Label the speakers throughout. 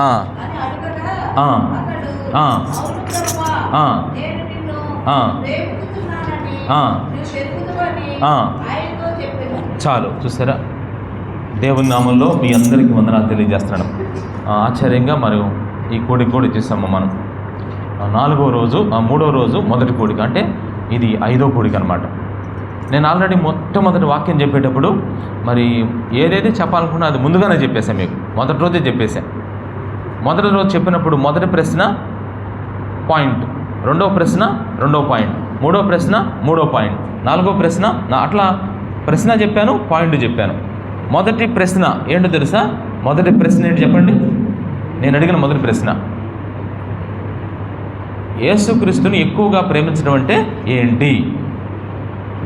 Speaker 1: ఆ, ఆ, ఆ, ఆ, చాలు. చూసారా, దేవుని నామంలో మీ అందరికీ వందనాలు తెలియజేస్తున్నాను. ఆశ్చర్యంగా మరియు ఈ కోడికి కూడా ఇచ్చేస్తాము మనం. 4వ రోజు 3వ రోజు మొదటి కోడిక, అంటే ఇది 5వ కోడిక అనమాట. నేను ఆల్రెడీ మొట్టమొదటి వాక్యం చెప్పేటప్పుడు మరి ఏదేది చెప్పాలనుకున్నా అది ముందుగానే చెప్పేశాను మీకు. మొదటి రోజే చెప్పేశాను. మొదటి రోజు చెప్పినప్పుడు మొదటి ప్రశ్న పాయింట్, రెండవ ప్రశ్న రెండవ పాయింట్, మూడవ ప్రశ్న మూడవ పాయింట్, నాలుగవ ప్రశ్న అట్లా ప్రశ్న చెప్పాను, పాయింట్ చెప్పాను. మొదటి ప్రశ్న ఏంటో తెలుసా? మొదటి ప్రశ్న ఏంటి చెప్పండి? నేను అడిగిన మొదటి ప్రశ్న, యేసుక్రీస్తుని ఎక్కువగా ప్రేమించడం అంటే ఏంటి?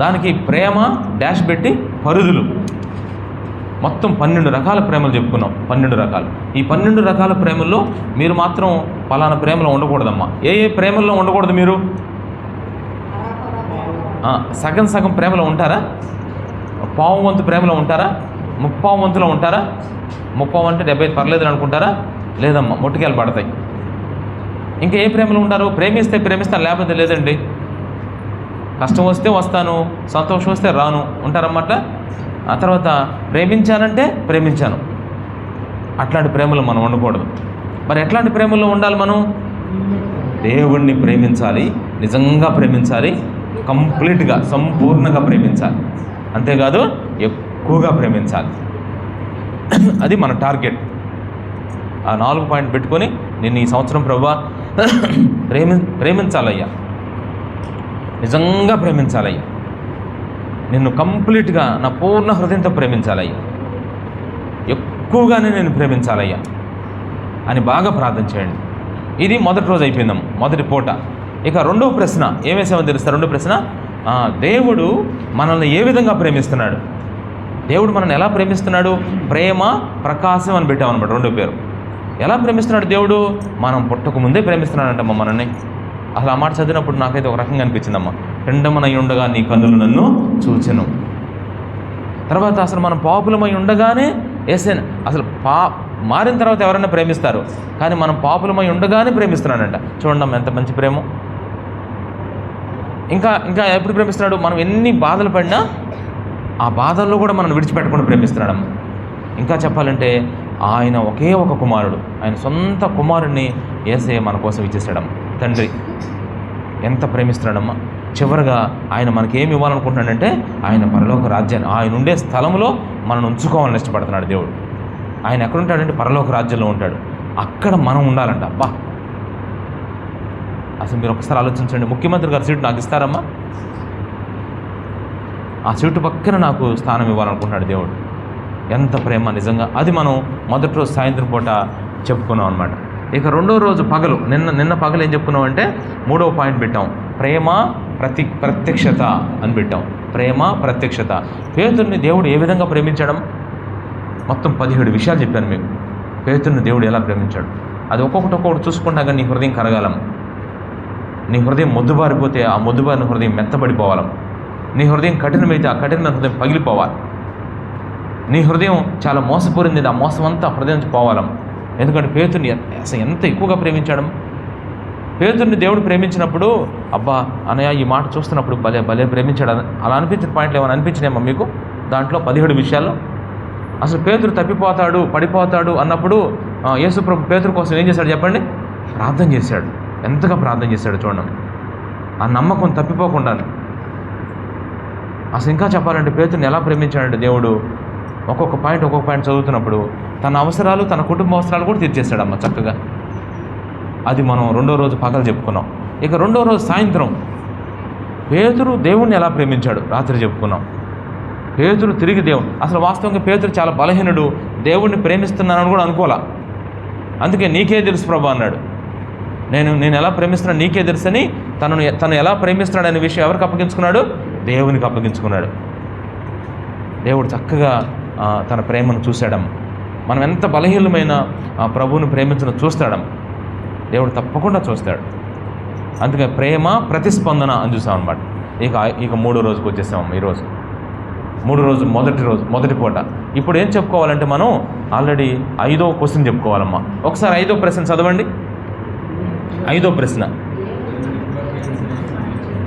Speaker 1: దానికి ప్రేమ డాష్ పెట్టి పరిధులు, మొత్తం 12 రకాల ప్రేమలు చెప్పుకున్నాం. 12 రకాలు. ఈ 12 రకాల ప్రేమల్లో మీరు మాత్రం పలానా ప్రేమలో ఉండకూడదమ్మా. ఏ ప్రేమల్లో ఉండకూడదు మీరు? సగం సగం ప్రేమలో ఉంటారా? పావు వంతు ప్రేమలో ఉంటారా? ముప్పావు వంతులో ఉంటారా? ముప్పావు అంటే 70 పర్లేదు అనుకుంటారా? లేదమ్మా, మొట్టుకెళ్ళి పడతాయి. ఇంకా ఏ ప్రేమలో ఉంటారు? ప్రేమిస్తే ప్రేమిస్తాను, లేకపోతే లేదండి. కష్టం వస్తే వస్తాను, సంతోషం వస్తే రాను ఉంటారన్నమాట. ఆ తర్వాత ప్రేమించానంటే ప్రేమించాను. అట్లాంటి ప్రేమలో మనం ఉండకూడదు. మరి ఎట్లాంటి ప్రేమల్లో ఉండాలి మనం? దేవుణ్ణి ప్రేమించాలి, నిజంగా ప్రేమించాలి, కంప్లీట్గా సంపూర్ణంగా ప్రేమించాలి. అంతేకాదు ఎక్కువగా ప్రేమించాలి. అది మన టార్గెట్. ఆ 4 పాయింట్ పెట్టుకొని నేను ఈ సంవత్సరం ప్రభువా ప్రేమించాలయ్యా, నిజంగా ప్రేమించాలయ్యా, నిన్ను కంప్లీట్గా నా పూర్ణ హృదయంతో ప్రేమించాలయ్యా, ఎక్కువగానే నేను ప్రేమించాలయ్యా అని బాగా ప్రార్థన చేయండి. ఇది మొదటి రోజు అయిపోయిందాం, మొదటి పూట. ఇక రెండవ ప్రశ్న ఏమేసామో తెలుస్తా? రెండో ప్రశ్న, దేవుడు మనల్ని ఏ విధంగా ప్రేమిస్తున్నాడు? దేవుడు మనల్ని ఎలా ప్రేమిస్తున్నాడు? ప్రేమ ప్రకాశం అని పెట్టామన్నమాట రెండో పేరు. ఎలా ప్రేమిస్తున్నాడు దేవుడు? మనం పుట్టక ముందే ప్రేమిస్తున్నాడంటమ్మా మనల్ని. అసలు ఆ మాట చదివినప్పుడు నాకైతే ఒక రకంగా అనిపించిందమ్మా. పిండమనై ఉండగా నీ కన్నులు నన్ను చూచెను. తర్వాత అసలు మనం పాపులమై ఉండగానే యేసయ్యను, అసలు మారిన తర్వాత ఎవరైనా ప్రేమిస్తారు, కానీ మనం పాపులమై ఉండగానే ప్రేమిస్తున్నాడంట. చూడండి అమ్మ, ఎంత మంచి ప్రేమ. ఇంకా ఇంకా ఎప్పుడు ప్రేమిస్తున్నాడు? మనం ఎన్ని బాధలు పడినా ఆ బాధల్లో కూడా మనం విడిచిపెట్టకుండా ప్రేమిస్తున్నాడమ్మ. ఇంకా చెప్పాలంటే ఆయన ఒకే ఒక కుమారుడు, ఆయన సొంత కుమారుడిని యేసయ్య మన కోసం ఇచ్చేసాడమ్మ. తండ్రి ఎంత ప్రేమిస్తున్నాడమ్మా. చివరిగా ఆయన మనకేమి ఇవ్వాలనుకుంటున్నాడంటే ఆయన పరలోక రాజ్యాన్ని, ఆయన ఉండే స్థలంలో మనం ఉంచుకోవాలని ఇష్టపడుతున్నాడు దేవుడు. ఆయన ఎక్కడుంటాడంటే పరలోక రాజ్యంలో ఉంటాడు. అక్కడ మనం ఉండాలంట. అబ్బా, అసలు మీరు ఒకసారి ఆలోచించండి. ముఖ్యమంత్రి గారి సీటు నాకు ఇస్తారమ్మా? ఆ సీటు పక్కన నాకు స్థానం ఇవ్వాలనుకుంటున్నాడు దేవుడు. ఎంత ప్రేమ నిజంగా. అది మనం మొదటి రోజు సాయంత్రం పూట చెప్పుకున్నాం అనమాట. ఇక రెండో రోజు పగలు, నిన్న పగలు ఏం చెప్పుకున్నాం అంటే 3వ పాయింట్ పెట్టాం, ప్రేమ ప్రత్యక్షత అని పెట్టాం. ప్రేమ ప్రత్యక్షత. పేతురుని దేవుడు ఏ విధంగా ప్రేమించడం? మొత్తం 17 విషయాలు చెప్పాను మీకు. పేతురుని దేవుడు ఎలా ప్రేమించాడు అది ఒక్కొక్కటి చూసుకుంటా. కానీ నీ హృదయం కరగాలం. నీ హృదయం మొద్దుబారిపోతే ఆ మొద్దుబారిన హృదయం మెత్తబడిపోవాలం. నీ హృదయం కఠినమైతే ఆ కఠినమైన హృదయం పగిలిపోవాలి. నీ హృదయం చాలా మోసపోరింది, ఆ మోసం అంతా హృదయం నుంచి పోవాలం. ఎందుకంటే పేతుర్ని అసలు ఎంత ఎక్కువగా ప్రేమించడం. పేతుర్ని దేవుడు ప్రేమించినప్పుడు, అబ్బా అన్నయ్య ఈ మాట చూస్తున్నప్పుడు భలే భలే ప్రేమించాడు అలా అనిపించిన పాయింట్లు ఏమైనా అనిపించినాయమ్మా మీకు? దాంట్లో 17 విషయాలు. అసలు పేతురు తప్పిపోతాడు, పడిపోతాడు అన్నప్పుడు యేసుప్రభు పేతురు కోసం ఏం చేశాడు చెప్పండి? ప్రార్థన చేశాడు. ఎంతగా ప్రార్థన చేశాడు చూడండి. ఆ నమ్మకం తప్పిపోకుండా. అసలు ఇంకా చెప్పాలంటే పేతుర్ని ఎలా ప్రేమించాడంటే దేవుడు, ఒక్కొక్క పాయింట్ చదువుతున్నప్పుడు తన అవసరాలు, తన కుటుంబ అవసరాలు కూడా తీర్చేశాడమ్మ చక్కగా. అది మనం రెండో రోజు పగలు చెప్పుకున్నాం. ఇక రెండో రోజు సాయంత్రం పేతురు దేవుణ్ణి ఎలా ప్రేమించాడు రాత్రి చెప్పుకున్నాం. పేతురు తిరిగి అసలు వాస్తవంగా పేతురు చాలా బలహీనుడు, దేవుణ్ణి ప్రేమిస్తున్నానని కూడా అనుకోలే. అందుకే నీకే తెలుసు ప్రభు అన్నాడు. నేను ఎలా ప్రేమిస్తున్నాను నీకే తెలుసని తను ఎలా ప్రేమిస్తున్నాడు అనే విషయం ఎవరికి అప్పగించుకున్నాడు? దేవునికి అప్పగించుకున్నాడు. దేవుడు చక్కగా తన ప్రేమను చూశాడమ్మ. మనం ఎంత బలహీనమైన ప్రభువుని ప్రేమించడం చూస్తాడమ్మ. దేవుడు తప్పకుండా చూస్తాడు. అందుకే ప్రేమ ప్రతిస్పందన అని చూసాం అనమాట. ఇక 3వ రోజుకి వచ్చేసామమ్మ. ఈరోజు 3వ రోజు మొదటి పూట. ఇప్పుడు ఏం చెప్పుకోవాలంటే మనం ఆల్రెడీ 5వ క్వశ్చన్ చెప్పుకోవాలమ్మా. ఒకసారి 5వ ప్రశ్న చదవండి. 5వ ప్రశ్న,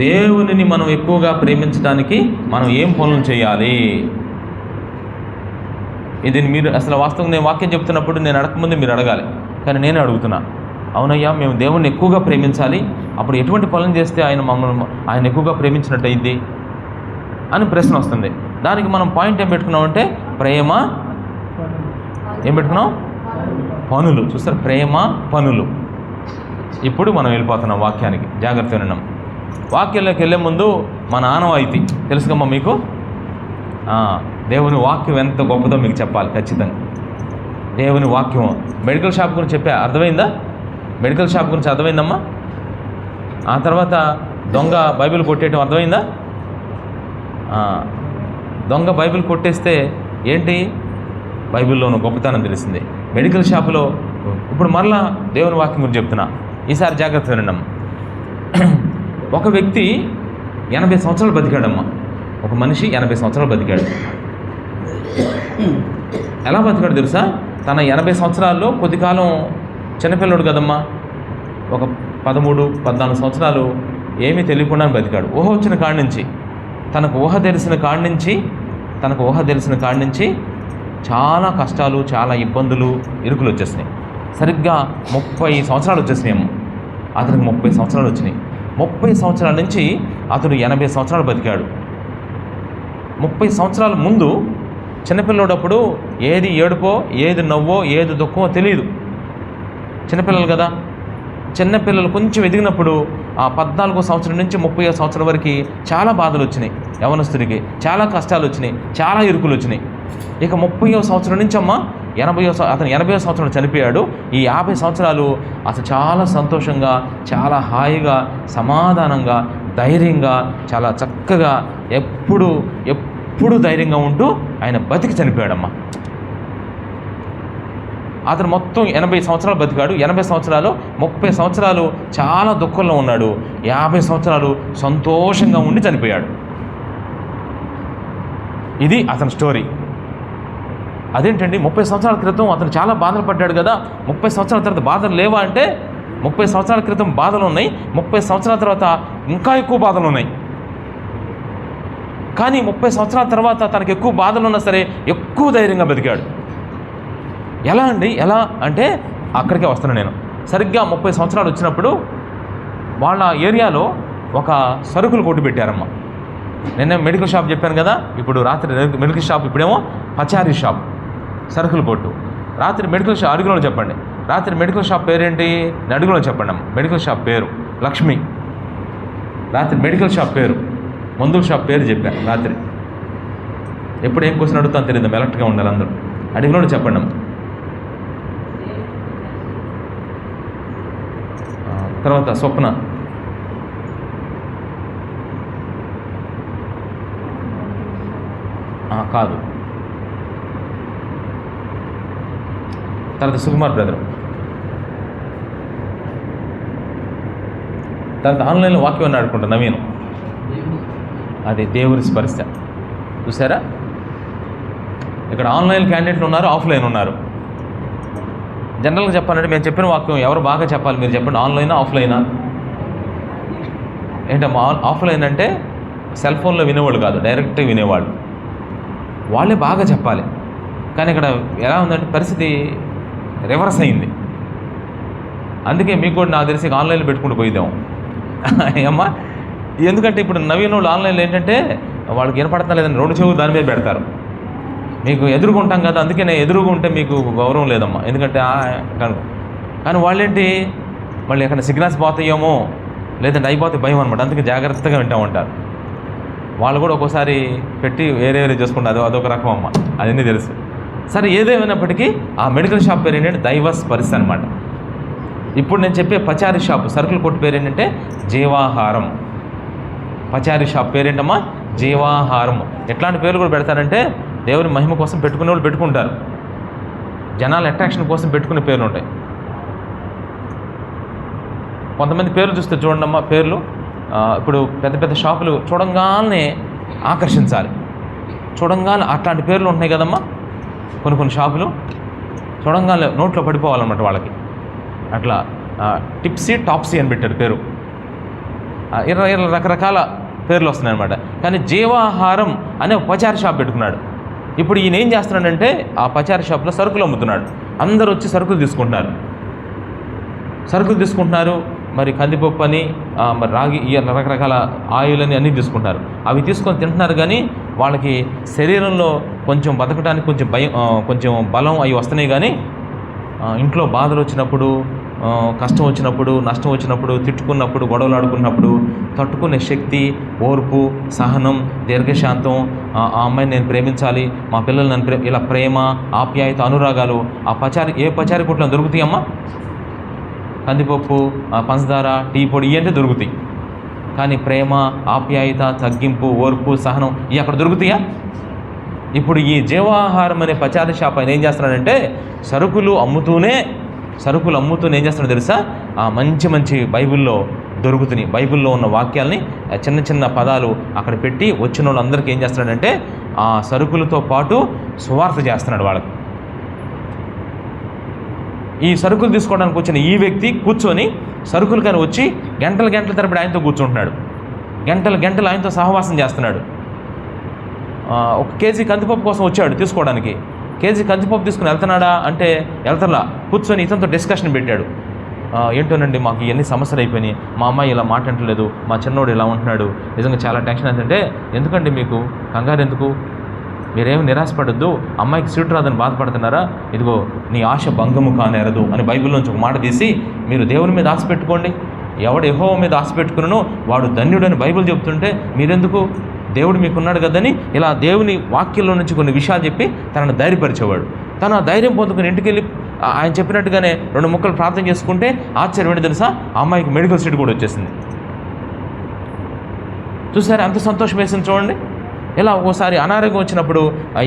Speaker 1: దేవునిని మనం ఎక్కువగా ప్రేమించడానికి మనం ఏం పనులు చేయాలి? ఇది మీరు అసలు వాస్తవంగా నేను వాక్యం చెప్తున్నప్పుడు నేను అడగకముందే మీరు అడగాలి, కానీ నేనే అడుగుతున్నా. అవునయ్యా, మేము దేవుణ్ణి ఎక్కువగా ప్రేమించాలి, అప్పుడు ఎటువంటి పనులు చేస్తే ఆయన ఎక్కువగా ప్రేమించినట్టు అయింది అని ప్రశ్న వస్తుంది. దానికి మనం పాయింట్ ఏం పెట్టుకున్నామంటే ప్రేమ, ఏం పెట్టుకున్నాం? పనులు. చూస్తారు, ప్రేమ పనులు. ఇప్పుడు మనం వెళ్ళిపోతున్నాం వాక్యానికి. జాగ్రత్త విన్నాం. వాక్యంలోకి వెళ్ళే ముందు మన ఆనవాయితీ తెలుసుకమ్మా మీకు. దేవుని వాక్యం ఎంత గొప్పదో మీకు చెప్పాలి ఖచ్చితంగా. దేవుని వాక్యం. మెడికల్ షాప్ గురించి చెప్పా, అర్థమైందా? మెడికల్ షాప్ గురించి అర్థమైందమ్మా. ఆ తర్వాత దొంగ బైబిల్ కొట్టేయటం అర్థమైందా? దొంగ బైబిల్ కొట్టేస్తే ఏంటి? బైబిల్లోనూ గొప్పతనం తెలిసింది. మెడికల్ షాపులో ఇప్పుడు మరలా దేవుని వాక్యం గురించి చెప్తున్నా. ఈసారి జాగ్రత్త వినండి. ఒక వ్యక్తి 80 సంవత్సరాలు బతికాడమ్మా. ఒక మనిషి 80 సంవత్సరాలు బతికాడు. ఎలా బతికాడు తెలుసా? తన 80 సంవత్సరాల్లో కొద్ది కాలం చిన్నపిల్లడు కదమ్మా, ఒక 13-14 సంవత్సరాలు ఏమీ తెలియకుండా బతికాడు. ఊహ వచ్చిన కాడి నుంచి, తనకు ఊహ తెలిసిన కాడి నుంచి చాలా కష్టాలు, చాలా ఇబ్బందులు, ఇరుకులు వచ్చేసినాయి. సరిగ్గా 30 సంవత్సరాలు వచ్చేసినాయేమో. అతనికి 30 సంవత్సరాలు వచ్చినాయి. 30 సంవత్సరాల నుంచి అతడు 80 సంవత్సరాలు బతికాడు. 30 సంవత్సరాల ముందు చిన్నపిల్లడప్పుడు ఏది ఏడుపో, ఏది నవ్వో, ఏది దుఃఖమో తెలియదు. చిన్నపిల్లలు కదా. చిన్నపిల్లలు కొంచెం ఎదిగినప్పుడు ఆ 14వ సంవత్సరం నుంచి 30వ సంవత్సరం వరకు చాలా బాధలు వచ్చినాయి. యవనస్తుడికి చాలా కష్టాలు వచ్చినాయి, చాలా ఇరుకులు వచ్చినాయి. ఇక 30వ సంవత్సరం నుంచి అతను 80వ సంవత్సరం చనిపోయాడు. ఈ 50 సంవత్సరాలు అసలు చాలా సంతోషంగా, చాలా హాయిగా, సమాధానంగా, ధైర్యంగా, చాలా చక్కగా ఎప్పుడు ధైర్యంగా ఉంటూ ఆయన బతికి చనిపోయాడమ్మా. అతను మొత్తం 80 సంవత్సరాలు బతికాడు. 80 సంవత్సరాలు, 30 సంవత్సరాలు చాలా దుఃఖంలో ఉన్నాడు. 50 సంవత్సరాలు సంతోషంగా ఉండి చనిపోయాడు. ఇది అతని స్టోరీ. అదేంటండి, 30 సంవత్సరాల క్రితం అతను చాలా బాధలు పడ్డాడు కదా, 30 సంవత్సరాల తర్వాత బాధలు లేవా అంటే 30 సంవత్సరాల క్రితం బాధలు ఉన్నాయి, 30 సంవత్సరాల తర్వాత ఇంకా ఎక్కువ బాధలు ఉన్నాయి. కానీ 30 సంవత్సరాల తర్వాత తనకు ఎక్కువ బాధలు ఉన్నా సరే ఎక్కువ ధైర్యంగా బతికాడు. ఎలా అంటే అక్కడికే వస్తున్నాను నేను. సరిగ్గా 30 సంవత్సరాలు వచ్చినప్పుడు వాళ్ళ ఏరియాలో ఒక సరుకులు కొట్టు పెట్టారమ్మా. నిన్న మెడికల్ షాప్ చెప్పాను కదా, ఇప్పుడు రాత్రి మెడికల్ షాప్, ఇప్పుడేమో పచారీ షాప్, సరుకులు కొట్టు. రాత్రి మెడికల్ షాప్ అడుగులో చెప్పండి. రాత్రి మెడికల్ షాప్ పేరేంటి? అడుగులో చెప్పండి అమ్మ. మెడికల్ షాప్ పేరు లక్ష్మి. రాత్రి మెడికల్ షాప్ పేరు, మందుల షాప్ పేరు చెప్పాను రాత్రి. ఎప్పుడు ఏం క్వశ్చన్ అడుగుతాను తెలియదు, ఎలర్ట్గా ఉండాలి అందరూ. అడుగులో చెప్పండి అమ్మ. తర్వాత స్వప్న, కాదు, తర్వాత సుకుమార్ బ్రదర్, తర్వాత ఆన్లైన్లో వాక్యం అని ఆడుకుంటా నవీన్. అది దేవుని స్పర్శ. చూసారా, ఇక్కడ ఆన్లైన్ క్యాండిడేట్లు ఉన్నారు, ఆఫ్లైన్ ఉన్నారు. జనరల్గా చెప్పాలంటే మేము చెప్పిన వాక్యం ఎవరు బాగా చెప్పాలి మీరు చెప్పండి. ఆన్లైనా ఆఫ్లైనా? ఏంటమ్మా ఆఫ్లైన్ అంటే సెల్ ఫోన్లో వినేవాళ్ళు కాదు, డైరెక్ట్గా వినేవాళ్ళు, వాళ్ళే బాగా చెప్పాలి. కానీ ఇక్కడ ఎలా ఉందంటే పరిస్థితి రివర్స్ అయింది. అందుకే మీకు కూడా నాకు తెలిసి ఆన్లైన్లో పెట్టుకుంటూ పోయిద్దాం అమ్మా. ఎందుకంటే ఇప్పుడు నవీన వాళ్ళు ఆన్లైన్లో ఏంటంటే వాళ్ళకి వినపడతా లేదని 2 చెవులు దాని మీద పెడతారు. మీకు ఎదురుగా ఉంటాం కదా, అందుకే నేను ఎదురుగా ఉంటే మీకు గౌరవం లేదమ్మా. ఎందుకంటే కానీ వాళ్ళేంటి, మళ్ళీ ఎక్కడ సిగ్నల్స్ పోతాయేమో లేదంటే అయిపోతే భయం అనమాట. అందుకే జాగ్రత్తగా వింటూ ఉంటారు. వాళ్ళు కూడా ఒక్కోసారి పెట్టి వేరే చేసుకుంటారు. అదొక రకం అమ్మ, అదన్నీ తెలుసు. సరే, ఏదేమైనప్పటికీ ఆ మెడికల్ షాప్ పేరు ఏంటంటే దైవ స్పర్శ అనమాట. ఇప్పుడు నేను చెప్పే పచారీ షాప్ సరుకుల కొట్టు పేరు ఏంటంటే జీవాహారం. పచారీ షాప్ పేరేంటమ్మా? జీవాహారం. ఎట్లాంటి పేర్లు కూడా పెడతారంటే దేవుని మహిమ కోసం పెట్టుకునే వాళ్ళు పెట్టుకుంటారు, జనాల అట్రాక్షన్ కోసం పెట్టుకునే పేర్లు ఉంటాయి. కొంతమంది పేర్లు చూస్తే చూడండమ్మా, పేర్లు ఇప్పుడు పెద్ద పెద్ద షాపులు చూడంగానే ఆకర్షించాలి, చూడంగానే అట్లాంటి పేర్లు ఉంటున్నాయి కదమ్మా కొన్ని షాపులు. చూడంగానే నోట్లో పడిపోవాలన్నమాట వాళ్ళకి. అట్లా టిప్సీ టాప్సీ అని పెట్టారు పేరు. ఇరవై రకరకాల పేర్లు వస్తున్నాయి అనమాట. కానీ జీవాహారం అనే పచారీ షాప్ పెట్టుకున్నాడు. ఇప్పుడు ఈయన ఏం చేస్తున్నాడంటే ఆ పచారీ షాప్లో సరుకులు అమ్ముతున్నాడు. అందరూ వచ్చి సరుకులు తీసుకుంటున్నారు. మరి కందిపప్పు అని మరి రాగి రకరకాల ఆయిల్ అని అన్నీ తీసుకుంటారు. అవి తీసుకొని తింటున్నారు. కానీ వాళ్ళకి శరీరంలో కొంచెం బతకడానికి కొంచెం బలం అవి వస్తున్నాయి. కానీ ఇంట్లో బాధలు వచ్చినప్పుడు, కష్టం వచ్చినప్పుడు, నష్టం వచ్చినప్పుడు, తిట్టుకున్నప్పుడు, గొడవలు ఆడుకున్నప్పుడు తట్టుకునే శక్తి, ఓర్పు, సహనం, దీర్ఘశాంతం, ఆ అమ్మాయిని నేను ప్రేమించాలి, మా పిల్లలు నన్ను ఇలా ప్రేమ, ఆప్యాయత, అనురాగాలు ఏ పచారీ కొట్లో దొరుకుతాయి అమ్మా? కందిపప్పు, పంచదార, టీ పొడి ఇవంటే దొరుకుతాయి. కానీ ప్రేమ, ఆప్యాయత, తగ్గింపు, ఓర్పు, సహనం ఇవి అక్కడ దొరుకుతాయా? ఇప్పుడు ఈ జీవాహారం అనే పచారీ షాప్ ఆయన ఏం చేస్తున్నాడంటే సరుకులు అమ్ముతూనే ఏం చేస్తున్నాడో తెలుసా? మంచి మంచి బైబిల్లో దొరుకుతున్నాయి. బైబిల్లో ఉన్న వాక్యాల్ని చిన్న చిన్న పదాలు అక్కడ పెట్టి వచ్చిన వాళ్ళందరికీ ఏం చేస్తున్నాడంటే ఆ సరుకులతో పాటు సువార్త చేస్తున్నాడు వాళ్ళకి. ఈ సరుకులు తీసుకోవడానికి వచ్చిన ఈ వ్యక్తి కూర్చొని సరుకులు కానీ వచ్చి గంటల తరబడి ఆయనతో కూర్చుంటున్నాడు. గంటలు ఆయనతో సహవాసం చేస్తున్నాడు. 1 కేజీ కందిపప్పు కోసం వచ్చాడు తీసుకోవడానికి. కేజీ కందిపప్పు తీసుకుని వెళ్తున్నాడా అంటే వెళ్తలా. కూర్చొని ఇతనితో డిస్కషన్ పెట్టాడు. ఏంటోనండి మాకు ఇవన్నీ సమస్యలు అయిపోయినాయి, మా అమ్మాయి ఇలా మాట్లాడలేదు, మా చిన్నోడు ఇలా ఉంటున్నాడు, నిజంగా చాలా టెన్షన్ అవుతుంటే, ఎందుకండి మీకు కంగారు ఎందుకు, మీరేమి నిరాశపడద్దు, అమ్మాయికి సీటు రాదని బాధపడుతున్నారా, ఇదిగో నీ ఆశ భంగము కానేరదు అని బైబిల్లోంచి ఒక మాట తీసి మీరు దేవుని మీద ఆశ పెట్టుకోండి, ఎవడు యెహోవా మీద ఆశ పెట్టుకున్నానో వాడు ధన్యుడని బైబిల్ చెప్తుంటే మీరెందుకు, దేవుడు మీకున్నాడు కదని ఇలా దేవుని వాక్యంలో నుంచి కొన్ని విషయాలు చెప్పి తనను ధైర్యపరిచేవాడు. తను ఆ ధైర్యం పొందుకుని ఇంటికి వెళ్ళి ఆయన చెప్పినట్టుగానే 2 ముక్కలు ప్రార్థన చేసుకుంటే ఆశ్చర్యం ఏంటి తెలుసా, ఆ అమ్మాయికి మెడికల్ సీట్ కూడా వచ్చేసింది. చూసారా ఎంత సంతోషం వేసింది చూడండి. ఇలా ఒక్కోసారి అనారోగ్యం వచ్చినప్పుడు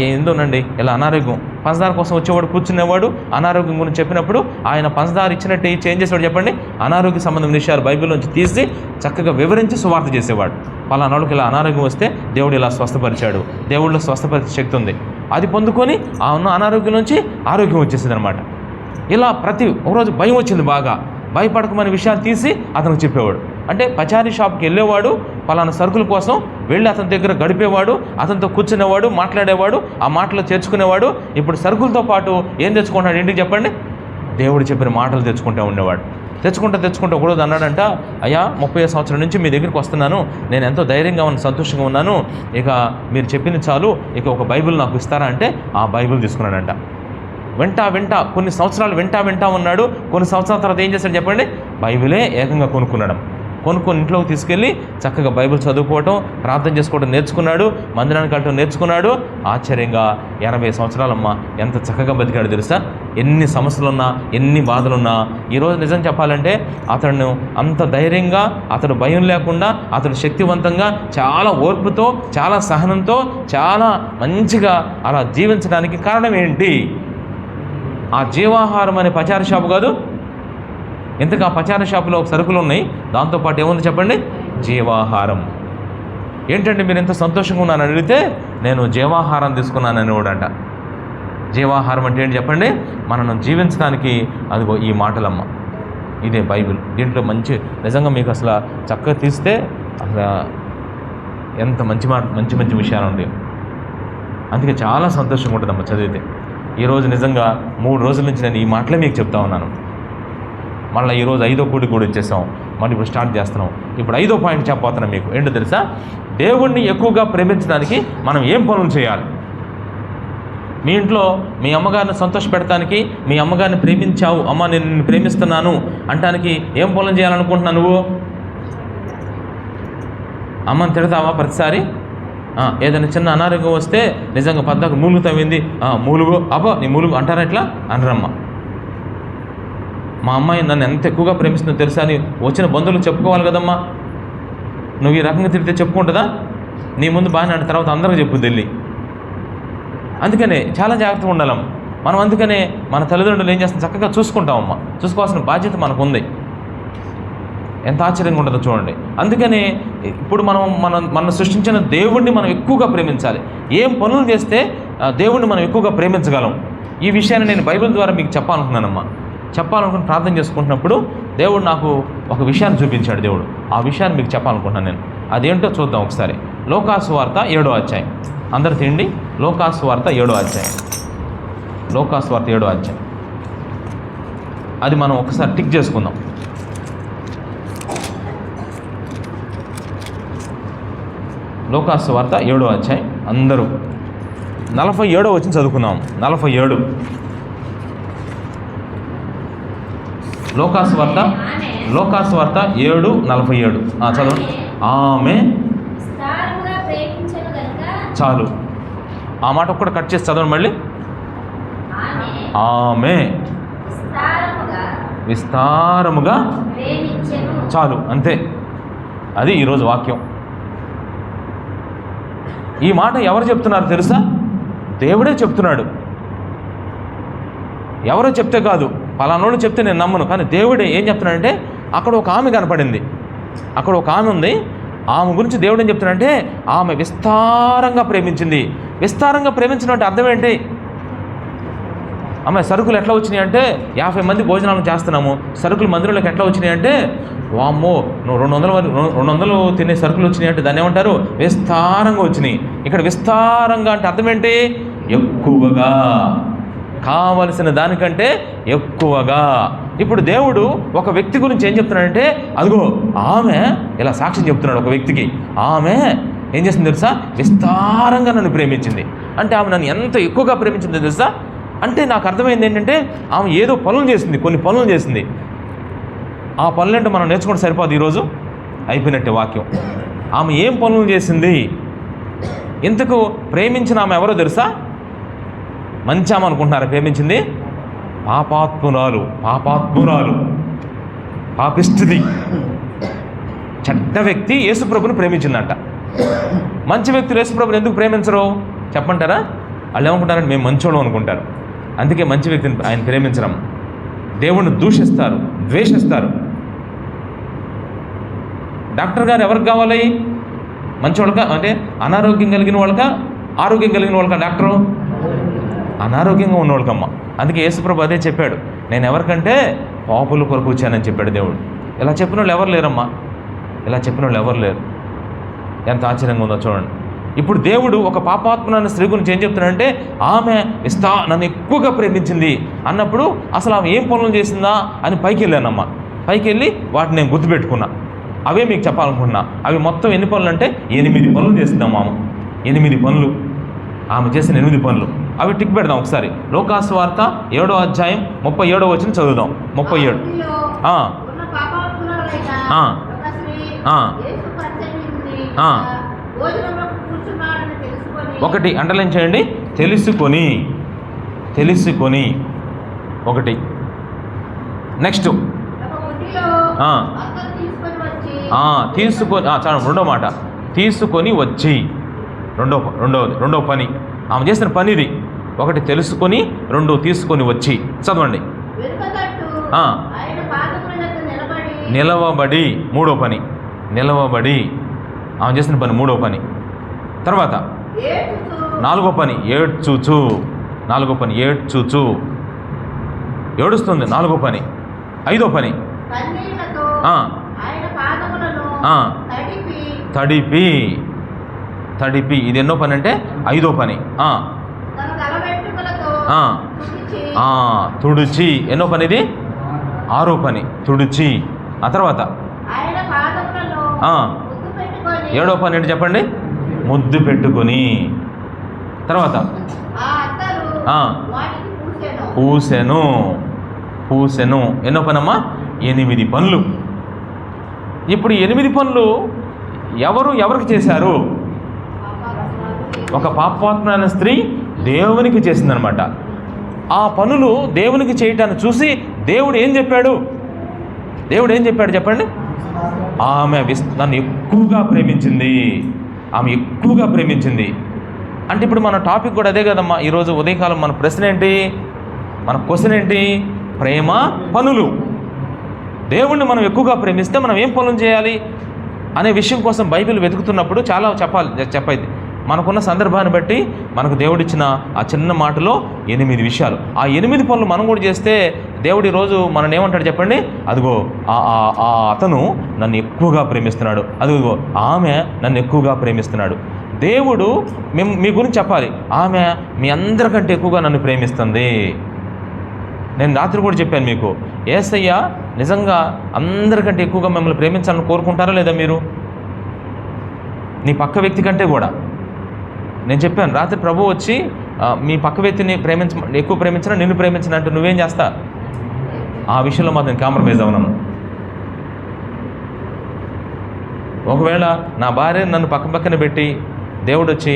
Speaker 1: ఏందోనండి ఇలా అనారోగ్యం, పంచదార కోసం వచ్చేవాడు కూర్చునేవాడు, అనారోగ్యం గురించి చెప్పినప్పుడు ఆయన పంచదార ఇచ్చినట్టు చేంజ్ చేసేవాడు. చెప్పండి, అనారోగ్య సంబంధం విషయాలు బైబిల్ నుంచి తీసి చక్కగా వివరించి సువార్త చేసేవాడు. పలానాళ్ళకి ఇలా అనారోగ్యం వస్తే దేవుడు ఇలా స్వస్థపరిచాడు, దేవుడిలో స్వస్థపరిచే శక్తి ఉంది, అది పొందుకొని ఆ ఉన్న అనారోగ్యం నుంచి ఆరోగ్యం వచ్చేసింది అనమాట. ఇలా ఒకరోజు భయం వచ్చింది, బాగా భయపడకమనే విషయాలు తీసి అతనికి చెప్పేవాడు. అంటే పచారీ షాప్కి వెళ్ళేవాడు, పలానా సరుకుల కోసం వెళ్ళి అతని దగ్గర గడిపేవాడు, అతనితో కూర్చునేవాడు, మాట్లాడేవాడు, ఆ మాటలు చేర్చుకునేవాడు. ఇప్పుడు సరుకులతో పాటు ఏం తెచ్చుకుంటాడు ఇంటికి చెప్పండి, దేవుడు చెప్పిన మాటలు తెచ్చుకుంటూ ఉండేవాడు. తెచ్చుకుంటూ ఒకరోజు అన్నాడంట, అయ్యా 30 సంవత్సరాల నుంచి మీ దగ్గరికి వస్తున్నాను, నేను ఎంతో ధైర్యంగా సంతోషంగా ఉన్నాను, ఇక మీరు చెప్పింది చాలు, ఇక ఒక బైబిల్ నాకు ఇస్తారా అంటే ఆ బైబిల్ తీసుకున్నాడంట. వెంటా కొన్ని సంవత్సరాలు వెంటా ఉన్నాడు. కొన్ని సంవత్సరాల తర్వాత ఏం చేశాడు చెప్పండి, బైబిలే ఏకంగా కొనుక్కుని ఇంట్లోకి తీసుకెళ్ళి చక్కగా బైబిల్ చదువుకోవటం, ప్రార్థన చేసుకోవడం నేర్చుకున్నాడు, మందిరానికి వెళ్ళటం నేర్చుకున్నాడు. ఆశ్చర్యంగా 80 సంవత్సరాలమ్మ ఎంత చక్కగా బతికాడు తెలుసా. ఎన్ని సమస్యలున్నా, ఎన్ని బాధలున్నా, ఈరోజు నిజం చెప్పాలంటే అతను అంత ధైర్యంగా, అతడు భయం లేకుండా, అతడు శక్తివంతంగా, చాలా ఓర్పుతో, చాలా సహనంతో, చాలా మంచిగా అలా జీవించడానికి కారణం ఏంటి? ఆ జీవాహారం అనే పచారీ షాపు కాదు. ఇంతకు ఆ పచారీ షాపులో సరుకులు ఉన్నాయి, దాంతోపాటు ఏముంది చెప్పండి, జీవాహారం. ఏంటంటే మీరు ఎంత సంతోషంగా ఉన్నానని అడిగితే నేను జీవాహారం తీసుకున్నానని కూడా. జీవాహారం అంటే ఏంటి చెప్పండి, మనను జీవించడానికి అదిగో ఈ మాటలమ్మ, ఇదే బైబిల్. దీంట్లో నిజంగా మీకు అసలు చక్కగా తీస్తే అసలు ఎంత మంచి విషయాలు ఉంటాయి. అందుకే చాలా సంతోషంగా ఉంటుందమ్మ చదివితే. ఈరోజు నిజంగా 3 రోజుల నుంచి నేను ఈ మాటలే మీకు చెప్తా ఉన్నాను. మళ్ళీ ఈరోజు 5వ కూడిక కూడా ఇచ్చేసాం, మళ్ళీ ఇప్పుడు స్టార్ట్ చేస్తున్నాం. ఇప్పుడు 5వ పాయింట్ చెప్పబోతున్నాం మీకు. ఏంటో తెలుసా, దేవుణ్ణి ఎక్కువగా ప్రేమించడానికి మనం ఏం పనులు చేయాలి? మీ ఇంట్లో మీ అమ్మగారిని సంతోషపెడటానికి, మీ అమ్మగారిని ప్రేమించావు, అమ్మ నేను నిన్ను ప్రేమిస్తున్నాను అంటానికి ఏం పనులు చేయాలనుకుంటున్నావు నువ్వు? అమ్మని తిడతావా ప్రతిసారి? ఏదైనా చిన్న అనారోగ్యం వస్తే నిజంగా పద్దాకు మూలుగు తవ్వింది, మూలుగు అబ్బో నీ మూలుగు అంటారా? ఎట్లా అనరమ్మ. మా అమ్మాయి నన్ను ఎంత ఎక్కువగా ప్రేమిస్తుందో తెలుసా అని వచ్చిన బంధువులకు చెప్పుకోవాలి కదమ్మా. నువ్వు ఈ రకంగా తిరిగితే చెప్పుకుంటుందా? నీ ముందు బాగానే అంటే తర్వాత అందరికీ చెప్పు వెళ్ళి. అందుకనే చాలా జాగ్రత్తగా ఉండాలమ్మ మనం. అందుకనే మన తల్లిదండ్రులు ఏం చేస్తాం, చక్కగా చూసుకుంటామమ్మా. చూసుకోవాల్సిన బాధ్యత మనకు ఉంది. ఎంత ఆశ్చర్యంగా ఉంటుందో చూడండి. అందుకనే ఇప్పుడు మనం సృష్టించిన దేవుణ్ణి మనం ఎక్కువగా ప్రేమించాలి. ఏం పనులు చేస్తే దేవుణ్ణి మనం ఎక్కువగా ప్రేమించగలం? ఈ విషయాన్ని నేను బైబిల్ ద్వారా మీకు చెప్పాలనుకున్నానమ్మా. చెప్పాలనుకుని ప్రార్థన చేసుకుంటున్నప్పుడు దేవుడు నాకు ఒక విషయాన్ని చూపించాడు. దేవుడు ఆ విషయాన్ని మీకు చెప్పాలనుకుంటున్నాను నేను. అదేంటో చూద్దాం ఒకసారి. లోకాసు వార్త 7వ అధ్యాయం. అందరు తిండి. లోకాసు వార్త 7వ అధ్యాయం. లోకాసు వార్త 7వ అధ్యాయం. అది మనం ఒకసారి టిక్ చేసుకుందాం. లోకాసు వార్త 7వ అధ్యాయం. అందరూ 47వ వచనం చదువుకుందాం. 47. లోకాసు వార్త 7:47. చదవండి. ఆమె చాలు. ఆ మాట ఒక్కడ కట్ చేసి చదవండి మళ్ళీ. ఆమె విస్తారముగా చాలు. అంతే. అది ఈరోజు వాక్యం. ఈ మాట ఎవరు చెప్తున్నారు తెలుసా? దేవుడే చెప్తున్నాడు. ఎవరో చెప్తే కాదు, పలానోడు చెప్తే నేను నమ్మను. కానీ దేవుడే ఏం చెప్తున్నాడంటే, అక్కడ ఒక ఆమె కనపడింది, అక్కడ ఒక ఆమె ఉంది. ఆమె గురించి దేవుడు ఏం చెప్తున్నాడంటే, ఆమె విస్తారంగా ప్రేమించింది. విస్తారంగా ప్రేమించడం అంటే అర్థం ఏంటి? అమ్మాయి సరుకులు ఎట్లా వచ్చినాయి అంటే, 50 మంది భోజనాలు చేస్తున్నాము, సరుకులు మందిరంలోకి ఎట్లా వచ్చినాయి అంటే, వామ్మో 200 తినే సరుకులు వచ్చినాయి అంటే దాన్ని ఏమంటారు? విస్తారంగా వచ్చినాయి. ఇక్కడ విస్తారంగా అంటే అర్థం ఏంటి? ఎక్కువగా, కావలసిన దానికంటే ఎక్కువగా. ఇప్పుడు దేవుడు ఒక వ్యక్తి గురించి ఏం చెప్తున్నాడంటే, అదిగో ఆమె ఇలా సాక్ష్యం చెప్తున్నాడు ఒక వ్యక్తికి. ఆమె ఏం చేసింది తెలుసా? విస్తారంగా నన్ను ప్రేమించింది. అంటే ఆమె నన్ను ఎంత ఎక్కువగా ప్రేమించిందో తెలుసా? అంటే నాకు అర్థమైంది ఏంటంటే, ఆమె ఏదో పనులు చేసింది, కొన్ని పనులు చేసింది. ఆ పనులంటే మనం నేర్చుకుంటే సరిపోదు. ఈరోజు అయిపోయినట్టే వాక్యం. ఆమె ఏం పనులు చేసింది? ఇంతకు ప్రేమించిన ఆమె ఎవరో తెలుసా? మంచి ఆమె అనుకుంటున్నారా ప్రేమించింది? పాపాత్మురాలు, పాపిష్టిది, చెడ్డ వ్యక్తి యేసుప్రభుని ప్రేమించిందంట. మంచి వ్యక్తులు యేసుప్రభుని ఎందుకు ప్రేమించరు చెప్పంటారా? వాళ్ళు ఏమనుకుంటారంటే మేము మంచోళ్ళం అనుకుంటారు. అందుకే మంచి వ్యక్తిని ఆయన ప్రేమించడం. దేవుణ్ణి దూషిస్తారు, ద్వేషిస్తారు. డాక్టర్ గారు ఎవరికి కావాలి? మంచోళ్ళక అంటే అనారోగ్యం కలిగిన వాళ్ళకా, ఆరోగ్యం కలిగిన వాళ్ళకా డాక్టరు? అనారోగ్యంగా ఉన్నవాళ్ళకమ్మ. అందుకే యేసుప్రభు అదే చెప్పాడు, నేను ఎవరికంటే పాపుల కొరకు వచ్చానని చెప్పాడు దేవుడు. ఇలా చెప్పిన వాళ్ళు ఎవరు లేరమ్మా, ఇలా చెప్పిన వాళ్ళు ఎవరు లేరు. ఎంత ఆశ్చర్యంగా ఉందో చూడండి. ఇప్పుడు దేవుడు ఒక పాపాత్మన స్త్రీ గురించి ఏం చెప్తున్నాడంటే, ఆమె నన్ను ఎక్కువగా ప్రేమించింది అన్నప్పుడు అసలు ఆమె ఏం పనులు చేసిందా అని పైకి వెళ్ళానమ్మా. పైకి వెళ్ళి వాటిని నేను గుర్తుపెట్టుకున్నా. అవే మీకు చెప్పాలనుకున్నా. అవి మొత్తం ఎన్ని పనులు అంటే 8 పనులు చేసిందాం ఆమె. 8 పనులు ఆమె చేసిన 8 పనులు. అవి టిక్ పెడదాం ఒకసారి. లోకాసు వార్త 7వ అధ్యాయం 37వ వచనం చదువుదాం. 37. ఒకటి అండర్లైన్ చేయండి. తెలుసుకొని ఒకటి. నెక్స్ట్ తీసుకొని చాలా రెండో మాట, తీసుకొని వచ్చి రెండో పని. ఆమె చేసిన పని ఇది. ఒకటి తెలుసుకొని, 2 తీసుకొని వచ్చి. చదవండి. నిలవబడి మూడో పని. నిలవబడి ఆమె చేసిన పని మూడో పని. తర్వాత 4వ పని ఏడ్చుచు. 4వ పని ఏడ్చుచు, ఏడుస్తుంది. 4వ పని. 5వ పని తడిపి. ఇది ఎన్నో పని అంటే 5వ పని. తుడిచి. ఎన్నో పని ఇది? 6వ పని. తుడిచి. ఆ తర్వాత 7వ పని ఏంటి చెప్పండి? ముద్దు పెట్టుకొని. తర్వాత పూసెను. ఎన్నో పనమ్మా? 8 పనులు. ఇప్పుడు 8 పనులు ఎవరికి చేశారు? ఒక పాపాత్మైన స్త్రీ దేవునికి చేసిందనమాట. ఆ పనులు దేవునికి చేయటాన్ని చూసి దేవుడు ఏం చెప్పాడు చెప్పండి? ఆమె నన్ను ఎక్కువగా ప్రేమించింది. అంటే ఇప్పుడు మన టాపిక్ కూడా అదే కదమ్మా. ఈరోజు ఉదయకాలం మన క్వశ్చన్ ఏంటి? ప్రేమ, పనులు. దేవుణ్ణి మనం ఎక్కువగా ప్రేమిస్తే మనం ఏం పనులు చేయాలి అనే విషయం కోసం బైబిల్ వెతుకుతున్నప్పుడు చాలా చెప్పాలి. మనకున్న సందర్భాన్ని బట్టి మనకు దేవుడిచ్చిన ఆ చిన్న మాటలో 8 విషయాలు. ఆ 8 పనులు మనం కూడా చేస్తే దేవుడు ఈరోజు మనల్ని ఏమంటాడు చెప్పండి? అదిగో అతను నన్ను ఎక్కువగా ప్రేమిస్తున్నాడు, అదిగో ఆమె నన్ను ఎక్కువగా ప్రేమిస్తున్నాడు. దేవుడు మీ గురించి చెప్పాలి, ఆమె మీ అందరికంటే ఎక్కువగా నన్ను ప్రేమిస్తుంది. నేను రాత్రి కూడా చెప్పాను మీకు, యేసయ్య నిజంగా అందరికంటే ఎక్కువగా మిమ్మల్ని ప్రేమించాలని కోరుకుంటారా లేదా మీరు? నీ పక్క వ్యక్తి కంటే కూడా. నేను చెప్పాను రాత్రి, ప్రభు వచ్చి మీ పక్క వ్యక్తిని ఎక్కువ ప్రేమించినా నిన్ను ప్రేమించిన అంటే నువ్వేం చేస్తా? ఆ విషయంలో మాత్రం కాంప్రమైజ్ అవునాను. ఒకవేళ నా భార్య నన్ను పక్కన పెట్టి దేవుడు వచ్చి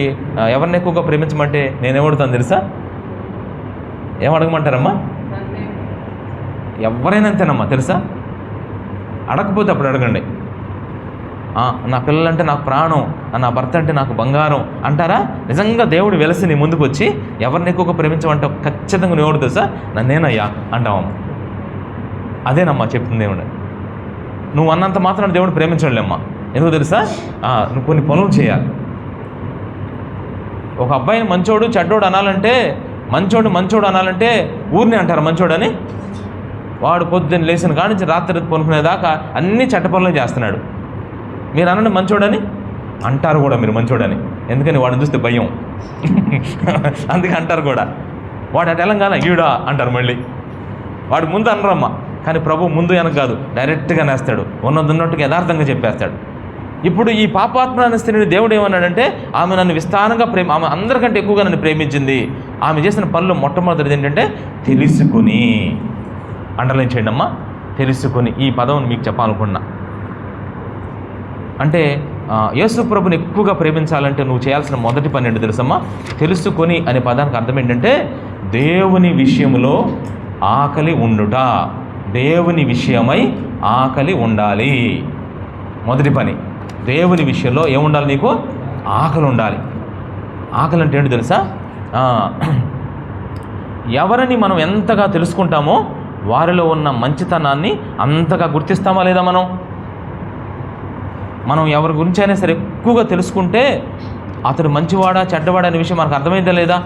Speaker 1: ఎవరిని ఎక్కువగా ప్రేమించమంటే నేనేమడుతాను తెలుసా? ఏమడగమంటారమ్మా? ఎవరైనా అంతేనమ్మా తెలుసా? అడగకపోతే అప్పుడు అడగండి. నా పిల్లలంటే నాకు ప్రాణం, నా భర్త అంటే నాకు బంగారం అంటారా? నిజంగా దేవుడు వెలసి నీ ముందుకు వచ్చి ఎవరిని ఎక్కువగా ప్రేమించమంటావు? ఖచ్చితంగా నువ్వు తెలుసా? నన్నేనయ్యా అంటావమ్మా. అదేనమ్మా చెప్తుంది దేవుడు. నువ్వు అన్నంత మాత్రం దేవుడు ప్రేమించలేమ్మా. ఎందుకు తెలుసా? నువ్వు కొన్ని పనులు చేయాలి. ఒక అబ్బాయిని మంచోడు చెడ్డోడు అనాలంటే, మంచోడు అనాలంటే ఊరిని అంటారు మంచోడని. వాడు పొద్దున్న లేచిన కాడి నుంచి రాత్రి పనుకునేదాకా అన్ని చెడ్డ పనులు చేస్తున్నాడు. మీరు అనండి మంచోడని అంటారు కూడా, మీరు మంచోడని. ఎందుకని? వాడిని చూస్తే భయం. అందుకే అంటారు కూడా. వాడు తెలంగాణ ఈడా అంటారు మళ్ళీ. వాడు ముందు అనరమ్మ, కానీ ప్రభు ముందు వెనక కాదు, డైరెక్ట్గా నేస్తాడు. ఉన్నట్టుగా యథార్థంగా చెప్పేస్తాడు. ఇప్పుడు ఈ పాపాత్మ అనే స్త్రీని దేవుడు ఏమన్నాడంటే, ఆమె నన్ను విస్తారంగా ఆమె అందరికంటే ఎక్కువగా నన్ను ప్రేమించింది. ఆమె చేసిన పనులు మొట్టమొదటిది ఏంటంటే తెలుసుకుని. అండర్లైన్ చేయండి అమ్మా, తెలుసుకొని. ఈ పదం మీకు చెప్పాలనుకున్నా. అంటే యేసు ప్రభుని ఎక్కువగా ప్రేమించాలంటే నువ్వు చేయాల్సిన మొదటి పని ఏంటో తెలుసమ్మా? తెలుసుకొని అనే పదానికి అర్థం ఏంటంటే దేవుని విషయంలో ఆకలి ఉండుట. దేవుని విషయమై ఆకలి ఉండాలి. మొదటి పని దేవుని విషయంలో ఏముండాలి? నీకు ఆకలి ఉండాలి. ఆకలి అంటే ఏంటో తెలుసా? ఎవరిని మనం ఎంతగా తెలుసుకుంటామో వారిలో ఉన్న మంచితనాన్ని అంతగా గుర్తిస్తామా లేదా? మనం ఎవరి గురించి అయినా సరే ఎక్కువగా తెలుసుకుంటే అతడు మంచివాడా చెడ్డవాడా అనే విషయం మనకు అర్థమైందా లేదా?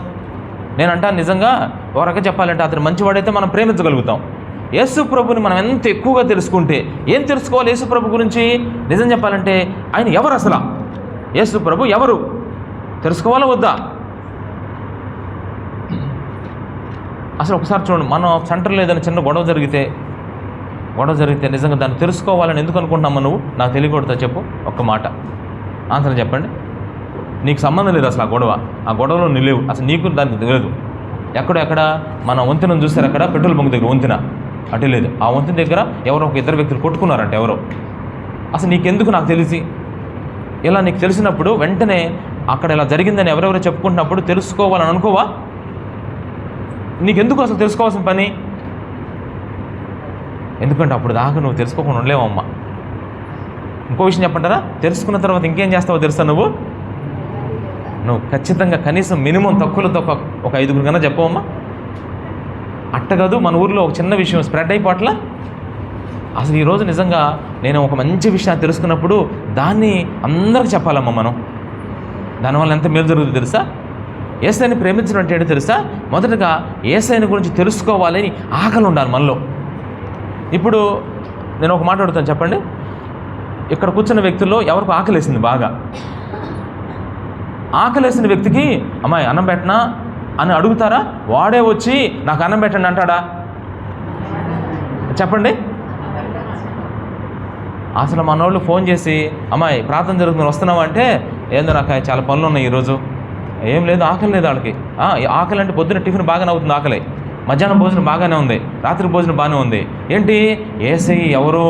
Speaker 1: నేను అంటాను నిజంగా ఒక రకంగా చెప్పాలంటే అతడు మంచివాడైతే మనం ప్రేమించగలుగుతాం. యేసు ప్రభుని మనం ఎంత ఎక్కువగా తెలుసుకుంటే, ఏం తెలుసుకోవాలి యేసు ప్రభు గురించి? నిజం చెప్పాలంటే ఆయన ఎవరు, అసలు యేసు ప్రభు ఎవరు తెలుసుకోవాలా వద్దా? అసలు ఒకసారి చూడండి, మనం సెంటర్లో ఏదైనా చిన్న గొడవ జరిగితే నిజంగా దాన్ని తెలుసుకోవాలని ఎందుకు అనుకుంటున్నామా? నువ్వు నాకు తెలియకూడదా చెప్పు, ఒక్క మాట ఆన్సర్ చెప్పండి. నీకు సంబంధం లేదు అసలు ఆ గొడవలో నిలేవు, అసలు నీకు దానికి తెలియదు. ఎక్కడ మన వంతెనను చూస్తారు, అక్కడ పెట్రోల్ బంక్ దగ్గర వంతెన అటు లేదు. ఆ వంతెన దగ్గర ఎవరో ఒక ఇద్దరు వ్యక్తులు కొట్టుకున్నారంటే ఎవరో. అసలు నీకెందుకు? నాకు తెలిసి ఇలా నీకు తెలిసినప్పుడు వెంటనే అక్కడ ఇలా జరిగిందని ఎవరెవరో చెప్పుకుంటున్నప్పుడు తెలుసుకోవాలని అనుకోవా? నీకెందుకు అసలు తెలుసుకోవాల్సిన పని? ఎందుకంటే అప్పుడు దాకా నువ్వు తెలుసుకోకుండా ఉండలేవమ్మా. ఇంకో విషయం చెప్పంటారా? తెలుసుకున్న తర్వాత ఇంకేం చేస్తావో తెలుసా? నువ్వు ఖచ్చితంగా కనీసం మినిమం తక్కువలో ఒక 5 కన్నా చెప్పవమ్మా. అట్టగదు మన ఊరిలో ఒక చిన్న విషయం స్ప్రెడ్ అయిపోట్ల. అసలు ఈరోజు నిజంగా నేను ఒక మంచి విషయాన్ని తెలుసుకున్నప్పుడు దాన్ని అందరికి చెప్పాలమ్మా మనం. దానివల్ల ఎంత మేలు జరుగుతుందో తెలుసా? యేసయ్యని ప్రేమించడం అంటే ఏంటో తెలుసా? మొదటగా యేసయ్యని గురించి తెలుసుకోవాలని ఆకలి ఉండాలి మనలో. ఇప్పుడు నేను ఒక మాట అడుగుతాను, చెప్పండి. ఇక్కడ కూర్చున్న వ్యక్తుల్లో ఎవరికి ఆకలేసింది బాగా? ఆకలేసిన వ్యక్తికి అమ్మాయి అన్నం పెట్టనా అని అడుగుతారా? వాడే వచ్చి నాకు అన్నం పెట్టండి అంటాడా? చెప్పండి. అసలు మనోళ్ళు ఫోన్ చేసి అమ్మాయి ప్రార్థన జరుగుతుంది వస్తున్నావా అంటే, ఏందో నాకు చాలా పనులు ఉన్నాయి ఈరోజు. ఏం లేదు, ఆకలి లేదు వాళ్ళకి. ఆకలి అంటే పొద్దున్న టిఫిన్ బాగానే అవుతుంది, ఆకలి. మధ్యాహ్నం భోజనం బాగానే ఉంది, రాత్రి భోజనం బాగానే ఉంది. ఏంటి? యేసయ్య ఎవరో,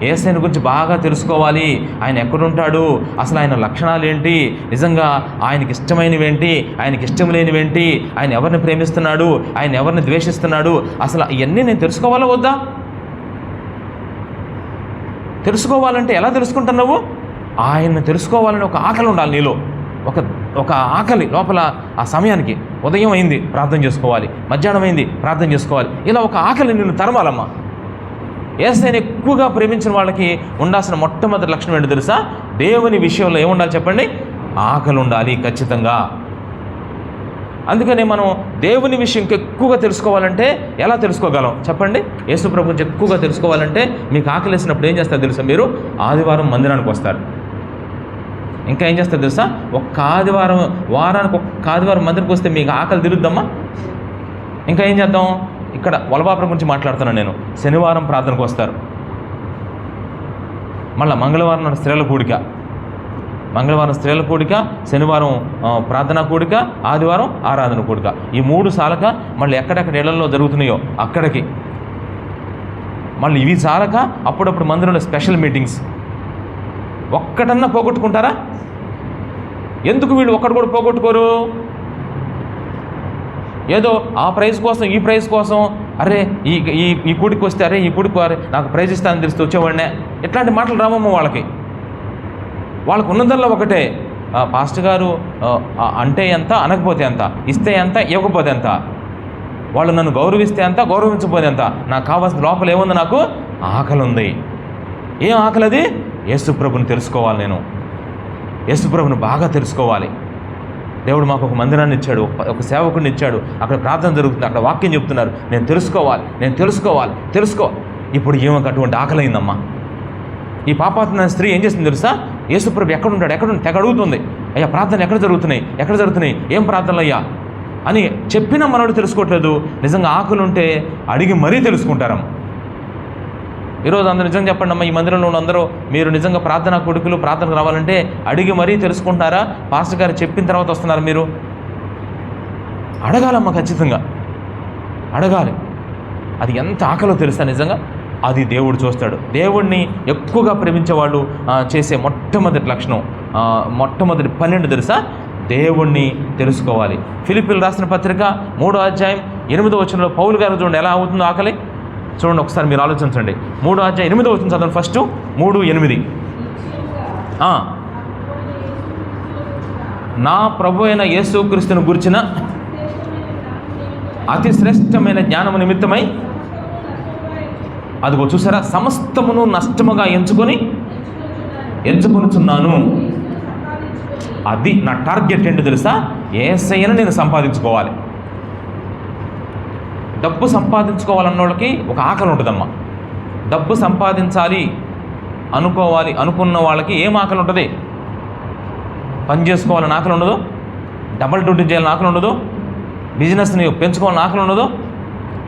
Speaker 1: యేసయ్యని గురించి బాగా తెలుసుకోవాలి. ఆయన ఎక్కడుంటాడు, అసలు ఆయన లక్షణాలు ఏంటి, నిజంగా ఆయనకి ఇష్టమైనవి ఏంటి, ఆయనకి ఇష్టం లేనివేంటి, ఆయన ఎవరిని ప్రేమిస్తున్నాడు, ఆయన ఎవరిని ద్వేషిస్తున్నాడు, అసలు ఇవన్నీ నేను తెలుసుకోవాలా వద్దా? తెలుసుకోవాలంటే ఎలా తెలుసుకుంటున్నావు? ఆయన్ని తెలుసుకోవాలని ఒక ఆకలి ఉండాలి నీలో. ఒక ఆకలి లోపల. ఆ సమయానికి ఉదయం అయింది ప్రార్థన చేసుకోవాలి, మధ్యాహ్నం అయింది ప్రార్థన చేసుకోవాలి. ఇలా ఒక ఆకలి నిన్ను తరమాలమ్మా. యేసయ్యని ఎక్కువగా ప్రేమించిన వాళ్ళకి ఉండాల్సిన మొట్టమొదటి లక్షణం ఏంటో తెలుసా? దేవుని విషయంలో ఏముండాలి చెప్పండి? ఆకలి ఉండాలి ఖచ్చితంగా. అందుకని మనం దేవుని విషయం ఎక్కువగా తెలుసుకోవాలంటే ఎలా తెలుసుకోగలం చెప్పండి? యేసు ప్రభు గురించి ఎక్కువగా తెలుసుకోవాలంటే మీకు ఆకలి వేసినప్పుడు ఏం చేస్తారు తెలుసా? మీరు ఆదివారం మందిరానికి వస్తారు. ఇంకా ఏం చేస్తారు తెలుసా? ఒక్క ఆదివారం, వారానికి ఒక్క ఆదివారం మందిరికి వస్తే మీకు ఆకలి తిరుగుద్దమ్మా. ఇంకా ఏం చేద్దాం? ఇక్కడ వలభాపురం గురించి మాట్లాడుతున్నాను నేను. శనివారం ప్రార్థనకు వస్తారు, మళ్ళీ మంగళవారం నాడు స్త్రీల కూడిక, మంగళవారం స్త్రీల కూడిక, శనివారం ప్రార్థనా కూడిక, ఆదివారం ఆరాధన కూడిక. ఈ 3 సాలక మళ్ళీ ఎక్కడెక్కడ ఇళ్లలో జరుగుతున్నాయో అక్కడికి, మళ్ళీ ఇవి చాలక అప్పుడప్పుడు మందిరంలో స్పెషల్ మీటింగ్స్. ఒక్కటన్నా పోగొట్టుకుంటారా? ఎందుకు వీళ్ళు ఒక్కటి కూడా పోగొట్టుకోరు? ఏదో ఆ ప్రైజ్ కోసం ఈ ప్రైజ్ కోసం, అరే ఈ ఈ ఈ కూడికి వస్తే, అరే ఈ కూడికి అరే నాకు ప్రైజ్ ఇస్తానని తెలిస్తే వచ్చేవాడినే, ఇట్లాంటి మాటలు రామమ్మ వాళ్ళకి. వాళ్ళకు ఉన్నదల్లా ఒకటే, పాస్టర్ గారు అంటే ఎంత, అనకపోతే ఎంత, ఇస్తే ఎంత, ఇవ్వకపోతే ఎంత, వాళ్ళు నన్ను గౌరవిస్తే ఎంత, గౌరవించకపోతే ఎంత, నాకు కావాల్సిన లోపల ఏముంది? నాకు ఆకలి ఉంది. ఏం ఆకలి అది? యేసుప్రభుని తెలుసుకోవాలి. నేను యేసుప్రభుని బాగా తెలుసుకోవాలి. దేవుడు మాకు ఒక మందిరాన్ని ఇచ్చాడు, ఒక సేవకుడిని ఇచ్చాడు, అక్కడ ప్రార్థన జరుగుతుంది, అక్కడ వాక్యం చెప్తున్నారు, నేను తెలుసుకోవాలి. ఇప్పుడు ఈమెకు అటువంటి ఆకలి అయిందమ్మా. ఈ పాపాత్మ స్త్రీ ఏం చేస్తుంది తెలుసా? యేసుప్రభు ఎక్కడుంటాడు తెగ అడుగుతుంది. అయ్యా ప్రార్థనలు ఎక్కడ జరుగుతున్నాయి, ఏం ప్రార్థనలు అయ్యా అని చెప్పినా మనోడు తెలుసుకోవట్లేదు. నిజంగా ఆకలి ఉంటే అడిగి మరీ తెలుసుకుంటారమ్మ. ఈరోజు అందరూ నిజంగా చెప్పండి అమ్మ, ఈ మందిరంలో ఉన్న అందరూ మీరు నిజంగా ప్రార్థనా కొడుకులు ప్రార్థనకు రావాలంటే అడిగి మరీ తెలుసుకుంటారా? పాస్టర్ గారు చెప్పిన తర్వాత వస్తున్నారు మీరు? అడగాలమ్మ, ఖచ్చితంగా అడగాలి. అది ఎంత ఆకలో తెలుసా? నిజంగా అది దేవుడు చూస్తాడు. దేవుణ్ణి ఎక్కువగా ప్రేమించేవాళ్ళు చేసే మొట్టమొదటి లక్షణం, మొట్టమొదటి 12 తెలుసా? దేవుణ్ణి తెలుసుకోవాలి. ఫిలిప్పీయులకు రాసిన పత్రిక 3వ అధ్యాయం 8వ వచనంలో పౌలు గారు చూడండి ఎలా అవుతుందో ఆకలి. చూడండి ఒకసారి మీరు ఆలోచించండి. 3వ అధ్యాయం 8వ వచనం చదవండి. ఫస్ట్ 3:8. నా ప్రభు అయిన యేసుక్రీస్తును గురించిన అతి శ్రేష్టమైన జ్ఞానము నిమిత్తమై, అదిగో చూసారా, సమస్తమును నష్టముగా ఎంచుకొనుచున్నాను. అది నా టార్గెట్ ఏంటో తెలుసా? యేసయ్యను నేను సంపాదించుకోవాలి. డబ్బు సంపాదించుకోవాలన్న వాళ్ళకి ఒక ఆకలి ఉంటుందమ్మా. డబ్బు సంపాదించాలి అనుకున్న వాళ్ళకి ఏం ఆకలి ఉంటుంది? పని చేసుకోవాలని ఆకలి ఉండదు, డబల్ డ్యూటీ చేయాలని ఆకలి ఉండదు, బిజినెస్ని పెంచుకోవాలని ఆకలి ఉండదు.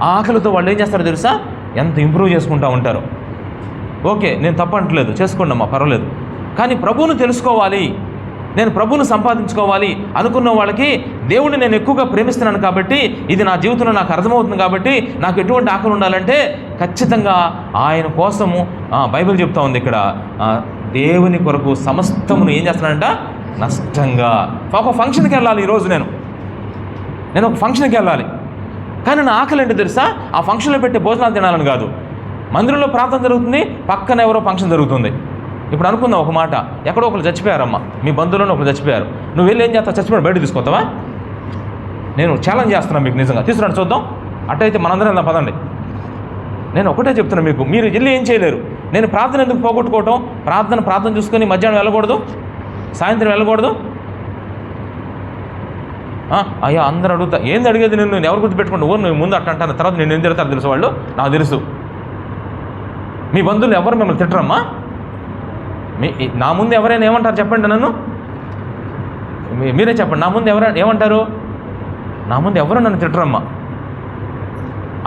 Speaker 1: ఆ ఆకలితో వాళ్ళు ఏం చేస్తారో తెలుసా? ఎంత ఇంప్రూవ్ చేసుకుంటూ ఉంటారు. ఓకే, నేను తప్పట్లేదు, చేసుకోండి అమ్మా, పర్వాలేదు. కానీ ప్రభువును తెలుసుకోవాలి, నేను ప్రభువును సంపాదించుకోవాలి అనుకున్న వాళ్ళకి దేవుడిని నేను ఎక్కువగా ప్రేమిస్తున్నాను కాబట్టి, ఇది నా జీవితంలో నాకు అర్థమవుతుంది కాబట్టి నాకు ఎటువంటి ఆకలి ఉండాలంటే ఖచ్చితంగా ఆయన కోసము బైబిల్ చెప్తా ఉంది ఇక్కడ, దేవుని కొరకు సమస్తమును ఏం చేస్తున్నానంట? నష్టంగా. ఒక ఫంక్షన్కి వెళ్ళాలి ఈరోజు నేను ఒక ఫంక్షన్కి వెళ్ళాలి, కానీ నా ఆకలి ఏంటో తెలుసా? ఆ ఫంక్షన్లో పెట్టే భోజనాలు తినాలని కాదు. మందిరంలో ప్రార్థన జరుగుతుంది, పక్కన ఎవరో ఫంక్షన్ జరుగుతుంది. ఇప్పుడు అనుకుందాం ఒక మాట, ఎక్కడో ఒకరు చచ్చిపోయారమ్మా, మీ బంధువులను ఒకరు చచ్చిపోయారు, నువ్వు వెళ్ళి ఏం చేస్తావు? చచ్చిపోయాడు బయట తీసుకొస్తావా? నేను ఛాలెంజ్ చేస్తున్నాను మీకు, నిజంగా తీసుకురండి చూద్దాం. అట్టయితే మనందరం వెళ్దాం పదండి. నేను ఒకటే చెప్తున్నాను మీకు, మీరు వెళ్ళి ఏం చేయలేరు. నేను ప్రార్థన ఎందుకు పోగొట్టుకోవటం? ప్రార్థన చూసుకొని మధ్యాహ్నం వెళ్ళకూడదు, సాయంత్రం వెళ్ళకూడదు. అయ్యా అందరూ అడుగుతా, ఏంది అడిగేది? నేను ఎవరు గుర్తుపెట్టుకుంటా? నువ్వు ముందు అట్ట అంటాను, తర్వాత నేను ఏం తిడతారు తెలుసు వాళ్ళు, నాకు తెలుసు. మీ బంధువులు ఎవరు మిమ్మల్ని తిట్టరమ్మా? నా ముందు ఎవరైనా ఏమంటారు చెప్పండి? నన్ను మీరే చెప్పండి, నా ముందు ఎవరైనా ఏమంటారు? నా ముందు ఎవరు నన్ను తిట్టరమ్మా.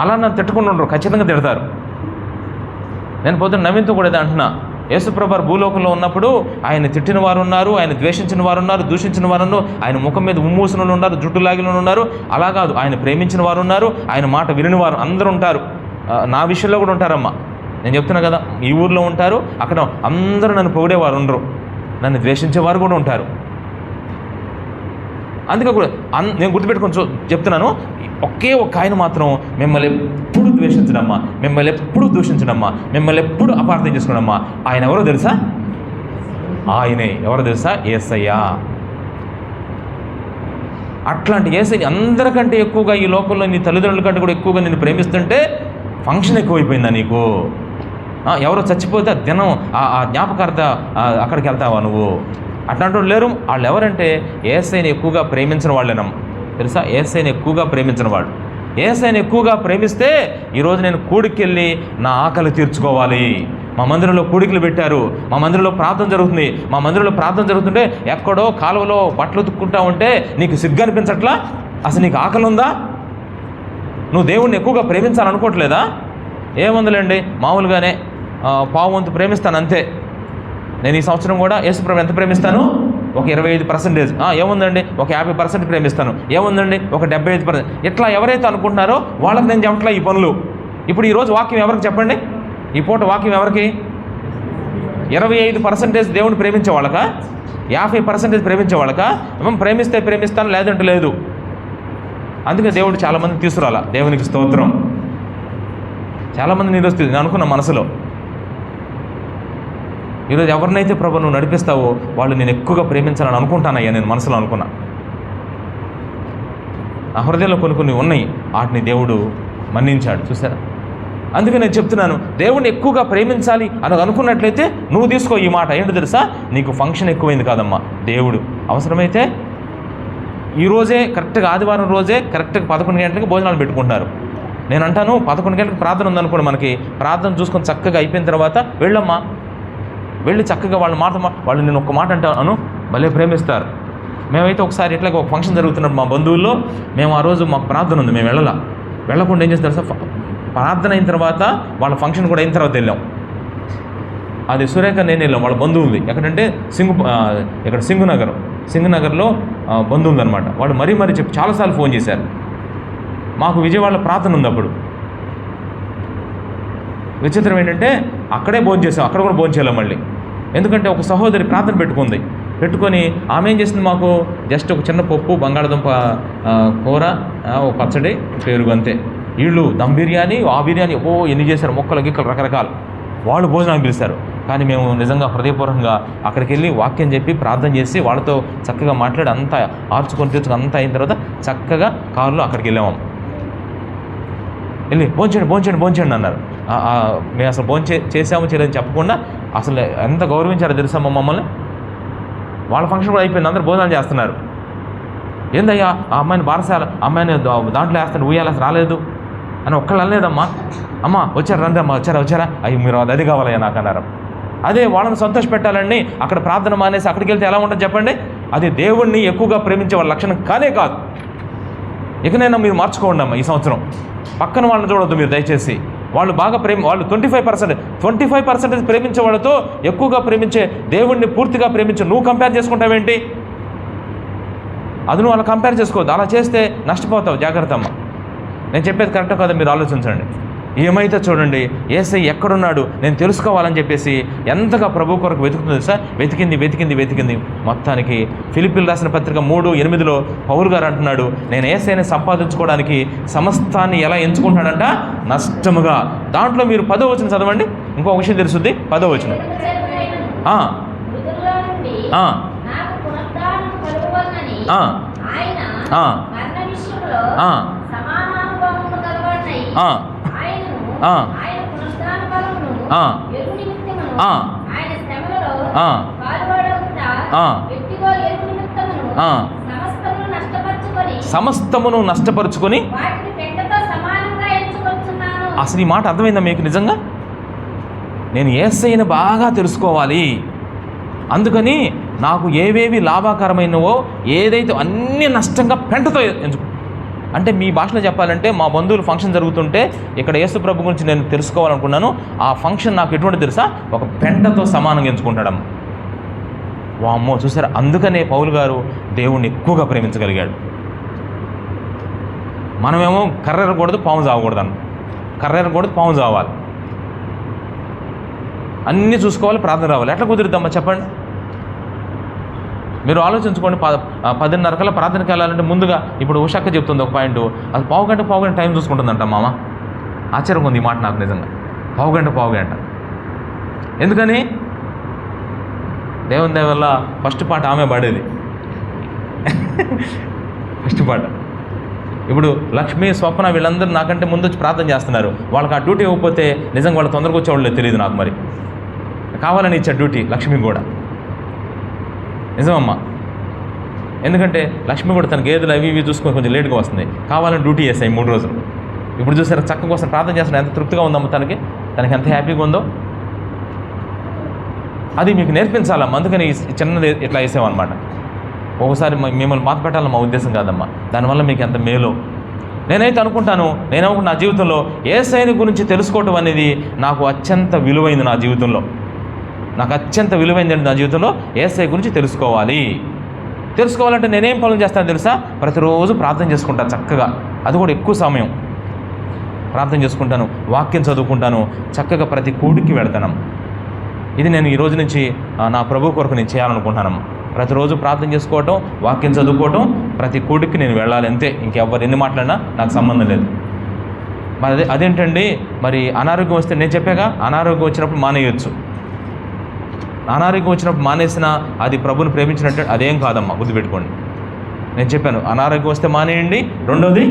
Speaker 1: అలా నన్ను తిట్టకుండా ఉండరు, ఖచ్చితంగా తిడతారు. నేను పొద్దున్న నవీన్తో కూడా అంటున్నా, యేసుప్రభు భూలోకంలో ఉన్నప్పుడు ఆయన తిట్టిన వారు ఉన్నారు, ఆయన ద్వేషించిన వారు ఉన్నారు, దూషించిన వారు ఉన్నారు, ఆయన ముఖం మీద ఉమ్మూసిన ఉన్నారు, జుట్టు లాగిన ఉన్నారు. అలా కాదు, ఆయన ప్రేమించిన వారు ఉన్నారు, ఆయన మాట విని వారు అందరూ ఉంటారు. నా విషయంలో కూడా ఉంటారమ్మా. నేను చెప్తున్నా కదా, ఈ ఊర్లో ఉంటారు, అక్కడ అందరూ నన్ను పొగిడేవారు ఉండరు, నన్ను ద్వేషించేవారు కూడా ఉంటారు. అందుకే కూడా నేను గుర్తుపెట్టుకొని చెప్తున్నాను, ఒకే ఒక ఆయన మాత్రం మిమ్మల్ని ఎప్పుడు ద్వేషించడమ్మా, మిమ్మల్ని ఎప్పుడు దూషించడమ్మా, మిమ్మల్ని ఎప్పుడు అపార్థం చేసుకోవడమ్మా. ఆయన ఎవరో తెలుసా? ఆయనే. ఎవరో తెలుసా? యేసయ్య. అట్లాంటి యేసయ్య అందరికంటే ఎక్కువగా ఈ లోకంలో నీ తల్లిదండ్రుల కంటే కూడా ఎక్కువగా నిన్ను ప్రేమిస్తుంటే ఫంక్షన్ ఎక్కువైపోయిందా నీకు? ఎవరో చచ్చిపోతే దినం ఆ జ్ఞాపకార్థ అక్కడికి వెళ్తావా నువ్వు? అట్లాంటి వాళ్ళు లేరు. వాళ్ళు ఎవరంటే యేసయ్యని ఎక్కువగా ప్రేమించిన వాళ్ళేనమ్మ. తెలుసా, యేసయ్యని ఎక్కువగా ప్రేమించిన వాళ్ళు. యేసయ్యని ఎక్కువగా ప్రేమిస్తే ఈరోజు నేను కూడికెళ్ళి నా ఆకలి తీర్చుకోవాలి. మా మందిరంలో కూడికలు పెట్టారు, మా మందిరంలో ప్రార్థన జరుగుతుంది, మా మందిరంలో ప్రార్థన జరుగుతుంటే ఎక్కడో కాలువలో బట్టలు ఉతుక్కుంటా ఉంటే నీకు సిగ్గు అనిపించట్లా? అసలు నీకు ఆకలి ఉందా? నువ్వు దేవుణ్ణి ఎక్కువగా ప్రేమించాలనుకోవట్లేదా? ఏముందిలేండి, మామూలుగానే పావు వంతు ప్రేమిస్తాను అంతే. నేను ఈ సంవత్సరం కూడా యేసుప్రభుని ఎంత ప్రేమిస్తాను? ఒక 25%. ఏముందండి, ఒక 50% ప్రేమిస్తాను. ఏముందండి, ఒక 75%. ఇట్లా ఎవరైతే అనుకుంటున్నారో వాళ్ళకి నేను చెప్పట్లా ఈ పనులు. ఇప్పుడు ఈరోజు వాక్యం ఎవరికి చెప్పండి? ఈ పూట వాక్యం ఎవరికి? 25% దేవుని ప్రేమించే వాళ్ళక, 50% ప్రేమించే వాళ్ళక? ప్రేమిస్తే ప్రేమిస్తాను, లేదంటే లేదు. అందుకే దేవుడు చాలామంది తీసుకురాలా. దేవునికి స్తోత్రం. చాలామంది నేను అనుకున్న మనసులో ఈరోజు ఎవరినైతే ప్రభు నువ్వు నడిపిస్తావో వాళ్ళు నేను ఎక్కువగా ప్రేమించాలని అనుకుంటానయ్యా, నేను మనసులో అనుకున్నా. ఆ హృదయంలో కొన్ని ఉన్నాయి, వాటిని దేవుడు మన్నించాడు. చూసారా? అందుకే నేను చెప్తున్నాను, దేవుడిని ఎక్కువగా ప్రేమించాలి అని అనుకున్నట్లయితే నువ్వు తీసుకో ఈ మాట. ఏంటి తెలుసా, నీకు ఫంక్షన్ ఎక్కువైంది కాదమ్మా. దేవుడు అవసరమైతే ఈరోజే కరెక్ట్గా ఆదివారం రోజే కరెక్ట్గా 11 గంటలకు భోజనాలు పెట్టుకుంటున్నారు. నేను అంటాను 11 గంటలకు ప్రార్థన ఉందనుకోండి, మనకి ప్రార్థన చూసుకొని చక్కగా అయిపోయిన తర్వాత వెళ్ళమ్మా, వెళ్ళి చక్కగా వాళ్ళు నేను ఒక మాట అంటాను, భలే ప్రేమిస్తారు. మేమైతే ఒకసారి ఇట్లాగ ఒక ఫంక్షన్ జరుగుతున్నప్పుడు మా బంధువుల్లో మేము ఆ రోజు మాకు ప్రార్థన ఉంది, మేము వెళ్ళకుండా ఏం చేస్తారు సార్, ప్రార్థన అయిన తర్వాత వాళ్ళ ఫంక్షన్ కూడా అయిన తర్వాత వెళ్ళాం. అది సురేఖ నేను వెళ్ళాం, వాళ్ళ బంధువు ఉంది. ఎక్కడంటే ఇక్కడ సింగునగర్లో బంధువు ఉందన్నమాట. వాళ్ళు మరీ చెప్పి చాలాసార్లు ఫోన్ చేశారు. మాకు విజయవాడలో ప్రార్థన ఉంది. అప్పుడు విచిత్రం ఏంటంటే అక్కడే భోజనం చేసాం, అక్కడ కూడా భోజనం చేయాలి మళ్ళీ. ఎందుకంటే ఒక సహోదరి ప్రార్థన పెట్టుకొని ఆమె ఏం చేసింది, మాకు జస్ట్ ఒక చిన్న పప్పు, బంగాళదుంప కూర, ఒక పచ్చడి, పెరుగు అంతే. వీళ్ళు దమ్ బిర్యానీ, ఆ బిర్యానీ ఎన్ని చేశారు, మొక్కలు గిక్కలు రకరకాలు. వాళ్ళు భోజనానికి పిలిచారు. కానీ మేము నిజంగా హృదయపూర్వకంగా అక్కడికి వెళ్ళి వాక్యం చెప్పి ప్రార్థన చేసి వాళ్ళతో చక్కగా మాట్లాడి అంతా తీర్చుకొని అంతా అయిన తర్వాత చక్కగా కారులో అక్కడికి వెళ్ళాము. వెళ్ళి భోంచేయండి అన్నారు. మేము అసలు చేసాము చేయలేదని చెప్పకుండా అసలు ఎంత గౌరవించారో తెలుసా మమ్మల్ని. వాళ్ళ ఫంక్షన్ కూడా అయిపోయింది, అందరూ భోజనాలు చేస్తున్నారు. ఏందయ్యా ఆ అమ్మాయిని బారసాల అమ్మాయిని దాంట్లో వేస్తాను, ఊయాలి, రాలేదు అని ఒక్కళ్ళు అనలేదమ్మా. అమ్మ వచ్చారు, రండి అమ్మ, వచ్చారా, అయ్యి మీరు అది కావాలయ్యా నాకు అన్నారు. అదే వాళ్ళని సంతోష పెట్టాలని అక్కడ ప్రార్థన మానేసి అక్కడికి వెళ్తే ఎలా ఉంటుంది చెప్పండి? అది దేవుణ్ణి ఎక్కువగా ప్రేమించే వాళ్ళ లక్షణం కానే కాదు. ఇకనైనా మీరు మార్చుకోండి అమ్మ. ఈ సంవత్సరం పక్కన వాళ్ళని చూడొద్దు మీరు దయచేసి. వాళ్ళు బాగా వాళ్ళు 25% ప్రేమించే వాళ్ళతో ఎక్కువగా ప్రేమించే దేవుణ్ణి పూర్తిగా ప్రేమించే నువ్వు కంపేర్ చేసుకుంటావేంటి? అది నువ్వు అలా కంపేర్ చేసుకోవద్దు. అలా చేస్తే నష్టపోతావు, జాగ్రత్త అమ్మ. నేను చెప్పేది కరెక్టో కదా మీరు ఆలోచించండి. ఏమైతే చూడండి, యేసయ్య ఎక్కడున్నాడు నేను తెలుసుకోవాలని చెప్పేసి ఎంతగా ప్రభు కొరకు వెతుకుతుంది సార్. వెతికింది. మొత్తానికి ఫిలిప్పీలు రాసిన పత్రిక 3:8 పౌలు గారు అంటున్నాడు, నేను యేసయ్యని సంపాదించుకోవడానికి సమస్తాన్ని ఎలా ఎంచుకుంటున్నాడంట? నష్టముగా. దాంట్లో మీరు 10వ వచనం చదవండి, ఇంకో విషయం తెలుస్తుంది. 10వ వచనం సమస్తమును నష్టపరుచుకొని. అసలు ఈ మాట అర్థమైందా మీకు? నిజంగా నేను యేసయ్యను బాగా తెలుసుకోవాలి, అందుకని నాకు ఏవేవి లాభకరమైనవో ఏదైతే అన్నీ నష్టంగా పెంటతో ఎంచుకో. అంటే మీ భాషలో చెప్పాలంటే మా బంధువులు ఫంక్షన్ జరుగుతుంటే ఇక్కడ యేసు ప్రభు గురించి నేను తెలుసుకోవాలనుకున్నాను. ఆ ఫంక్షన్ నాకు ఎటువంటి తెలుసా, ఒక పెంటతో సమానంగా ఎంచుకుంటాడమ్మ. వామ్మో, చూసారా? అందుకనే పౌలు గారు దేవుణ్ణి ఎక్కువగా ప్రేమించగలిగాడు. మనమేమో కర్రెరకూడదు, పాము చావకూడదు అన్న. కర్రెరకూడదు, పాము చావాలి, అన్నీ చూసుకోవాలి, ప్రార్థన రావాలి. ఎట్లా కుదురుద్దమ్మా చెప్పండి? మీరు ఆలోచించుకోండి. 10:30 కల్లా ప్రార్థనకి వెళ్ళాలంటే ముందుగా ఇప్పుడు ఉషక్క చెప్తుంది ఒక పాయింట్, అది పావు గంట టైం చూసుకుంటుందంట మామ. ఆశ్చర్యం ఉంది ఈ మాట నాకు నిజంగా. పావు గంట ఎందుకని? దేవుని దయ వల్ల ఫస్ట్ పాట ఆమె పడేది. ఫస్ట్ పాట. ఇప్పుడు లక్ష్మి, స్వప్న వీళ్ళందరూ నాకంటే ముందు వచ్చి ప్రార్థన చేస్తున్నారు. వాళ్ళకి ఆ డ్యూటీ ఇవ్వకపోతే నిజంగా వాళ్ళు తొందరగా వచ్చేవాళ్ళు తెలియదు నాకు. మరి కావాలని ఇచ్చా డ్యూటీ లక్ష్మి కూడా. నిజమమ్మా. ఎందుకంటే లక్ష్మి కూడా తన గేదెలు అవి ఇవి చూసుకొని కొంచెం లేట్గా వస్తుంది, కావాలని డ్యూటీ చేస్తాయి 3 రోజులు. ఇప్పుడు చూసారు చక్క కోసం ప్రార్థన చేస్తాను, ఎంత తృప్తిగా ఉందమ్మా తనకి ఎంత హ్యాపీగా ఉందో. అది మీకు నేర్పించాలమ్మా. అందుకని చిన్నది ఇట్లా వేసామన్నమాట. ఒకసారి మిమ్మల్ని బాధ పెట్టాలని మా ఉద్దేశం కాదమ్మా, దానివల్ల మీకు ఎంత మేలో. నేనైతే అనుకుంటాను, నా జీవితంలో యేసయ్యని గురించి తెలుసుకోవటం అనేది నాకు అత్యంత విలువైంది. నా జీవితంలో నాకు అత్యంత విలువైంది నా జీవితంలో యేసయ్య గురించి తెలుసుకోవాలంటే నేనేం పనులు చేస్తాను తెలుసా? ప్రతిరోజు ప్రార్థన చేసుకుంటాను చక్కగా, అది కూడా ఎక్కువ సమయం ప్రార్థన చేసుకుంటాను, వాక్యం చదువుకుంటాను, చక్కగా ప్రతి కూడికి వెళ్తాను. ఇది నేను ఈ రోజు నుంచి నా ప్రభు కొరకు నేను చేయాలనుకుంటున్నాను. ప్రతిరోజు ప్రార్థన చేసుకోవటం, వాక్యం చదువుకోవటం, ప్రతి కూడికి నేను వెళ్ళాలి, అంతే. ఇంకెవ్వరు ఎన్ని మాట్లాడినా నాకు సంబంధం లేదు. మరి అదేంటండి, మరి అనారోగ్యం వస్తే నేను చెప్పాగా, అనారోగ్యం వచ్చినప్పుడు మానేయొచ్చు. అనారోగ్యం వచ్చినప్పుడు మానేసినా అది ప్రభుని ప్రేమించినట్టు అదేం కాదమ్మా, గుర్తుపెట్టుకోండి. నేను చెప్పాను, అనారోగ్యం వస్తే మానేయండి. రెండోది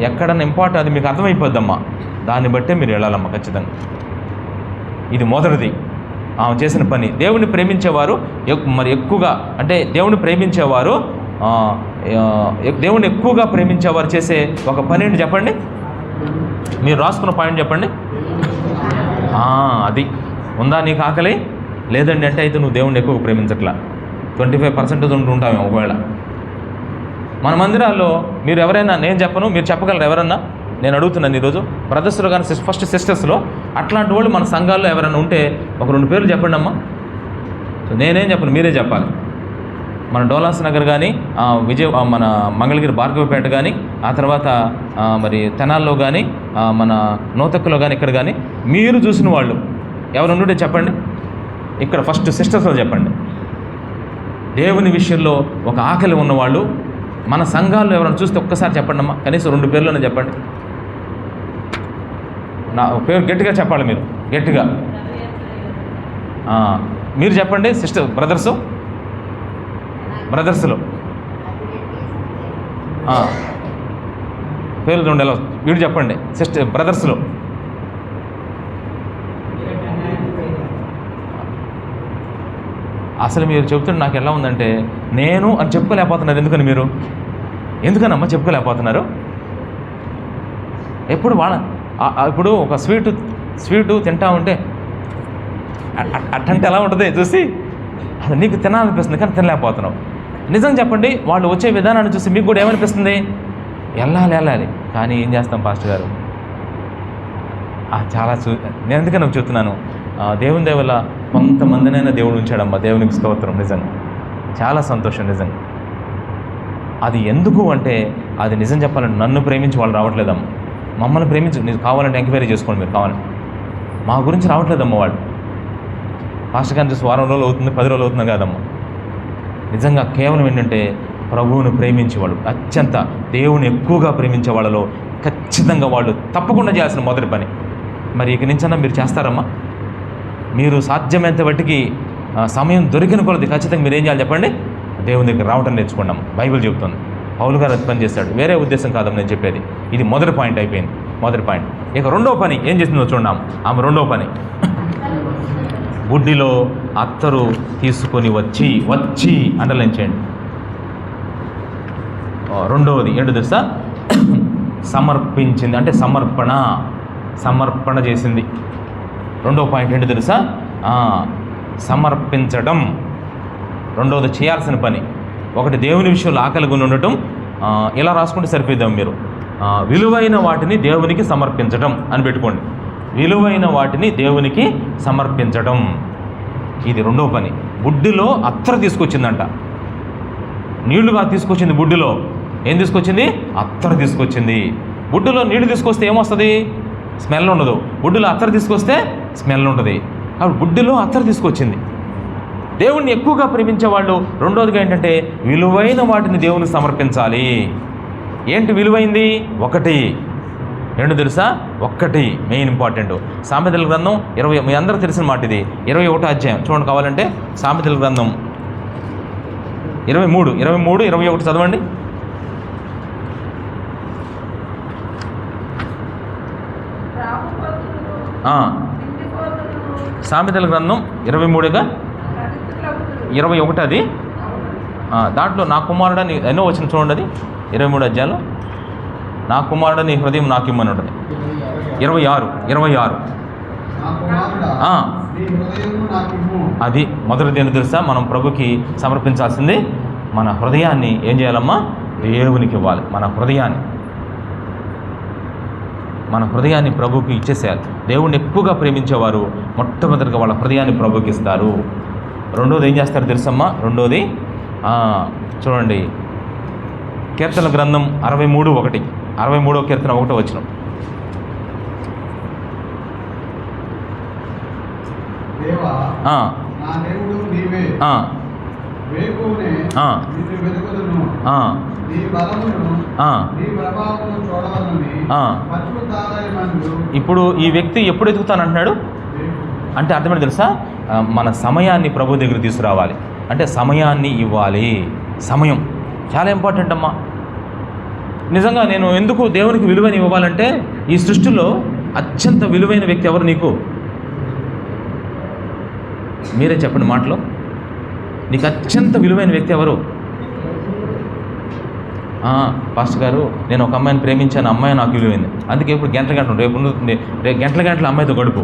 Speaker 1: ఎక్కడన్నా ఇంపార్టెంట్, అది మీకు అర్థమైపోద్దమ్మా, దాన్ని బట్టే మీరు వెళ్ళాలమ్మా ఖచ్చితంగా. ఇది మొదటిది ఆమె చేసిన పని. దేవుని ప్రేమించేవారు మరి ఎక్కువగా, అంటే దేవుని ప్రేమించేవారు దేవుని ఎక్కువగా ప్రేమించేవారు చేసే ఒక పని ఏంటి చెప్పండి? మీరు రాసుకున్న పాయింట్ చెప్పండి. అది ఉందా నీకు ఆకలి? లేదండి అంటే అయితే నువ్వు దేవుణ్ణి ఎక్కువ ప్రేమించట్లా. 25% ఉంటాము ఒకవేళ. మన మందిరాల్లో మీరు ఎవరైనా, నేను చెప్పను, మీరు చెప్పగలరు ఎవరన్నా? నేను అడుగుతున్నాను ఈరోజు బ్రదర్స్లో కానీ ఫస్ట్ సిస్టర్స్లో అట్లాంటి వాళ్ళు మన సంఘాల్లో ఎవరైనా ఉంటే ఒక 2 పేర్లు చెప్పండి అమ్మా. సో నేనేం చెప్పను, మీరే చెప్పాలి. మన డోలాస్ నగర్ కానీ, మన మంగళగిరి భార్గవపేట కానీ, ఆ తర్వాత మరి తెనాల్లో కానీ, మన నూతక్కులో కానీ, ఇక్కడ కానీ మీరు చూసిన వాళ్ళు ఎవరు ఉంటే చెప్పండి. ఇక్కడ ఫస్ట్ సిస్టర్స్లో చెప్పండి. దేవుని విషయంలో ఒక ఆకలి ఉన్నవాళ్ళు మన సంఘాల్లో ఎవరైనా చూస్తే ఒక్కసారి చెప్పండి అమ్మా. కనీసం 2 పేర్లోనే చెప్పండి. నా పేరు గట్టిగా చెప్పాలి, మీరు గట్టిగా. మీరు చెప్పండి సిస్టర్. బ్రదర్స్లో పేర్లు 2 ఎలా వీడు చెప్పండి. సిస్టర్ బ్రదర్స్లో అసలు మీరు చెబుతుంటే నాకు ఎలా ఉందంటే, నేను అని చెప్పుకోలేకపోతున్నారు. ఎందుకనమ్మా చెప్పుకోలేకపోతున్నారు? ఎప్పుడు ఇప్పుడు ఒక స్వీటు తింటా ఉంటే అట్టంటే ఎలా ఉంటుంది చూసి, అది నీకు తినాలనిపిస్తుంది కానీ తినలేకపోతున్నావు. నిజం చెప్పండి, వాళ్ళు వచ్చే విధానాన్ని చూసి మీకు కూడా ఏమనిపిస్తుంది? వెళ్ళాలి. కానీ ఏం చేస్తాం పాస్టర్ గారు? చాలా నేను ఎందుకని నాకు చెప్తున్నాను, దేవుని దయ వల్ల కొంతమందినైనా దేవుడు ఉంచాడమ్మా. దేవునికి స్తోత్రం. నిజంగా చాలా సంతోషం. నిజంగా అది ఎందుకు అంటే, అది నిజం చెప్పాలంటే నన్ను ప్రేమించి వాళ్ళు రావట్లేదమ్మా. మమ్మల్ని ప్రేమించి, నీకు కావాలంటే ఎంక్వైరీ చేసుకోండి మీరు కావాలంటే. మా గురించి రావట్లేదమ్మా వాళ్ళు. పాస్టర్ గారిని చూసి 1 వారం రోజులు అవుతుంది, 10 రోజులు అవుతుంది కాదమ్మా. నిజంగా కేవలం ఏంటంటే ప్రభువును ప్రేమించేవాళ్ళు, అత్యంత దేవుని ఎక్కువగా ప్రేమించే వాళ్ళలో ఖచ్చితంగా వాళ్ళు తప్పకుండా చేయాల్సిన మొదటి పని. మరి ఇక నుంచన్నా మీరు చేస్తారమ్మా? మీరు సాధ్యమైనంత బట్టికి సమయం దొరికిన కొలది ఖచ్చితంగా మీరు ఏం చేయాలి చెప్పండి? దేవుని దగ్గర రావటం నేర్చుకున్నాం. బైబిల్ చెబుతుంది. పౌలు గారు అది పని చేస్తాడు, వేరే ఉద్దేశం కాదమ్మా నేను చెప్పేది. ఇది మొదటి పాయింట్ అయిపోయింది. మొదటి పాయింట్. ఇక 2వ పని ఏం చేసిందో చూడండి. ఆమె 2వ పని, బుడ్డిలో అత్తరు తీసుకొని వచ్చి అండర్లైన్ చేయండి. 2వది ఏంటో తెలుసా? సమర్పించింది, అంటే సమర్పణ చేసింది. 2వ పాయింట్ ఏంటో తెలుసా? సమర్పించడం. 2వది చేయాల్సిన పని. ఒకటి దేవుని విషయంలో ఆకలిగా ఉండటం. ఇలా రాసుకుంటే సరిపోద్దాం మీరు. విలువైన వాటిని దేవునికి సమర్పించడం అని పెట్టుకోండి. విలువైన వాటిని దేవునికి సమర్పించడం, ఇది 2వ పని. బుడ్డిలో అత్తరు తీసుకొచ్చిందంట. నీళ్లుగా తీసుకొచ్చింది. బుడ్డిలో ఏం తీసుకొచ్చింది? అత్తరు తీసుకొచ్చింది. బుడ్డిలో నీళ్లు తీసుకొస్తే ఏమొస్తుంది? స్మెల్ ఉండదు. బుడ్డిలో అత్తరు తీసుకొస్తే స్మెల్ ఉంటుంది. కాబట్టి బుడ్డిలో అత్తరు తీసుకొచ్చింది. దేవుణ్ణి ఎక్కువగా ప్రేమించే వాళ్ళు 2వదిగా ఏంటంటే విలువైన వాటిని దేవునికి సమర్పించాలి. ఏంటి విలువైంది? 1. ఏంటో తెలుసా? 1 మెయిన్ ఇంపార్టెంట్. సామెతల గ్రంథం 20, మీ అందరూ తెలిసిన మాట ఇది. 21వ అధ్యాయం చూడండి కావాలంటే. సామెతల గ్రంథం 23, 21 చదవండి. సామెతల గ్రంథం 23గా 21 అది. దాంట్లో నా కుమారుడా నీ ఎన్నో వచ్చిన చూడండి, అది 23 అధ్యాయంలో నా కుమారుడా నీ హృదయం నాకు ఇమ్మని ఉంటుంది. 26 అది మొదటిది ఏంటి తెలుసా? మనం ప్రభుకి సమర్పించాల్సింది మన హృదయాన్ని ఏం చేయాలమ్మా? దేవునికి ఇవ్వాలి. మన హృదయాన్ని ప్రభుకి ఇచ్చేసేయాలి. దేవుణ్ణి ఎక్కువగా ప్రేమించేవారు మొట్టమొదటిగా వాళ్ళ హృదయాన్ని ప్రభుకి ఇస్తారు. రెండోది ఏం చేస్తారు తెలుసమ్మా? రెండోది చూడండి, కీర్తన గ్రంథం 63:1, 63వ కీర్తన 1వ వచనం. ఇప్పుడు ఈ వ్యక్తి ఎప్పుడు ఎదుగుతానంటున్నాడు అంటే అర్థమైంది తెలుసా? మన సమయాన్ని ప్రభు దగ్గర తీసుకురావాలి. అంటే సమయాన్ని ఇవ్వాలి. సమయం చాలా ఇంపార్టెంట్ అమ్మా. నిజంగా నేను ఎందుకు దేవునికి విలువని ఇవ్వాలంటే, ఈ సృష్టిలో అత్యంత విలువైన వ్యక్తి ఎవరు నీకు? మీరే చెప్పండి మాటలో. నీకు అత్యంత విలువైన వ్యక్తి ఎవరు? పాస్టర్ గారు, నేను ఒక అమ్మాయిని ప్రేమించాను, అమ్మాయి నాకు విలువైంది, అందుకే ఇప్పుడు గంటలు రేపు గంటల అమ్మాయితో గడుపు.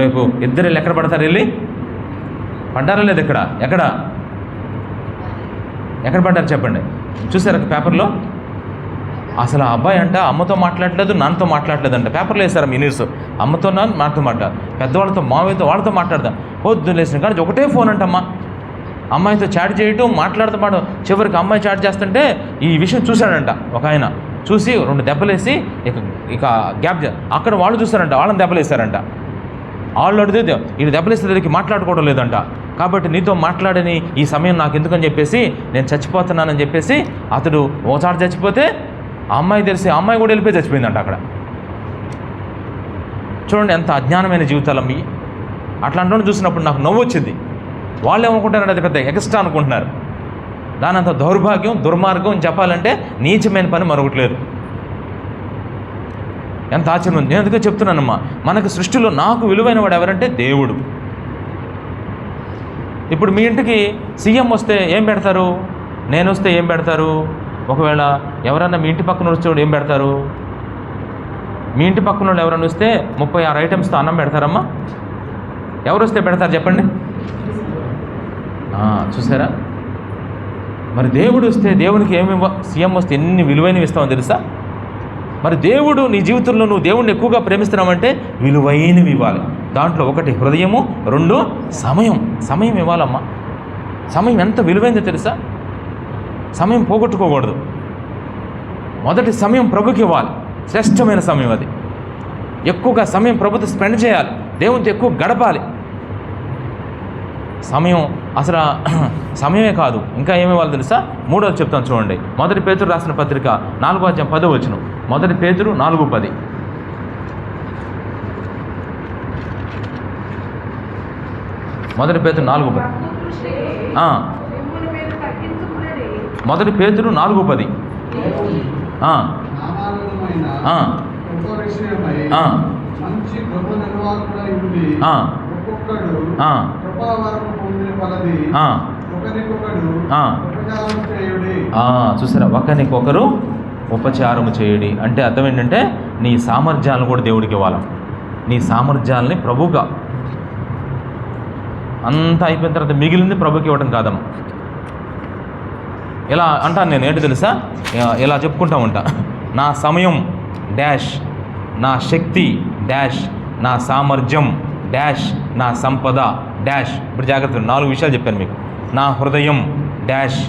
Speaker 1: రేపు ఇద్దరు ఎక్కడ పడతారు? వెళ్ళి పడ్డారా లేదు? ఎక్కడ పడ్డారు చెప్పండి. చూసారా పేపర్లో? అసలు ఆ అబ్బాయి అంట అమ్మతో మాట్లాడలేదు, నాన్నతో మాట్లాడలేదంట. పేపర్లో వేస్తారా మీ న్యూస్? అమ్మతో నాన్నతో మాట్లాడు, పెద్దవాళ్ళతో మావయ్యతో వాళ్ళతో మాట్లాడదాం. పొద్దున్న లేచిన కానీ ఒకటే ఫోన్ అంటమ్మా. అమ్మాయితో చాట్ చేయటం, మాట్లాడుతూ చివరికి అమ్మాయి చాట్ చేస్తుంటే ఈ విషయం చూశాడంట ఒక ఆయన. చూసి 2 దెబ్బలేసి ఇక గ్యాప్ అక్కడ వాళ్ళు చూస్తారంట, వాళ్ళని దెబ్బలేసారంట. వాళ్ళు అడిగితే ఇది దెబ్బలేస్తే దగ్గరికి మాట్లాడుకోవడం లేదంట. కాబట్టి నీతో మాట్లాడని ఈ సమయం నాకు ఎందుకని చెప్పేసి నేను చచ్చిపోతున్నానని చెప్పేసి అతడు ఓసారి చచ్చిపోతే ఆ అమ్మాయి తెలిసి ఆ అమ్మాయి కూడా వెళ్ళిపోయి చచ్చిపోయిందంట అక్కడ. చూడండి ఎంత అజ్ఞానమైన జీవితాలు అమ్మి. అట్లాంటి చూసినప్పుడు నాకు నవ్వు వచ్చింది. వాళ్ళు ఏమనుకుంటారంటే అది పెద్ద ఎక్స్ట్రా అనుకుంటున్నారు. దాని అంత దౌర్భాగ్యం, దుర్మార్గం అని చెప్పాలంటే నీచమైన పని మరొకటి లేదు. ఎంత ఆశ్చర్యం ఉంది. నేను అందుకే చెప్తున్నానమ్మా, మనకు సృష్టిలో నాకు విలువైన వాడు ఎవరంటే దేవుడు. ఇప్పుడు మీ ఇంటికి సీఎం వస్తే ఏం పెడతారు? నేను వస్తే ఏం పెడతారు? ఒకవేళ ఎవరన్నా మీ ఇంటి పక్కన వచ్చే ఏం పెడతారు? మీ ఇంటి పక్కన వాళ్ళు ఎవరైనా వస్తే 36 ఐటమ్స్తో అన్నం పెడతారమ్మా? ఎవరు వస్తే పెడతారు చెప్పండి? చూసారా? మరి దేవుడు వస్తే దేవునికి సీఎం వస్తే ఎన్ని విలువైనవి ఇస్తామో తెలుసా? మరి దేవుడు నీ జీవితంలో నువ్వు దేవుడిని ఎక్కువగా ప్రేమిస్తున్నావంటే విలువైనవి ఇవ్వాలి. దాంట్లో 1 హృదయము, 2 సమయం ఇవ్వాలమ్మా. సమయం ఎంత విలువైందో తెలుసా? సమయం పోగొట్టుకోకూడదు. మొదటి సమయం ప్రభుకి ఇవ్వాలి. శ్రేష్టమైన సమయం అది. ఎక్కువగా సమయం ప్రభుతో స్పెండ్ చేయాలి. దేవునితో ఎక్కువ గడపాలి. సమయం అసలు సమయమే కాదు, ఇంకా ఏమి ఇవ్వాలి తెలుసా? 3వది చెప్తాను చూడండి. 1 పేతురు రాసిన పత్రిక 4వ అధ్యాయం 10వ వచనం. 1 పేతురు 4:10. 1 పేతురు 4:10. 1 పేతురు 4:10. చూసారా? ఒకరికొకరు ఉపచారము చేయుడి అంటే అర్థం ఏంటంటే నీ సామర్థ్యాలను కూడా దేవుడికి ఇవ్వాలి. నీ సామర్థ్యాలని ప్రభుగా అంతా అయిపోయిన తర్వాత మిగిలింది ప్రభుకి ఇవ్వడం కాదమ్మా. ఇలా అంటాను నేను, ఏంటి తెలుసా? ఇలా చెప్పుకుంటా ఉంటా. నా సమయం డాష్, నా శక్తి డాష్, నా సామర్థ్యం డాష్, నా సంపద డాష్. ఇప్పుడు జాగ్రత్త, 4 విషయాలు చెప్పాను మీకు. నా హృదయం డాష్.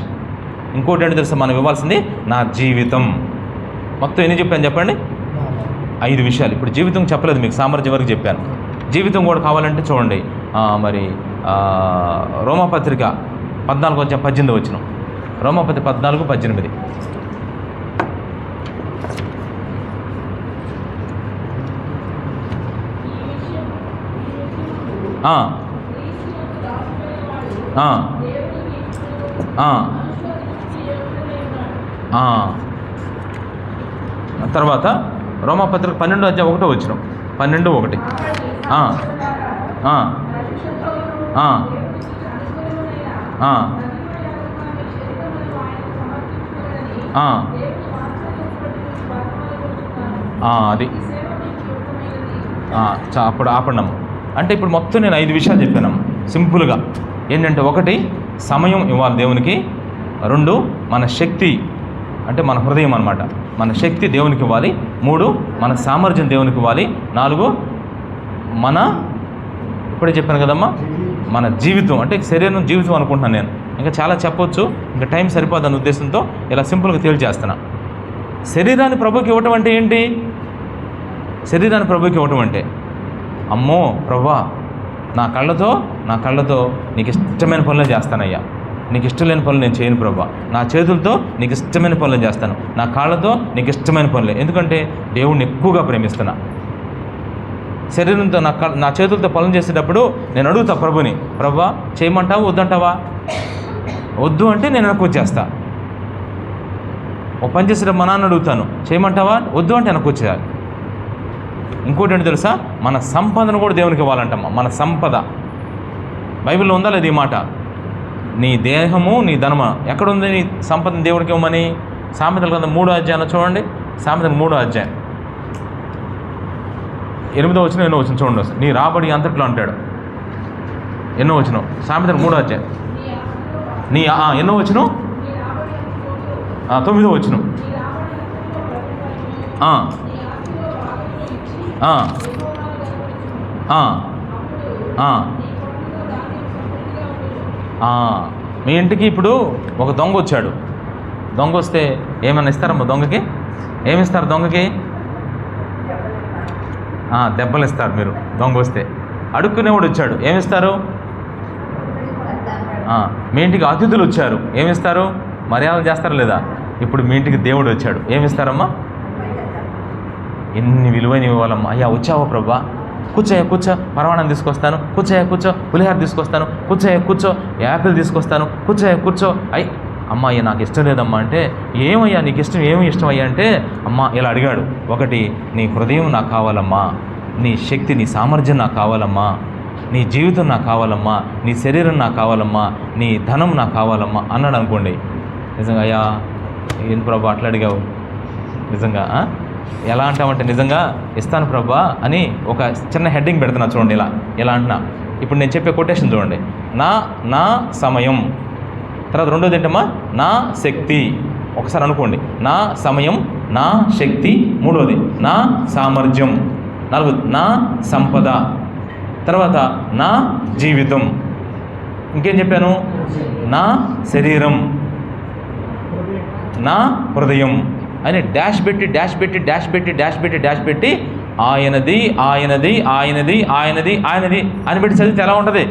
Speaker 1: ఇంకోటి ఏంటి తెలుసా మనం ఇవ్వాల్సింది? నా జీవితం. మొత్తం ఎన్ని చెప్పాను చెప్పండి? 5 విషయాలు. ఇప్పుడు జీవితం చెప్పలేదు మీకు, సామర్థ్యం వరకు చెప్పాను. జీవితం కూడా కావాలంటే చూడండి, మరి రోమాపత్రిక 14:18 వచనం. రోమాపత్రిక 14:18. తర్వాత రోమాపత్రిక 12:1 వచనం. 12:1. అది అప్పుడు ఆపడము అంటే ఇప్పుడు మొత్తం నేను 5 విషయాలు చెప్పాను సింపుల్గా. ఏంటంటే 1 సమయం ఇవ్వాలి దేవునికి, 2 మన శక్తి అంటే మన హృదయం అనమాట, మన శక్తి దేవునికి ఇవ్వాలి, 3 మన సామర్థ్యం దేవునికి ఇవ్వాలి, 4 మన ఇప్పుడే చెప్పాను కదమ్మా మన జీవితం అంటే శరీరం జీవితం అనుకుంటున్నాను నేను. ఇంకా చాలా చెప్పొచ్చు, ఇంకా టైం సరిపోదన్న ఉద్దేశంతో ఇలా సింపుల్గా తేల్చేస్తున్నా. శరీరాన్ని ప్రభుకి ఇవ్వటం అంటే ఏంటి? శరీరాన్ని ప్రభుకి ఇవ్వటం అంటే అమ్మో ప్రభువా నా కళ్ళతో నీకు ఇష్టమైన పనులు చేస్తానయ్యా, నీకు ఇష్టం లేని పనులు నేను చేయను ప్రభువా, నా చేతులతో నీకు ఇష్టమైన పనులు చేస్తాను, నా కాళ్ళతో నీకు ఇష్టమైన పనులే. ఎందుకంటే దేవుణ్ణి ఎక్కువగా ప్రేమిస్తున్నా. శరీరంతో నా చేతులతో పనులు చేసేటప్పుడు నేను అడుగుతా ప్రభుని, ప్రభువా చేయమంటావా వద్దంటావా? వద్దు అంటే నేను వెనక్కి వచ్చేస్తా. ఓ పని చేసేటప్పుడు మా నాన్న అడుగుతాను చేయమంటావా? వద్దు అంటే వెనక్కి వచ్చేయాలి. ఇంకోటి ఏంటి తెలుసా? మన సంపదను కూడా దేవునికి ఇవ్వాలంటమ్మా. మన సంపద బైబిల్లో ఉందా లేదు ఈ మాట? నీ దేహము నీ ధనము ఎక్కడుంది? నీ సంపదను దేవునికి ఇవ్వమని సామెతల గ్రంథం 3వ అధ్యాయం చూడండి. సామెతలు 3వ అధ్యాయం 8వ వచనం 8వ వచనం చూడండి. నీ రాబడి అంతట్లో అంటాడు. ఎన్నో వచనం? సామెతలు 3వ అధ్యాయం నీ ఎన్నో వచనం? 9వ వచనం. మీ ఇంటికి ఇప్పుడు ఒక దొంగ వచ్చాడు. దొంగ వస్తే ఏమైనా ఇస్తారమ్మా? దొంగకి ఏమిస్తారు? దొంగకి దెబ్బలు ఇస్తారు. మీరు దొంగ వస్తే అడుక్కునేవాడు వచ్చాడు ఏమిస్తారు? మీ ఇంటికి అతిథులు వచ్చారు ఏమిస్తారు? మర్యాదలు చేస్తారా లేదా? ఇప్పుడు మీ ఇంటికి దేవుడు వచ్చాడు ఏమిస్తారమ్మా? ఎన్ని విలువైనవి ఇవ్వాలమ్మా. అయ్యా వచ్చావా ప్రభా, కూర్చో పరమాణం తీసుకొస్తాను, కూర్చో పులిహార తీసుకొస్తాను, కూర్చో యాపిల్ తీసుకొస్తాను, కూర్చో అయ్య నాకు ఇష్టం లేదమ్మా అంటే ఏమయ్యా నీకు ఇష్టం? ఏమి ఇష్టం అయ్యా అంటే అమ్మ ఇలా అడిగాడు. 1 నీ హృదయం నాకు కావాలమ్మా, నీ శక్తి నీ సామర్థ్యం నాకు కావాలమ్మా, నీ జీవితం నాకు కావాలమ్మా, నీ శరీరం నాకు కావాలమ్మా, నీ ధనం నాకు కావాలమ్మా అన్నాడు అనుకోండి. నిజంగా అయ్యా ఏం ప్రభా అట్లా అడిగావు? నిజంగా ఎలా అంటామంటే నిజంగా ఇస్తాను ప్రభా అని ఒక చిన్న హెడ్డింగ్ పెడుతున్నా చూడండి. ఇలా అంటున్నా. ఇప్పుడు నేను చెప్పే కొటేషన్ చూడండి. నా సమయం, తర్వాత 2వది ఏంటమ్మా? నా శక్తి. ఒకసారి అనుకోండి. నా సమయం, నా శక్తి, 3వది నా సామర్థ్యం, 4వది నా సంపద, తర్వాత నా జీవితం, ఇంకేం చెప్పాను? నా శరీరం, నా హృదయం అని డాష్ పెట్టి ఆయనది అని పెట్టి చదివితే ఎలా ఉంటుంది?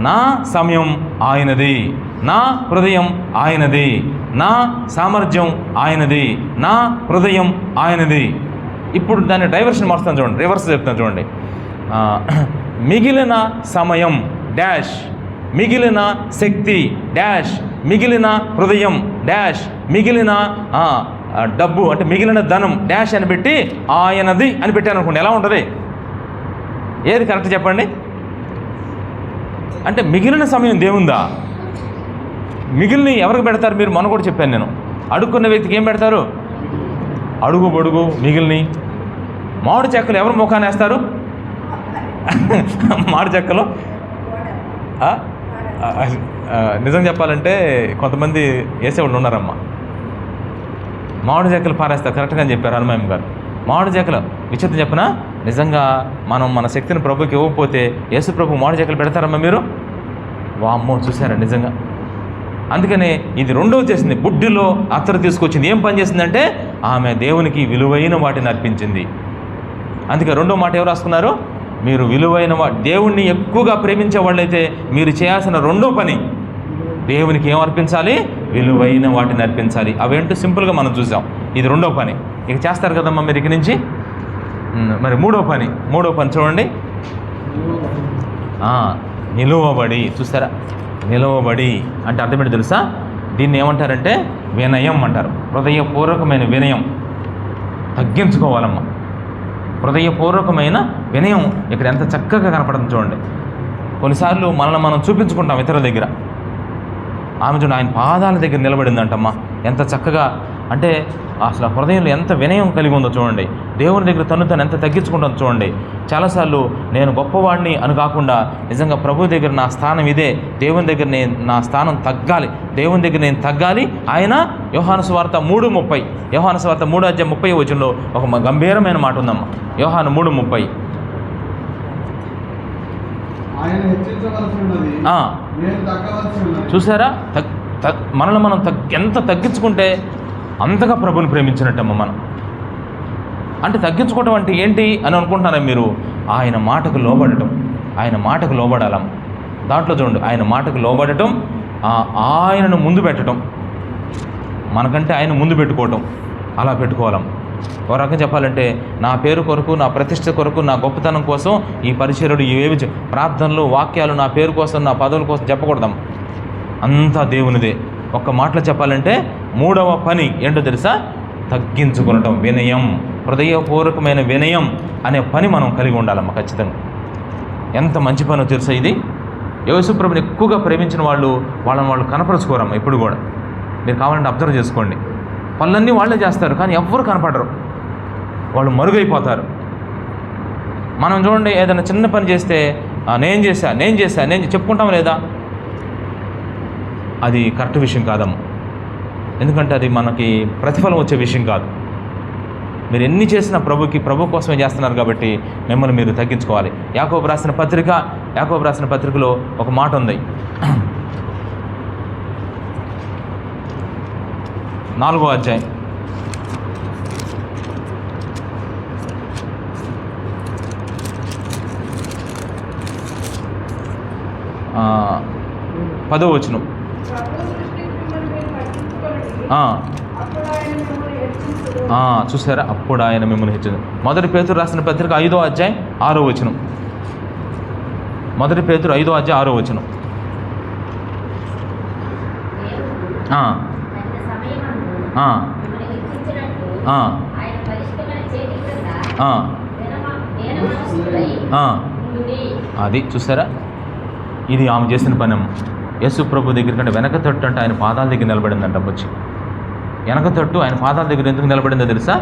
Speaker 1: నా సమయం ఆయనది, నా హృదయం ఆయనది, నా సామర్థ్యం ఆయనది, నా హృదయం ఆయనది. ఇప్పుడు దాన్ని డైవర్షన్ మారుస్తాను చూడండి, రివర్స్ చెప్తాను చూడండి. మిగిలిన సమయం డాష్, మిగిలిన శక్తి డాష్, మిగిలిన హృదయం డాష్, మిగిలిన డబ్బు అంటే మిగిలిన ధనం డాష్ అని పెట్టి ఆయనది అని పెట్టాను అనుకోండి. ఎలా ఉంటుంది? ఏది కరెక్ట్ చెప్పండి? అంటే మిగిలిన సమయం దేవుందా? మిగిలిన ఎవరికి పెడతారు మీరు? మొన్న కూడా చెప్పాను నేను. అడుక్కున్న వ్యక్తికి ఏం పెడతారు? అడుగు పొడుగు మిగిలిని. మామిడి చెక్కలు ఎవరు ముఖాన్ని వేస్తారు? మామిడి చెక్కలు నిజం చెప్పాలంటే కొంతమంది వేసేవాళ్ళు ఉన్నారమ్మా. మామిడి చెక్కలు పారేస్తారు. కరెక్ట్గా చెప్పారు హనుమాన్ గారు. మామిడి చెక్కలు విచిత్రం చెప్పినా నిజంగా మనం మన శక్తిని ప్రభుకి ఇవ్వకపోతే యేసు ప్రభు మామిడి చెక్కలు పెడతారమ్మా మీరు? వామ్మో చూసారా నిజంగా. అందుకనే ఇది 2వది చేసింది. బుడ్డిలో అత్తరు తీసుకొచ్చింది. ఏం పని చేసిందంటే ఆమె దేవునికి విలువైన వాటిని అర్పించింది. అందుకే 2వ మాట ఎవరు రాసుకున్నారు? మీరు విలువైన దేవుణ్ణి ఎక్కువగా ప్రేమించే వాళ్ళైతే మీరు చేయాల్సిన 2వ పని దేవునికి ఏం అర్పించాలి? విలువైన వాటిని అర్పించాలి. అవేంటో సింపుల్గా మనం చూసాం. ఇది 2వ పని. ఇక చేస్తారు కదమ్మా మీరు ఇక నుంచి. మరి 3వ పని చూడండి. నిలువబడి. చూస్తారా? నిలువబడి అంటే అర్థం ఏంటి తెలుసా? దీన్ని ఏమంటారంటే వినయం అంటారు. హృదయపూర్వకమైన వినయం. తగ్గించుకోవాలమ్మా. హృదయపూర్వకమైన వినయం ఇక్కడ ఎంత చక్కగా కనపడుతుంది చూడండి. కొన్నిసార్లు మనల్ని మనం చూపించుకుంటాం ఇతరుల దగ్గర. ఆమె చూడండి ఆయన పాదాల దగ్గర నిలబడిందంటమ్మా. ఎంత చక్కగా అంటే అసలు హృదయంలో ఎంత వినయం కలిగి ఉందో చూడండి. దేవుని దగ్గర తను ఎంత తగ్గించుకుంటుందో చూడండి. చాలాసార్లు నేను గొప్పవాడిని అని కాకుండా నిజంగా ప్రభు దగ్గర నా స్థానం ఇదే, దేవుని దగ్గర నా స్థానం తగ్గాలి, దేవుని దగ్గర నేను తగ్గాలి. ఆయన యోహాను సువార్త 3:30, యోహాను సువార్త 3:30 వచనంలో ఒక గంభీరమైన మాట ఉందమ్మా. యోహాను 3:30 చూసారా? మనల్ని మనం ఎంత తగ్గించుకుంటే అంతగా ప్రభుని ప్రేమించినట్టమ్మా మనం. అంటే తగ్గించుకోవటం అంటే ఏంటి అని అనుకుంటున్నారా మీరు? ఆయన మాటకు లోబడటం, ఆయన మాటకు లోబడాలమ్మ. దాంట్లో చూడండి, ఆయన మాటకు లోబడటం, ఆయనను ముందు పెట్టడం, మనకంటే ఆయన ముందు పెట్టుకోవటం, అలా పెట్టుకోవాలమ్మ. ఒక రకంగా చెప్పాలంటే నా పేరు కొరకు, నా ప్రతిష్ట కొరకు, నా గొప్పతనం కోసం ఈ పరిచర్యలు ఏవి ప్రార్థనలు వాక్యాలు నా పేరు కోసం, నా పదవుల కోసం చెప్పకూడదాం. అంతా దేవునిదే. ఒక్క మాటలో చెప్పాలంటే 3వ పని ఏంటో తెలుసా? తగ్గించుకునటం, వినయం, హృదయపూర్వకమైన వినయం అనే పని మనం కలిగి ఉండాలమ్మ ఖచ్చితంగా. ఎంత మంచి పనో తెలుసా ఇది? యేసుప్రభుని ఎక్కువగా ప్రేమించిన వాళ్ళని కనపరుచుకోరమ్మ ఎప్పుడు కూడా. మీరు కావాలంటే అబ్జర్వ్ చేసుకోండి. పనులన్నీ వాళ్ళే చేస్తారు, కానీ ఎవ్వరు కనపడరు, వాళ్ళు మరుగైపోతారు. మనం చూడండి, ఏదైనా చిన్న పని చేస్తే నేను చేశా చెప్పుకుంటాం లేదా? అది కరెక్ట్ విషయం కాదమ్మ. ఎందుకంటే అది మనకి ప్రతిఫలం వచ్చే విషయం కాదు. మీరు ఎన్ని చేసినా ప్రభు కోసమే చేస్తున్నారు కాబట్టి మిమ్మల్ని మీరు తగ్గించుకోవాలి. యాకోబు రాసిన పత్రికలో ఒక మాట ఉంది. 4వ అధ్యాయం 10వ వచనం. చూసారా? అప్పుడు ఆయన మిమ్మల్ని హెచ్చింది. 1 పేతురు రాసిన పత్రిక 5వ అధ్యాయం 6వ వచనం. 1 పేతురు 5వ అధ్యాయం 6వ వచనం. అది చూసారా? ఇది ఆమె చేసిన పని. యేసు ప్రభు దగ్గర కంటే వెనక తట్టు అంటే ఆయన పాదాల దగ్గర నిలబడిందంట. వచ్చి వెనక తట్టు ఆయన పాదాల దగ్గర ఎందుకు నిలబడిందో తెలుసా?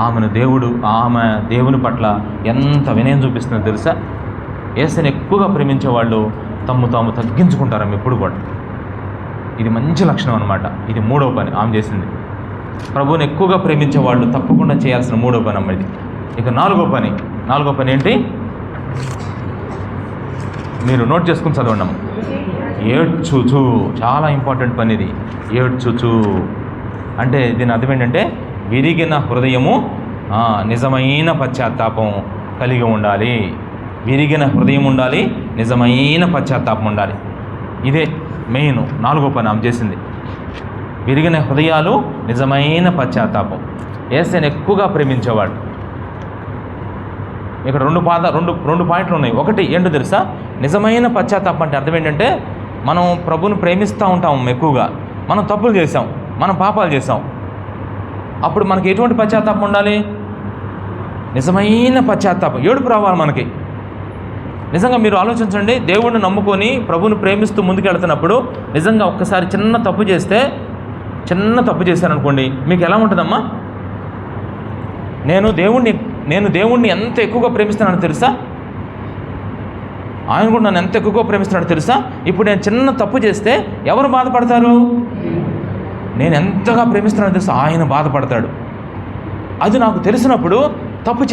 Speaker 1: ఆమె దేవుని పట్ల ఎంత వినయం చూపిస్తుందో తెలుసా? యేసుని ఎక్కువగా ప్రేమించే వాళ్ళు తాము తగ్గించుకుంటారు ఎప్పుడు కూడా. ఇది మంచి లక్షణం అనమాట. ఇది 3వ పని ఆమె చేసింది. ప్రభువుని ఎక్కువగా ప్రేమించే వాళ్ళు తప్పకుండా చేయాల్సిన 3వ పని అమ్మ ఇది. ఇక 4వ పని ఏంటి? మీరు నోట్ చేసుకుని చదవండి అమ్మ. ఏడ్చుచు, చాలా ఇంపార్టెంట్ పని ఇది. ఏడ్చుచు అంటే దీని అర్థం ఏంటంటే విరిగిన హృదయము, నిజమైన పశ్చాత్తాపం కలిగి ఉండాలి. విరిగిన హృదయం ఉండాలి, నిజమైన పశ్చాత్తాపం ఉండాలి. ఇదే మెయిన్ 4వ పని ఆమె చేసింది. విరిగిన హృదయాలు, నిజమైన పశ్చాత్తాపం. యేసుని ఎక్కువగా ప్రేమించేవాడు. ఇక్కడ రెండు పాయింట్లు ఉన్నాయి. ఒకటి ఏంటో తెలుసా? నిజమైన పశ్చాత్తాపం అంటే అర్థం ఏంటంటే మనం ప్రభువుని ప్రేమిస్తూ ఉంటాం ఎక్కువగా, మనం తప్పులు చేసాం, మనం పాపాలు చేసాం. అప్పుడు మనకి ఎటువంటి పశ్చాత్తాపం ఉండాలి? నిజమైన పశ్చాత్తాపం, ఏడుపు రావాలి మనకి. నిజంగా మీరు ఆలోచించండి, దేవుడిని నమ్ముకొని ప్రభువుని ప్రేమిస్తూ ముందుకెళ్తున్నప్పుడు నిజంగా ఒక్కసారి చిన్న తప్పు చేశాననుకోండి, మీకు ఎలా ఉంటుందమ్మా? నేను దేవుణ్ణి ఎంత ఎక్కువగా ప్రేమిస్తున్నానో తెలుసా? ఆయన కూడా నన్ను ఎంత ఎక్కువగా ప్రేమిస్తున్నాడో తెలుసా? ఇప్పుడు నేను చిన్న తప్పు చేస్తే ఎవరు బాధపడతారు? నేను ఎంతగా ప్రేమిస్తున్నానో తెలుసా? ఆయన బాధపడతాడు. అది నాకు తెలిసినప్పుడు తప్పు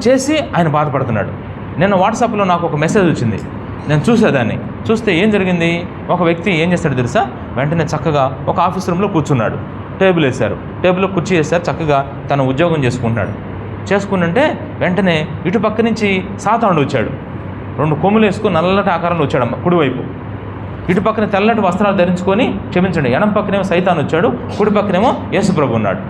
Speaker 1: చేసి ఆయన బాధపడుతున్నాడు. నిన్న వాట్సాప్లో నాకు ఒక మెసేజ్ వచ్చింది, నేను చూసేదాన్ని. చూస్తే ఏం జరిగింది? ఒక వ్యక్తి ఏం చేస్తాడు తెలుసా? వెంటనే చక్కగా ఒక ఆఫీస్ రూమ్లో కూర్చున్నాడు. టేబుల్ వేశారు, టేబుల్లో కుర్చీ వేశారు, చక్కగా తన ఉద్యోగం చేసుకుంటుంటే వెంటనే ఇటు పక్క నుంచి సాతానుడు వచ్చాడు. 2 కొమ్ములు వేసుకుని నల్లటి ఆకారంలో వచ్చాడమ్మ కుడివైపు. ఇటు పక్కన తెల్లటి వస్త్రాలు ధరించుకొని, క్షమించండి, ఎడం పక్కనేమో సైతాను వచ్చాడు, కుడి పక్కనేమో యేసుప్రభు ఉన్నాడు.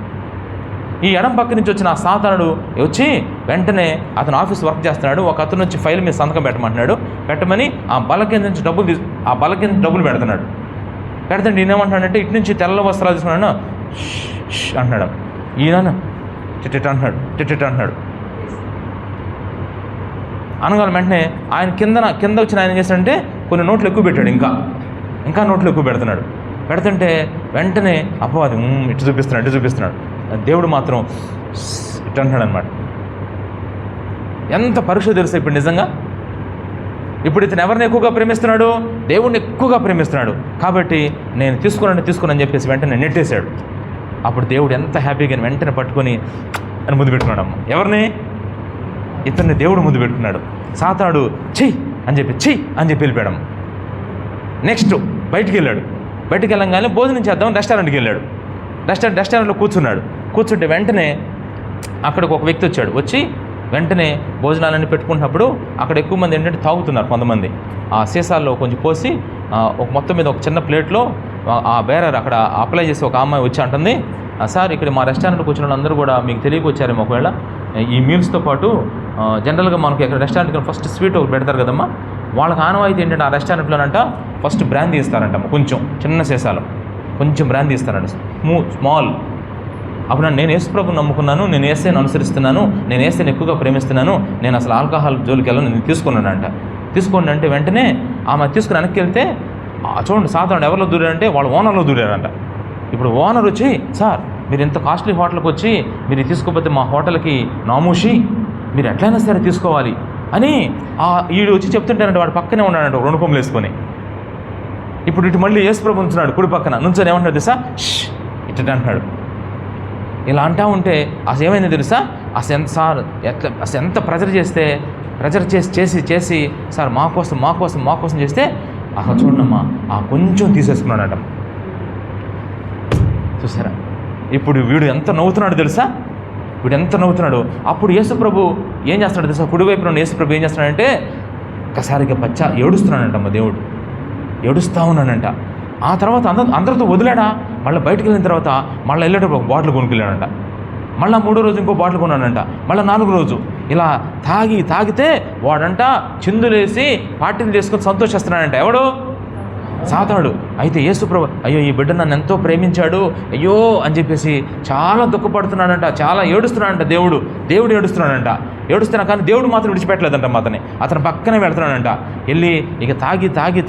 Speaker 1: ఈ ఎడం పక్క నుంచి వచ్చిన ఆ సాతానుడు వచ్చి వెంటనే అతను ఆఫీస్ వర్క్ చేస్తున్నాడు. ఒక అతను వచ్చి ఫైల్ మీద సంతకం పెట్టమని ఆ బల్ల కింద నుంచి డబ్బులు పెడుతున్నాడు. పెడతండి ఈయనేమంటున్నాడంటే ఇటు నుంచి తెల్ల వస్త్రాలు తీసుకున్నాడు అంటున్నాడు. ఈయన టిట్ అంటున్నాడు. అనగానే వెంటనే ఆయన కింద వచ్చిన ఆయన ఏం చేస్తాడంటే కొన్ని నోట్లు ఎక్కువ పెట్టాడు. ఇంకా ఇంకా నోట్లో ఎక్కువ పెడుతుంటే వెంటనే అపవాది ఇటు చూపిస్తున్నాడు. దేవుడు మాత్రం ఇటు అంటున్నాడు అనమాట. ఎంత పరీక్ష తెలుసు ఇప్పుడు నిజంగా. ఇప్పుడు ఇతను ఎవరిని ఎక్కువగా ప్రేమిస్తున్నాడు? దేవుడిని ఎక్కువగా ప్రేమిస్తున్నాడు. కాబట్టి నేను తీసుకున్నాను చెప్పేసి వెంటనే నెట్టేశాడు. అప్పుడు దేవుడు ఎంత హ్యాపీగా వెంటనే పట్టుకొని అని ముందు పెట్టుకున్నాడు. ఎవరిని? ఇతన్ని దేవుడు ముందు పెట్టుకున్నాడు. సాతానుడు చెయ్యి అని చెప్పి వెళ్ళిపోయాడు. నెక్స్ట్ బయటికి వెళ్ళంగానే భోజనం చేద్దాం రెస్టారెంట్కి వెళ్ళాడు. రెస్టారెంట్లో కూర్చుంటే వెంటనే అక్కడికి ఒక వ్యక్తి వచ్చి వెంటనే భోజనాలన్నీ పెట్టుకుంటున్నప్పుడు అక్కడ ఎక్కువ మంది ఏంటంటే తాగుతున్నారు. కొంతమంది ఆ సీసాల్లో కొంచెం పోసి ఒక మొత్తం మీద ఒక చిన్న ప్లేట్లో ఆ బేరర్ అక్కడ అప్లై చేసి ఒక అమ్మాయి వచ్చి అంటుంది, సార్ ఇక్కడ మా రెస్టారెంట్కి వచ్చిన వాళ్ళందరూ కూడా మీకు తెలియకొచ్చారేమో ఒకవేళ ఈ మీల్స్తో పాటు జనరల్గా మనకి ఇక్కడ రెస్టారెంట్కి ఫస్ట్ స్వీట్ ఒకటి పెడతారు కదమ్మా, వాళ్ళకి ఆనవాయితీ ఏంటంటే ఆ రెస్టారెంట్లోనంట ఫస్ట్ బ్రాందీ ఇస్తారంట. కొంచెం చిన్న సీసాలో కొంచెం బ్రాందీ ఇస్తారంట, స్మాల్. అప్పుడు నేను యేసుప్రభుని నమ్ముకున్నాను, నేను యేసుని అనుసరిస్తున్నాను, నేను యేసుని ఎక్కువగా ప్రేమిస్తున్నాను, నేను అసలు ఆల్కహాల్ జోలికి వెళ్ళను, నేను తీసుకోండి అంటే వెంటనే ఆమె తీసుకుని వెనక్కి వెళ్తే చూడండి సాతానుడు ఎవరిలో దూరారంటే వాళ్ళ ఓనర్లో దూరారంట. ఇప్పుడు ఓనర్ వచ్చి, సార్ మీరు ఇంత కాస్ట్లీ హోటల్కి వచ్చి మీరు తీసుకోకపోతే మా హోటల్కి నామూషి, మీరు ఎట్లయినా సరే తీసుకోవాలి అని ఈడు వచ్చి చెప్తుంటారంటే వాడు పక్కనే ఉన్నాడంట 2 కొమ్ములు వేసుకొని. ఇప్పుడు ఇటు మళ్ళీ యేసుప్రభు ఉంటున్నాడు కుడి పక్కన నుంచొని ఏమంటాడు తెలుసా, ఇటు అంటున్నాడు. ఇలా అంటా ఉంటే అసలు ఏమైంది తెలుసా, అసలు ఎంత ప్రెజర్ చేసి సార్ మా కోసం చేస్తే అసలు చూడమ్మా కొంచెం తీసేసుకున్నాడట. చూసారా ఇప్పుడు వీడు ఎంత నవ్వుతున్నాడు తెలుసా, అప్పుడు యేసుప్రభు ఏం చేస్తున్నాడు తెలుసా, కుడివైపు నుండి యేసుప్రభు ఏం చేస్తున్నాడంటే ఒక్కసారిగా ఏడుస్తున్నాడంట. దేవుడు ఏడుస్తూ ఉన్నాడంట. ఆ తర్వాత అందరితో వదిలాడా, మళ్ళీ బయటకు వెళ్ళిన తర్వాత మళ్ళీ వెళ్ళేటప్పుడు ఒక బాటిల్ కొనుక్కెళ్ళాడంట. మళ్ళీ 3వ రోజు ఇంకో బాటిల్ కొన్నాడంట. మళ్ళీ 4వ రోజు ఇలా తాగితే వాడంట చిందులేసి పార్టీలు చేసుకొని సంతోషిస్తున్నాడంట. ఎవడు? సాతానుడు. అయితే యేసుప్రభు అయ్యో ఈ బిడ్డ నన్ను ఎంతో ప్రేమించాడు అయ్యో అని చెప్పేసి చాలా దుఃఖపడుతున్నాడంట, చాలా ఏడుస్తున్నాడంట. దేవుడు ఏడుస్తున్నా కానీ దేవుడు మాత్రం విడిచిపెట్టలేదంట. అతను పక్కనే వెళ్తున్నాడంట. వెళ్ళి ఇక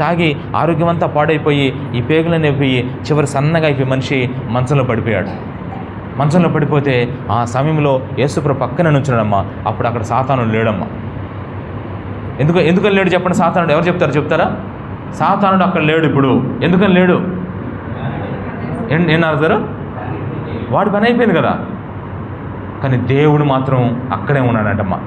Speaker 1: తాగి ఆరోగ్యం అంతా పాడైపోయి ఈ పేగులన్నీ అయిపోయి చివరి సన్నగా అయిపోయి మనిషి మంచంలో పడిపోతే ఆ సమయంలో యేసుప్రభు పక్కనే నుంచున్నాడమ్మా. అప్పుడు అక్కడ సాతానుడు లేడమ్మా. ఎందుకని లేడు చెప్పండి? సాతానుడు ఎవరు చెప్తారా? సాతానుడు అక్కడ లేడు. ఇప్పుడు ఎందుకని లేడు? ఏం అర్థారు? వాడి పని అయిపోయింది కదా. కానీ దేవుడు మాత్రం అక్కడే ఉన్నాడంటమ్మా.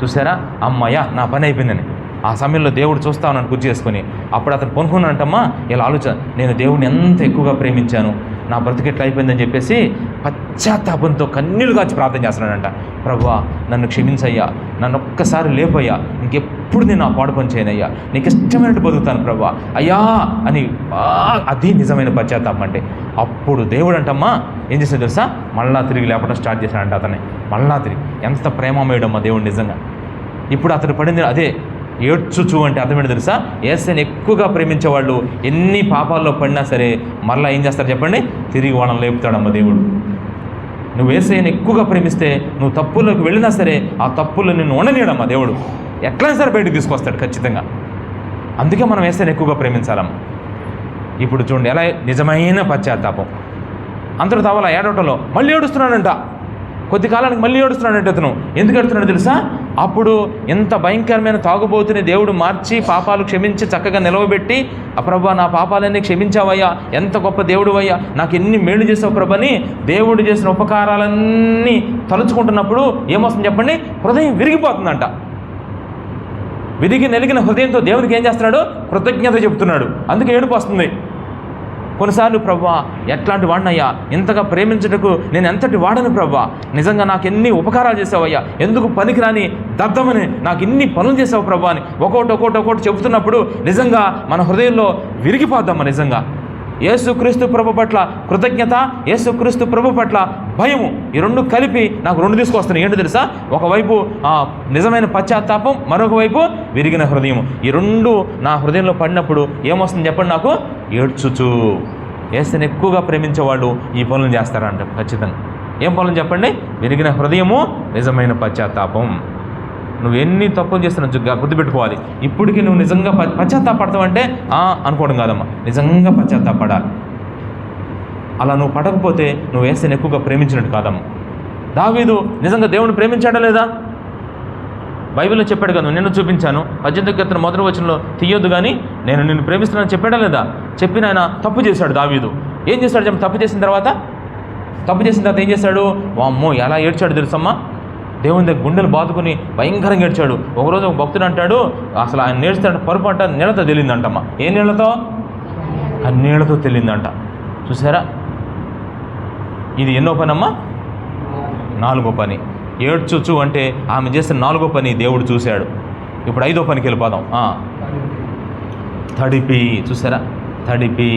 Speaker 1: చూసారా, అమ్మయ్య నా పని అయిపోయిందని. ఆ సమయంలో దేవుడు చూస్తా ఉన్నాను కుర్చీ చేసుకొని. అప్పుడు అతను పొనుకున్నాడంటమ్మా ఇలా ఆలోచన, నేను దేవుడిని ఎంత ఎక్కువగా ప్రేమించాను, నా బ్రతికి ఎట్లా అయిపోయిందని చెప్పేసి పశ్చాత్తాపంతో కన్నీళ్లు కాచి ప్రార్థన చేస్తున్నాడంట. ప్రభువా నన్ను క్షమించయ్యా, నన్ను ఒక్కసారి లేపయ్యా, ఇంకెప్పుడు నేను ఆ పాడు పని చేయనయ్యా, నీకు ఇష్టమైనట్టు బతుకుతాను ప్రభువా అయ్యా అని. అది నిజమైన పశ్చాత్తాపం అంటే. అప్పుడు దేవుడు అంటమ్మా ఏం చేశాడు తెలుసా, మళ్ళా తిరిగి లేపడం స్టార్ట్ చేశాడంట అతన్ని. మళ్ళా తిరిగి ఎంత ప్రేమమేయడమ్మా దేవుడు నిజంగా. ఇప్పుడు అతను పడింది అదే ఏడ్చుచు అంటే అర్థమేంటి తెలుసా, యేసుని ఎక్కువగా ప్రేమించే వాళ్ళు ఎన్ని పాపాల్లో పడినా సరే మరలా ఏం చేస్తారు చెప్పండి, తిరిగి వాళ్ళని లేపుతాడమ్మ దేవుడు. నువ్వు యేసుని ఎక్కువగా ప్రేమిస్తే నువ్వు తప్పుల్లోకి వెళ్ళినా సరే ఆ తప్పుల్లో నిన్ను ఉండనీయడమ్మా దేవుడు. ఎట్లయినా సరే బయటకు తీసుకొస్తాడు ఖచ్చితంగా. అందుకే మనం యేసుని ఎక్కువగా ప్రేమించాలమ్మ. ఇప్పుడు చూడండి ఎలా నిజమైన పశ్చాత్తాపం. అందరూ తవలా ఏడవటంలో మళ్ళీ ఏడుస్తున్నాడంట. కొద్ది కాలానికి మళ్ళీ ఏడుస్తున్నాడంటే అతను. ఎందుకు ఏడుస్తున్నాడు తెలుసా, అప్పుడు ఎంత భయంకరమైన తాగుబోతుని దేవుడు మార్చి పాపాలు క్షమించి చక్కగా నిలవబెట్టి, ప్రభా నా పాపాలన్నీ క్షమించావయ్యా, ఎంత గొప్ప దేవుడు అయ్యా, నాకు ఎన్ని మేలు చేసావు ప్రభని దేవుడు చేసిన ఉపకారాలన్నీ తలుచుకుంటున్నప్పుడు ఏమొస్తుంది చెప్పండి, హృదయం విరిగిపోతుందంట. విరిగి నెలిగిన హృదయంతో దేవునికి ఏం చేస్తున్నాడు, కృతజ్ఞత చెబుతున్నాడు. అందుకే ఏడుపు వస్తుంది. కొన్నిసార్లు ప్రభువా ఎట్లాంటి వాడినయ్యా, ఇంతగా ప్రేమించుటకు నేను ఎంతటి వాడను ప్రభువా, నిజంగా నాకు ఎన్ని ఉపకారాలు చేసావయ్యా, ఎందుకు పనికిరాని దద్దమని నాకు ఇన్ని పనులు చేసావు ప్రభువా అని ఒక్కొక్కటి చెబుతున్నప్పుడు నిజంగా మన హృదయంలో విరిగిపోద్దామా. నిజంగా యేసుక్రీస్తు ప్రభు పట్ల కృతజ్ఞత, యేసుక్రీస్తు ప్రభు పట్ల భయము, ఈ రెండు కలిపి నాకు రెండు తీసుకొస్తున్నాయి. ఏంటో తెలుసా, ఒకవైపు నిజమైన పశ్చాత్తాపం, మరొక వైపు విరిగిన హృదయం. ఈ రెండు నా హృదయంలో పడినప్పుడు ఏమొస్తుంది చెప్పండి, నాకు ఏడ్చుచు. యేసుని ఎక్కువగా ప్రేమించేవాళ్ళు ఈ పనులు చేస్తారంట ఖచ్చితంగా. ఏం పనులు చెప్పండి, విరిగిన హృదయము, నిజమైన పశ్చాత్తాపం. నువ్వు ఎన్ని తప్పులు చేస్తున్నా గుర్తుపెట్టుకోవాలి. ఇప్పటికీ నువ్వు నిజంగా పశ్చాత్తాపడతావంటే అనుకోవడం కాదమ్మా, నిజంగా పశ్చాత్తాపడాలి. అలా నువ్వు పడకపోతే నువ్వు యేసుని ఎక్కువగా ప్రేమించినట్టు కాదమ్మా. దావీదు నిజంగా దేవుని ప్రేమించాడా లేదా? బైబిల్లో చెప్పాడు కదా, నిన్ను చూపించాను 18 మొదటి వచనంలో, తీయొద్దు కానీ నేను నిన్ను ప్రేమిస్తున్నాను చెప్పాడా లేదా? చెప్పిన ఆయన తప్పు చేశాడు దావీదు. ఏం చేశాడు చెప్పి? తప్పు చేసిన తర్వాత ఏం చేశాడు? వామ్మో ఎలా ఏడ్చాడు తెలుసమ్మా. దేవుని దగ్గర గుండెలు బాదుకుని భయంకరంగా ఏడ్చాడు. ఒకరోజు ఒక భక్తుడు అంటాడు, అసలు ఆయన నేర్చుతాడు పొరపాట నీళ్ళతో తెలియదంటమ్మా. ఏ నీళ్ళతో? కన్నీళ్లతో తెలియదంట. చూసారా, ఇది ఎన్నో పని అమ్మా? 4వ పని. ఏడ్చొచ్చు అంటే ఆమె చేసిన 4వ పని దేవుడు చూశాడు. ఇప్పుడు 5వ పనికి వెళ్ళిపోదాం. తడిపి. చూసారా, తడిపి.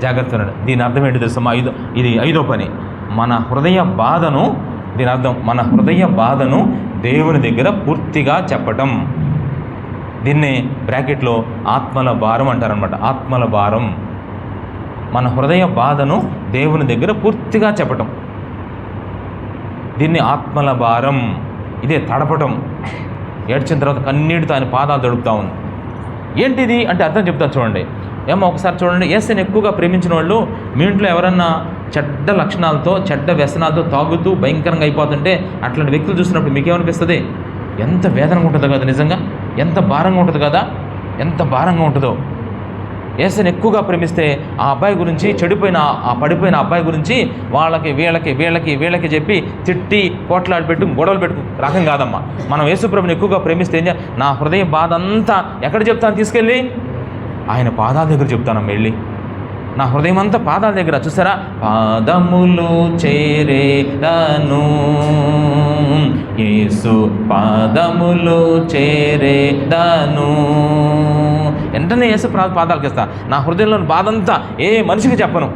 Speaker 1: జాగ్రత్త. దీని అర్థం ఏంటి తెలుసమ్మా? ఇది 5వ పని. మన హృదయ బాధను, దీని అర్థం మన హృదయ బాధను దేవుని దగ్గర పూర్తిగా చెప్పటం. దీన్నే బ్రాకెట్లో ఆత్మల భారం అంటారనమాట. ఆత్మల భారం. మన హృదయ బాధను దేవుని దగ్గర పూర్తిగా చెప్పటం, దీన్ని ఆత్మల భారం. ఇదే తడపటం. ఏడ్చిన తర్వాత కన్నీటితో ఆయన పాదాలు తడుపుతా ఉంది. ఏంటిది అంటే అర్థం చెప్తాను చూడండి. ఏమో ఒకసారి చూడండి, యేసుని ఎక్కువగా ప్రేమించిన వాళ్ళు మీ ఇంట్లో ఎవరన్నా చెడ్డ లక్షణాలతో, చెడ్డ వ్యసనాలతో తాగుతూ భయంకరంగా అయిపోతుంటే అట్లాంటి వ్యక్తులు చూసినప్పుడు మీకేమనిపిస్తుంది? ఎంత వేదనగా ఉంటుందో కదా, నిజంగా ఎంత భారంగా ఉంటుంది కదా, ఎంత భారంగా ఉంటుందో. యేసుని ఎక్కువగా ప్రేమిస్తే ఆ అబ్బాయి గురించి, ఆ పడిపోయిన అబ్బాయి గురించి వీళ్ళకి చెప్పి తిట్టి పోట్లాడి పెట్టు గొడవలు పెట్టు రకం కాదమ్మా. మనం యేసుప్రభుని ఎక్కువగా ప్రేమిస్తే నా హృదయ బాధ అంతా ఎక్కడ చెప్తాను? తీసుకెళ్ళి ఆయన పాదాల దగ్గర చెప్తానమ్మా. వెళ్ళి నా హృదయం అంతా పాదాల దగ్గర. చూసారా, పాదములు చేరేదను, యేసు పాదములు చేరేదను. వెంటనే యేసు పాదాలకు ఇస్తా. నా హృదయంలోని బాధ అంతా ఏ మనిషికి చెప్పను.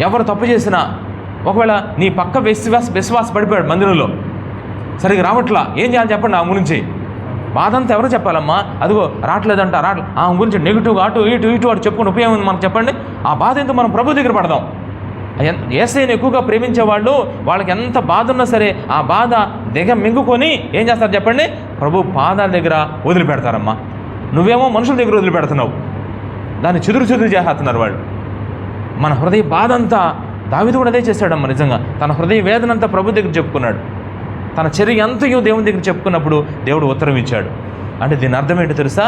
Speaker 1: ఎవరు తప్పు చేసినా, ఒకవేళ నీ పక్క విశ్వాస పడిపోయాడు మందిరంలో, సరిగ్గా రావట్లా, ఏం చేయాలి చెప్పండి? ఆ గురించి బాధ అంతా ఎవరు చెప్పాలమ్మా? అదిగో రావట్లేదంట, ఆ గురించి నెగిటివ్గా అటు ఇటు వాడు చెప్పుకుని ఉపయోగం ఉంది మనకు చెప్పండి. ఆ బాధ ఎందుకు? మనం ప్రభు దగ్గర పడదాం. యేసయ్యను ఎక్కువగా ప్రేమించే వాళ్ళు, వాళ్ళకి ఎంత బాధ ఉన్నా సరే ఆ బాధ మింగుకొని ఏం చేస్తారు చెప్పండి? ప్రభు పాదాల దగ్గర వదిలిపెడతారమ్మా. నువ్వేమో మనుషుల దగ్గర వదిలిపెడుతున్నావు, దాన్ని చెదురు చేస్తున్నారు వాళ్ళు. మన హృదయ బాధ అంతా దావీదు కూడా అదే చేశాడమ్మా. నిజంగా తన హృదయ వేదన అంతా ప్రభు దగ్గర చెప్పుకున్నాడు. తన చర్య అంతయో దేవుని దగ్గర చెప్పుకున్నప్పుడు దేవుడు ఉత్తరం ఇచ్చాడు. అంటే దీని అర్థం ఏంటో తెలుసా?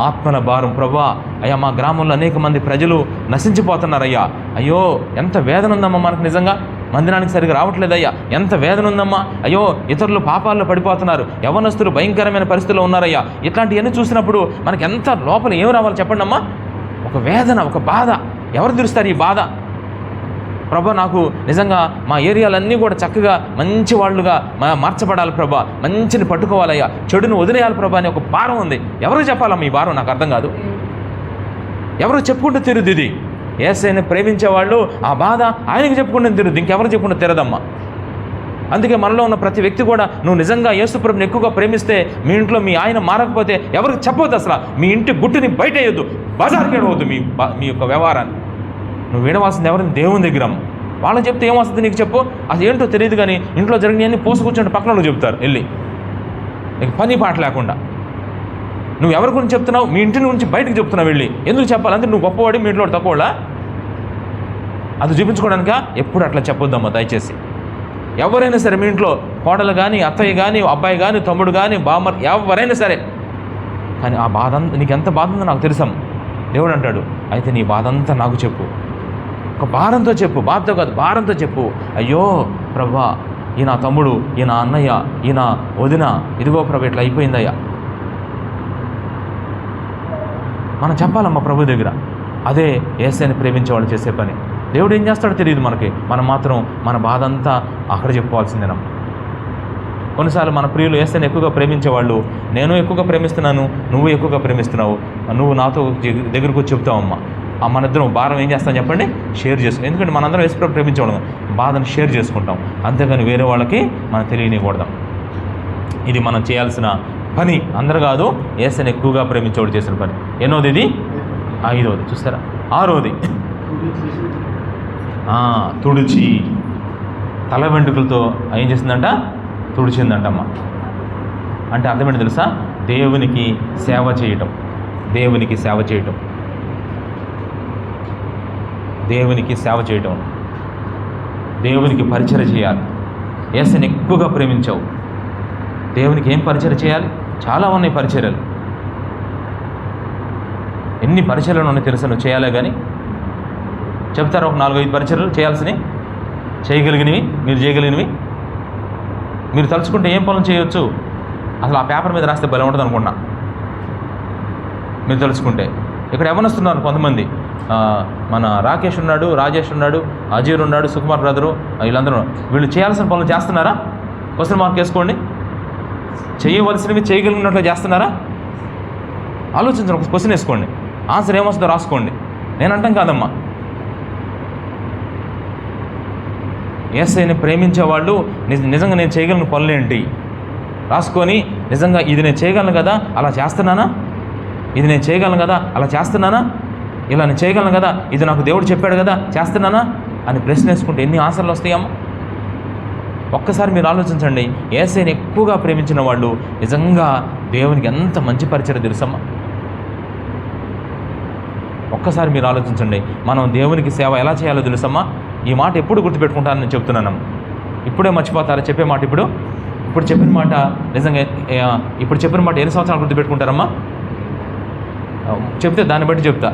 Speaker 1: ఆత్మల భారం. ప్రభువా, అయ్యా మా గ్రామంలో అనేక మంది ప్రజలు నశించిపోతున్నారయ్యా. అయ్యో ఎంత వేదన ఉందమ్మా మనకు, నిజంగా మందిరానికి సరిగా రావట్లేదయ్యా, ఎంత వేదన ఉందమ్మా. అయ్యో ఇతరులు పాపాల్లో పడిపోతున్నారు, యవ్వనస్తులు భయంకరమైన పరిస్థితుల్లో ఉన్నారయ్యా. ఇట్లాంటివన్నీ చూసినప్పుడు మనకి ఎంత లోపల ఏం రావాలి చెప్పండి అమ్మా? ఒక వేదన, ఒక బాధ. ఎవరు తీరుస్తారు ఈ బాధ? ప్రభా, నాకు నిజంగా మా ఏరియాలన్నీ కూడా చక్కగా మంచి వాళ్ళుగా మార్చబడాలి ప్రభా, మంచిని పట్టుకోవాలయ్యా, చెడును వదిలేయాలి ప్రభా అని ఒక భారం ఉంది. ఎవరు చెప్పాలమ్మా ఈ భారం? నాకు అర్థం కాదు. ఎవరు చెప్పుకుంటూ తిరుదు ఇది? యేసయ్యని ప్రేమించే వాళ్ళు ఆ బాధ ఆయనకి చెప్పుకుంటూ తిరుదు, ఇంకెవరు చెప్పుకుంటూ తిరదమ్మా. అందుకే మనలో ఉన్న ప్రతి వ్యక్తి కూడా, నువ్వు నిజంగా యేసుప్రభుని ఎక్కువగా ప్రేమిస్తే మీ ఇంట్లో మీ ఆయన మారకపోతే ఎవరికి చెప్పవద్దు. అసలు మీ ఇంటి గుట్టుని బయట వేయొద్దు, బజార్కి వెళ్ళవద్దు మీ యొక్క వ్యవహారాన్ని. నువ్వు వినవలసింది ఎవరిని? దేవుని దగ్గర. వాళ్ళకి చెప్తే ఏమొస్తుంది నీకు చెప్పు? అది ఏంటో తెలియదు కానీ ఇంట్లో జరిగినవన్నీ పోసుకొచ్చి పక్కన వాళ్ళు చెప్తారు వెళ్ళి, నీకు పని పాట లేకుండా. నువ్వు ఎవరి గురించి చెప్తున్నావు? మీ ఇంటి నుంచి బయటకు చెప్తున్నావు వెళ్ళి. ఎందుకు చెప్పాలంటే నువ్వు గొప్పవాడి, మీ ఇంట్లో తక్కువడా? అది చూపించుకోవడానిక? ఎప్పుడు అట్లా చెప్పొద్దమ్మా దయచేసి. ఎవరైనా సరే మీ ఇంట్లో కోడలు కానీ, అత్తయ్య కానీ, అబ్బాయి కానీ, తమ్ముడు కానీ, బామ్మర్ ఎవరైనా సరే, కానీ ఆ బాధ నీకు ఎంత బాధ ఉందో నాకు తెలుసాం. దేవుడు అంటాడు, అయితే నీ బాధ అంతా నాకు చెప్పు, ఒక భారంతో చెప్పు, బాధతో కాదు భారంతో చెప్పు. అయ్యో ప్రభా, ఈయన తమ్ముడు, ఈయన అన్నయ్య, ఈయన వదిన, ఇదిగో ప్రభు ఇట్లా అయిపోయిందయ్యా. మనం చెప్పాలమ్మా ప్రభు దగ్గర. అదే యేసయ్యని ప్రేమించే వాళ్ళు చేసే పని. దేవుడు ఏం చేస్తాడో తెలియదు మనకి, మనం మాత్రం మన బాధ అంతా అక్కడ చెప్పుకోవాల్సిందేనమ్మా. కొన్నిసార్లు మన ప్రియులు యేసయ్యని ఎక్కువగా ప్రేమించేవాళ్ళు, నేను ఎక్కువగా ప్రేమిస్తున్నాను, నువ్వు ఎక్కువగా ప్రేమిస్తున్నావు, నువ్వు నాతో దగ్గరకు వచ్చి చెప్తావమ్మా. మన ఇద్దరం భారం ఏం చేస్తాం చెప్పండి? షేర్ చేసుకుంటాం. ఎందుకంటే మనందరం యేసుప్రభుని ప్రేమించేవాళ్ళం, బాధను షేర్ చేసుకుంటాం. అంతేగాని వేరే వాళ్ళకి మనం తెలియనివ్వకూడదాం. ఇది మనం చేయాల్సిన పని. అందరు కాదు, యేసయ్యని ఎక్కువగా ప్రేమించేవాడు చేసిన పని. ఎన్నోది ఇది? 5వది. చూస్తారా? 6వది తుడిచి. తల వెంట్రుకలతో ఏం చేసిందంట? తుడిచిందంటమ్మ. అంటే అర్థమేంటి తెలుసా? దేవునికి సేవ చేయటం. దేవునికి సేవ చేయటం. దేవునికి సేవ చేయటం. దేవునికి పరిచర్య చేయాలి. యేసుని ఎక్కువగా ప్రేమించావు, దేవునికి ఏం పరిచర్య చేయాలి? చాలా ఉన్నాయి పరిచర్యలు. ఎన్ని పరిచర్యలు ఉన్నాయి తెలుసా? నువ్వు చేయాలే కానీ చెప్తారు ఒక 4-5 పరిచర్యలు చేయాల్సినవి, చేయగలిగినవి, మీరు చేయగలిగినవి. మీరు తలుచుకుంటే ఏం పనులు చేయొచ్చు? అసలు ఆ పేపర్ మీద రాస్తే భలే ఉంటుంది అనుకున్నా. మీరు తలుచుకుంటే ఇక్కడ ఎవరొస్తున్నారు కొంతమంది, మన రాకేష్ ఉన్నాడు, రాజేష్ ఉన్నాడు, అజీర్ ఉన్నాడు, సుకుమార్ బ్రదరు, వీళ్ళందరూ వీళ్ళు చేయాల్సిన పనులు చేస్తున్నారా? క్వశ్చన్ మార్క్ వేసుకోండి. చేయవలసినవి చేయగలిగినట్లు చేస్తున్నారా? ఆలోచించండి. ఒక క్వశ్చన్ వేసుకోండి, ఆన్సర్ ఏమొస్తుందో రాసుకోండి. నేను అంటాం కాదమ్మా. యేసయ్యని ప్రేమించే వాళ్ళు నిజంగా నేను చేయగలిగిన పనులేంటి రాసుకొని, నిజంగా ఇది నేను చేయగలను కదా, అలా చేస్తున్నానా? ఇది నేను చేయగలను కదా, అలా చేస్తున్నానా? ఇలా నేను చేయగలను కదా, ఇది నాకు దేవుడు చెప్పాడు కదా, చేస్తున్నానా అని ప్రశ్న వేసుకుంటే ఎన్ని ఆన్సర్లు వస్తాయమ్మా? ఒక్కసారి మీరు ఆలోచించండి. యేసయ్యని ఎక్కువగా ప్రేమించిన వాళ్ళు నిజంగా దేవునికి ఎంత మంచి పరిచయం తెలుసమ్మా. ఒక్కసారి మీరు ఆలోచించండి. మనం దేవునికి సేవ ఎలా చేయాలో తెలుసమ్మా. ఈ మాట ఎప్పుడు గుర్తుపెట్టుకుంటానని నేను చెప్తున్నాను. ఇప్పుడే మర్చిపోతారా చెప్పే మాట? ఇప్పుడు చెప్పిన మాట నిజంగా ఇప్పుడు చెప్పిన మాట ఎన్ని సంవత్సరాలు గుర్తుపెట్టుకుంటారమ్మా? చెప్తే దాన్ని బట్టి చెప్తా,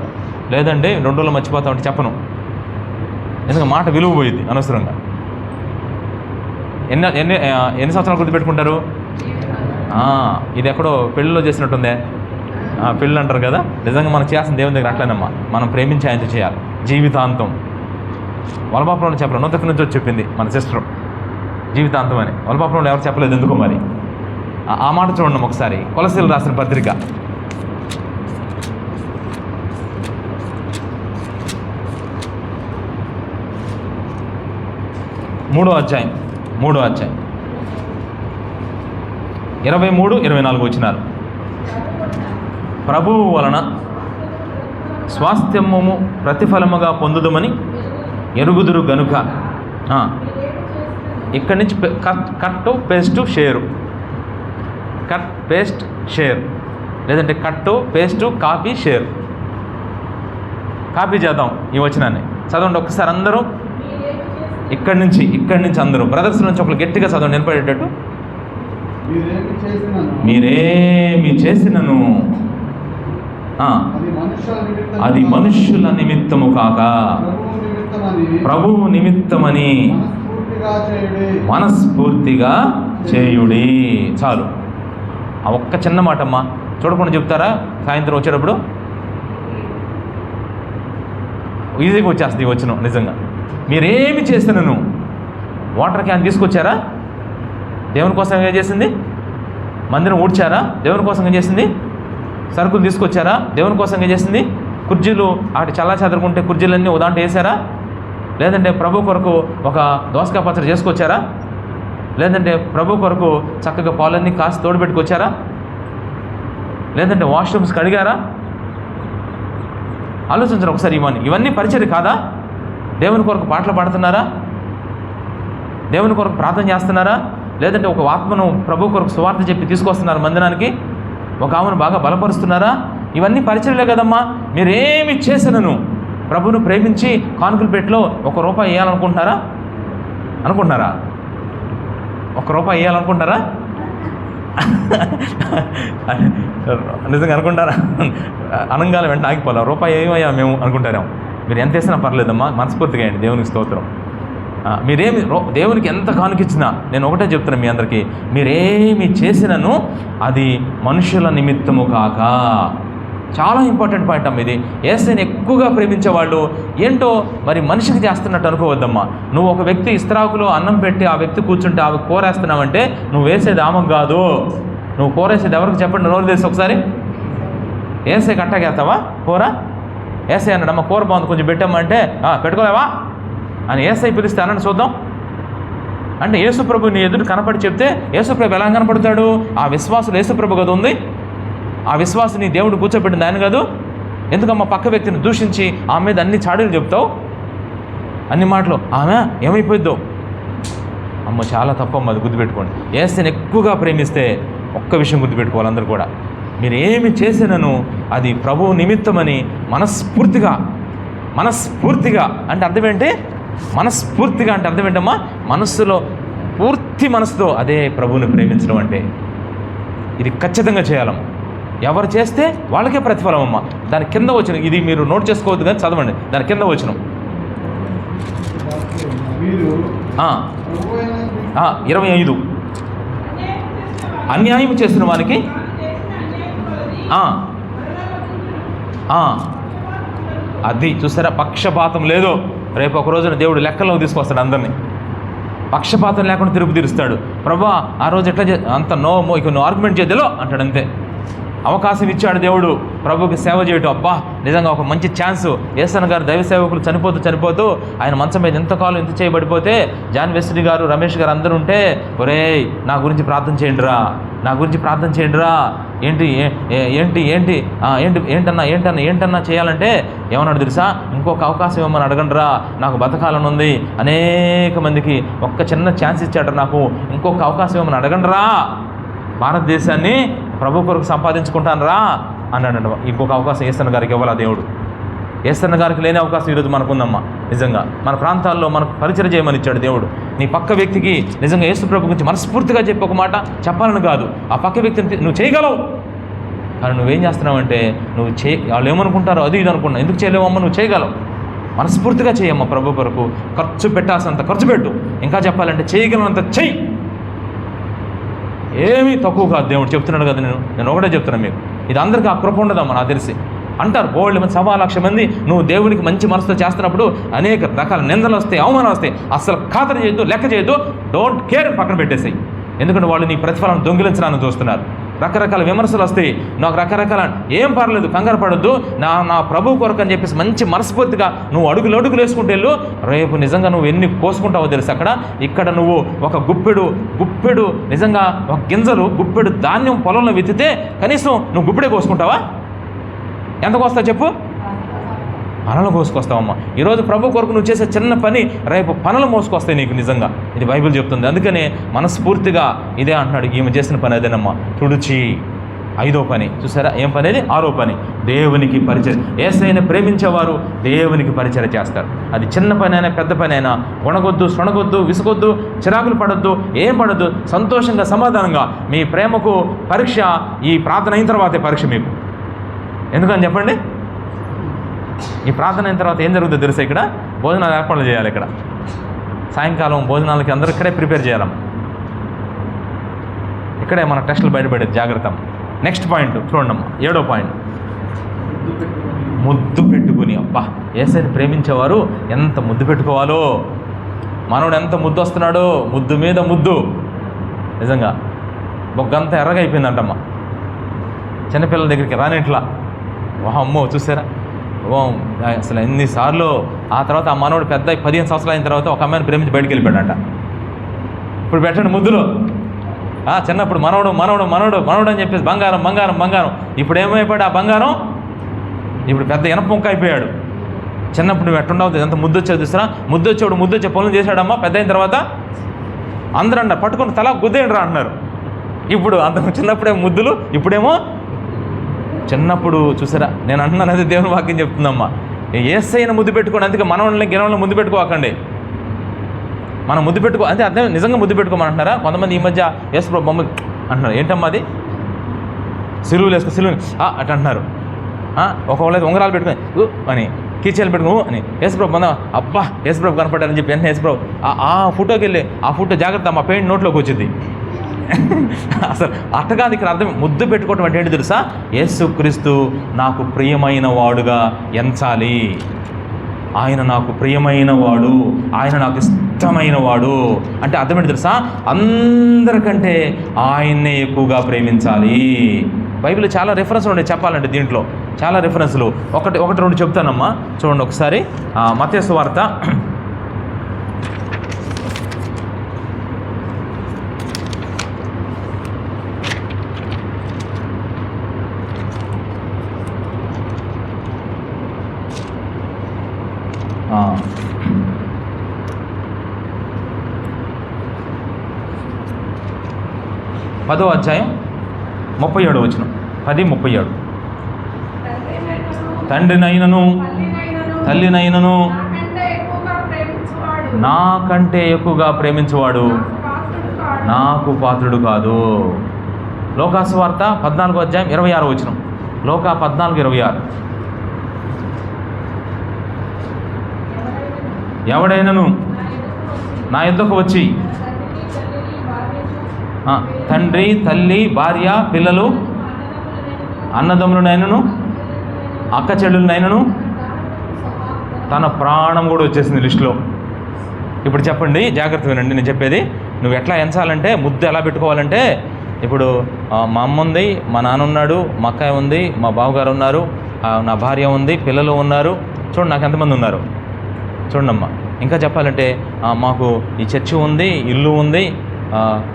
Speaker 1: లేదంటే 2 రోజులు మర్చిపోతామంటే చెప్పను. నిజంగా మాట విలువ పోయింది అనవసరంగా. ఎన్ని సంవత్సరాలు గుర్తుపెట్టుకుంటారు? ఇది ఎక్కడో పెళ్ళిలో చేసినట్టుందే. పెళ్ళి అంటారు కదా, నిజంగా మనం చేయాల్సిన దేవుని దగ్గర అట్లనమ్మా. మనం ప్రేమించి ఆయనతో చేయాలి జీవితాంతం. వలపాపురంలో చెప్పరు, నూతకు నుంచి వచ్చి చెప్పింది మన సిస్టర్ జీవితాంతం అని. వలపాపురంలో ఎవరు చెప్పలేదు, ఎందుకో మరి. ఆ మాట చూడండి ఒకసారి. కొలసీలు రాసిన పత్రిక 3వ అధ్యాయం 23-24 వచనాలు. ప్రభువు వలన స్వాస్థ్యము ప్రతిఫలముగా పొందుదమని ఎరుగుదురు గనుక. ఇక్కడి నుంచి cut paste share, cut paste share, లేదంటే cut paste copy share. Copy చేద్దాం ఈ వచనాన్ని. చదవండి ఒక్కసారి అందరూ. ఇక్కడి నుంచి అందరూ బ్రదర్స్ నుంచి ఒకరు గట్టిగా చదవండి నిలబడేటట్టు. మీరేమి చేసినను అది మనుష్యుల నిమిత్తము కాక ప్రభువు నిమిత్తమని మనస్ఫూర్తిగా చేయుడి. చాలు. ఆ ఒక్క చిన్న మాటమ్మా. చూడకుండా చెప్తారా సాయంత్రం వచ్చేటప్పుడు? ఈజీగా వచ్చేస్తుంది వచ్చిన. నిజంగా మీరేమి చేస్తున్నాను? వాటర్ క్యాన్ తీసుకొచ్చారా? దేవుని కోసం ఏం చేసింది? మందిరం ఊడ్చారా? దేవుని కోసం ఏం చేసింది? సరుకులు తీసుకొచ్చారా? దేవుని కోసం ఏం చేసింది? కుర్చీలు అటు చల్లా చెదరుకుంటే కుర్చీలన్నీ ఉదాంట వేసారా? లేదంటే ప్రభు కొరకు ఒక దోసకాయ పచ్చడి చేసుకొచ్చారా? లేదంటే ప్రభు కొరకు చక్కగా పాలన్నీ కాసి తోడుపెట్టుకొచ్చారా? లేదంటే వాష్రూమ్స్ కడిగారా? ఆలోచించరు ఒకసారి. ఇవన్నీ పరిచర్య కాదా? దేవుని కొరకు పాటలు పాడుతున్నారా? దేవుని కొరకు ప్రార్థన చేస్తున్నారా? లేదంటే ఒక ఆత్మను ప్రభు కొరకు సువార్త చెప్పి తీసుకొస్తున్నారు మందిరానికి? ఒక ఆమెను బాగా బలపరుస్తున్నారా? ఇవన్నీ పరిచర్యలే కదమ్మా. మీరేమి చేసినను ప్రభును ప్రేమించి కానుకల పెట్టులో ₹1 వేయాలనుకుంటున్నారా? ₹1 వేయాలనుకుంటారా? నిజంగా అనుకుంటారా? అనంగాల వెంటనే ఆగిపోలే. ₹1 ఏమయ్యా మేము అనుకుంటారేమో. మీరు ఎంత వేసినా పర్లేదమ్మా, మనస్ఫూర్తిగా అండి. దేవునికి స్తోత్రం. మీరేమి దేవునికి ఎంత కానుకిచ్చినా నేను ఒకటే చెప్తున్నా మీ అందరికీ, మీరేమి చేసినను అది మనుషుల నిమిత్తము కాక. చాలా ఇంపార్టెంట్ పాయింట్ అమ్మ ఇది. యేసుని ఎక్కువగా ప్రేమించేవాళ్ళు ఏంటో మరి మనిషికి చేస్తున్నట్టు అనుకోవద్దమ్మా. నువ్వు ఒక వ్యక్తి ఇస్త్రాకులో అన్నం పెట్టి ఆ వ్యక్తి కూర్చుంటే ఆమె కూర వేస్తున్నావంటే నువ్వు వేసేది ఆమెకు కాదు. నువ్వు కూర వేసేది ఎవరికి చెప్పండి, నోరు తెలిసి ఒకసారి. ఏసే కట్టగేస్తావా కూర? ఏసై అన్నాడమ్మా కూర బాగుంది కొంచెం పెట్టమ్మా అంటే పెట్టుకోలేవా అని ఏసై పిలిస్తే అన్నాడు చూద్దాం అంటే యేసుప్రభు నీ ఎదురు కనపడి చెప్తే యేసుప్రభు ఎలా కనపడతాడు? ఆ విశ్వాసులు యేసుప్రభు కదా ఉంది. ఆ విశ్వాసుని దేవుడు కూర్చోబెట్టింది ఆయన కాదు. ఎందుకమ్మా పక్క వ్యక్తిని దూషించి ఆమె మీద అన్ని చాడీలు చెప్తావు, అన్ని మాటలు? ఆమె ఏమైపోయిద్దో అమ్మ చాలా తప్పమ్మ, అది గుర్తుపెట్టుకోండి. యేసుని ఎక్కువగా ప్రేమిస్తే ఒక్క విషయం గుర్తుపెట్టుకోవాలి అందరూ కూడా, మీరు ఏమి చేసినను అది ప్రభువు నిమిత్తమని మనస్ఫూర్తిగా అంటే అర్థం ఏంటి? మనస్ఫూర్తిగా అంటే అర్థం ఏంటమ్మా? మనస్సులో పూర్తి మనసుతో అదే ప్రభువుని ప్రేమించడం అంటే. ఇది ఖచ్చితంగా చేయాలమ్మ. ఎవరు చేస్తే వాళ్ళకే ప్రతిఫలం అమ్మ. దాని కింద వచ్చిన ఇది మీరు నోట్ చేసుకోవద్దు కానీ చదవండి, దాని కింద వచ్చిన 25 అన్యాయం చేసిన వానికి అది చూసారా, పక్షపాతం లేదు. రేపు ఒక రోజున దేవుడు లెక్కలో తీసుకొస్తాడు అందరినీ. పక్షపాతం లేకుండా తిరుపు తీరుస్తాడు. ప్రభా ఆ రోజు ఎట్లా అంత ఇక నువ్వు ఆర్గ్యుమెంట్ చేద్దాలో అంటాడు, అంతే. అవకాశం ఇచ్చాడు దేవుడు ప్రభుకి సేవ చేయటం. అబ్బా నిజంగా ఒక మంచి ఛాన్స్. యేసన్న గారు దైవ సేవకులు చనిపోతూ ఆయన మంచం మీద ఎంతకాలం ఎంత చేయబడిపోతే జాన్ వెస్లీ గారు, రమేష్ గారు అందరూ ఉంటే, ఒరేయ్ నా గురించి ప్రార్థన చేయండిరా, ఏంటన్నా చేయాలంటే ఏమన్నాడు తెలుసా? ఇంకొక అవకాశం ఏమని అడగండిరా, నాకు బతకాలని ఉంది. అనేక మందికి ఒక్క చిన్న ఛాన్స్ ఇచ్చాడు నాకు, ఇంకొక అవకాశం ఏమని అడగండిరా, భారతదేశాన్ని ప్రభు కొరకు సంపాదించుకుంటాను రా అన్నాడు. ఇంకొక అవకాశం యేసన్న గారికి ఇవ్వాలా దేవుడు? యేసన్న గారికి లేని అవకాశం ఈరోజు మనకుందమ్మా. నిజంగా మన ప్రాంతాల్లో మనకు పరిచయం చేయమని ఇచ్చాడు దేవుడు. నీ పక్క వ్యక్తికి నిజంగా యేసు ప్రభు గురించి మనస్ఫూర్తిగా చెప్పి ఒక మాట చెప్పాలని కాదు, ఆ పక్క వ్యక్తిని నువ్వు చేయగలవు. కానీ నువ్వేం చేస్తున్నావంటే వాళ్ళు ఏమనుకుంటారో అది ఇది అనుకున్నావు. ఎందుకు చేయలేవమ్మా? నువ్వు చేయగలవు. మనస్ఫూర్తిగా చేయమ్మా ప్రభు కొరకు. ఖర్చు పెట్టాల్సినంత ఖర్చు పెట్టు. ఇంకా చెప్పాలంటే చేయగలనంత చెయ్యి. ఏమీ తక్కువ కాదు. దేవుడు చెప్తున్నాడు కదా, నేను ఒకటే చెప్తున్నాను మీకు, ఇది అందరికీ ఆ కృప ఉండదమ్మా. నాకు తెలిసి అంటారు బోల్డ్ మంది, 1,00,000 మంది నువ్వు దేవునికి మంచి మనసుతో చేస్తున్నప్పుడు అనేక రకాల నిందలు వస్తాయి, అవమానాలు వస్తాయి. అసలు ఖాతరు చేయొద్దు, లెక్క చేయొద్దు, డోంట్ కేర్, పక్కన పెట్టేసాయి. ఎందుకంటే వాళ్ళు నీ ప్రతిఫలం దొంగిలించడానికి చూస్తున్నారు. రకరకాల విమర్శలు వస్తాయి, నాకు రకరకాల ఏం పర్లేదు, కంగారు పడొద్దు, నా ప్రభు కొరకు అని చెప్పేసి మంచి మనస్ఫూర్తిగా నువ్వు అడుగులు వేసుకుంటూ వెళ్ళు. రేపు నిజంగా నువ్వు ఎన్ని కోసుకుంటావో తెలుసు. ఇక్కడ నువ్వు ఒక గుప్పెడు నిజంగా ఒక గింజలు, గుప్పెడు ధాన్యం పొలంలో విత్తితే కనీసం నువ్వు గుప్పెడే కోసుకుంటావా? ఎంత కోస్తావు చెప్పు? పనులు మోసుకొస్తావమ్మా. ఈరోజు ప్రభు కొరకు నువ్వు చేసే చిన్న పని రేపు పనులు మోసుకొస్తాయి నీకు. నిజంగా ఇది బైబిల్ చెప్తుంది. అందుకనే మనస్ఫూర్తిగా ఇదే అంటున్నాడు, ఈమె చేసిన పని అదేనమ్మా, తుడిచి. 5వ పని చూసారా, ఏం పని అది? 6వ పని, దేవునికి పరిచయం. యేసయ్యను ప్రేమించేవారు దేవునికి పరిచయం చేస్తారు. అది చిన్న పని అయినా పెద్ద పని అయినా కొనగొద్దు, సొనగొద్దు, విసుగొద్దు, చిరాకులు పడొద్దు, ఏం పడొద్దు. సంతోషంగా సమాధానంగా మీ ప్రేమకు పరీక్ష ఈ ప్రార్థన అయిన తర్వాతే పరీక్ష మీకు. ఎందుకని చెప్పండి? ఈ ప్రార్థన అయిన తర్వాత ఏం జరుగుతుందో తెలుసా? ఇక్కడ భోజనాలు ఏర్పాట్లు చేయాలి. ఇక్కడ సాయంకాలం భోజనాలకి అందరూ ఇక్కడే ప్రిపేర్ చేయాలమ్మ. ఇక్కడే మన టెస్టులు బయటపడేది. జాగ్రత్త. నెక్స్ట్ పాయింట్ చూడండమ్మా, 7వ పాయింట్, ముద్దు పెట్టుకుని. అబ్బా యేసయ్యను ప్రేమించేవారు ఎంత ముద్దు పెట్టుకోవాలో. మనోడు ఎంత ముద్దు వస్తున్నాడో, ముద్దు మీద ముద్దు. నిజంగా బొగ్గంతా ఎర్రగా అయిపోయిందంటమ్మా. చిన్నపిల్లల దగ్గరికి రానిట్లా. అమ్మో చూసారా, అసలు ఎన్నిసార్లు. ఆ తర్వాత ఆ మనోడు పెద్ద 15 సంవత్సరాలు అయిన తర్వాత ఒక అమ్మాయిని ప్రేమించి బయటికి వెళ్ళిపోయాడట. ఇప్పుడు పెట్టండి ముద్దులో. చిన్నప్పుడు మనోడు అని చెప్పేసి బంగారం. ఇప్పుడు ఏమైపోయాడు ఆ బంగారం? ఇప్పుడు పెద్ద ఇనప ముక్క అయిపోయాడు. చిన్నప్పుడు నువ్వు ఎట్టుండవు, ఎంత ముద్దు వచ్చేది చూసారా? ముద్దు వచ్చే పనులు చేశాడమ్మా. పెద్ద అయిన తర్వాత అందరూ అన్నారు పట్టుకుని తల గుద్దేయండి రా అంటున్నారు. ఇప్పుడు అంత చిన్నప్పుడే ముద్దులు, ఇప్పుడేమో చిన్నప్పుడు చూసారా. నేను అంటున్నాను, అదే దేవుని వాక్యం చెప్తుందమ్మా. యేసయ్యను ముద్దు పెట్టుకోండి. అందుకే మనవల్ని గినవల్ని ముద్దు పెట్టుకోకండి. మనం ముద్దు పెట్టుకో అంటే అర్థం నిజంగా ముద్దు పెట్టుకోమంటున్నారా? కొంతమంది ఈ మధ్య యేసు ప్రభు బొమ్మ అంటున్నారు. ఏంటమ్మా అది? సిలువులు అట్ అంటున్నారు. ఒకవేళ ఉంగరాలు పెట్టుకుని అని, కీచీలు పెట్టుకుని అని, యేసు ప్రభు బంద అబ్బా యేసు ప్రభు కనపడ్డారని చెప్పి వెంటనే యేసు ప్రభు ఆ ఫోటోకి వెళ్ళి ఆ ఫోటో జాగ్రత్త మా పెయింట్ నోట్లోకి వచ్చింది. అసలు అట్టగాది ఇక్కడ అర్థం. ముద్దు పెట్టుకోవటం అంటే ఏంటి తెలుసా? యేసుక్రీస్తు నాకు ప్రియమైన వాడుగా ఎంచాలి. ఆయన నాకు ప్రియమైన వాడు, ఆయన నాకు ఇష్టమైన వాడు అంటే అర్థం ఏంటి తెలుసా? అందరికంటే ఆయన్నే ఎక్కువగా ప్రేమించాలి. బైబిల్ చాలా రెఫరెన్స్లు ఉన్నాయి చెప్పాలంటే. దీంట్లో చాలా రెఫరెన్స్లు. ఒకటి 2 చెప్తానమ్మా. చూడండి ఒకసారి. మత్తయి సువార్త 6వ 10వ అధ్యాయం 37వ వచనం. 10:37. తండ్రినైనను తల్లినైనను నాకంటే ఎక్కువగా ప్రేమించువాడు నాకు పాత్రుడు కాదు. లోకాసు వార్త 14వ అధ్యాయం 26వ వచనం. లోకా 14:26. ఎవడైనను నా యొద్దకు వచ్చి తండ్రి, తల్లి, భార్య, పిల్లలు, అన్నదమ్ములనైనను అక్క చెల్లెలనైనను, తన ప్రాణం కూడా వచ్చేసింది లిస్టులో. ఇప్పుడు చెప్పండి, జాగ్రత్త వినండి నేను చెప్పేది. నువ్వు ఎట్లా ఎంచాలంటే, ముద్దు ఎలా పెట్టుకోవాలంటే, ఇప్పుడు మా అమ్మ ఉంది, మా నాన్న ఉన్నాడు, మా అక్కయ్య ఉంది, మా బావగారు ఉన్నారు, నా భార్య ఉంది, పిల్లలు ఉన్నారు. చూడండి నాకు ఎంతమంది ఉన్నారు చూడండమ్మా. ఇంకా చెప్పాలంటే మాకు ఈ చర్చి ఉంది, ఇల్లు ఉంది,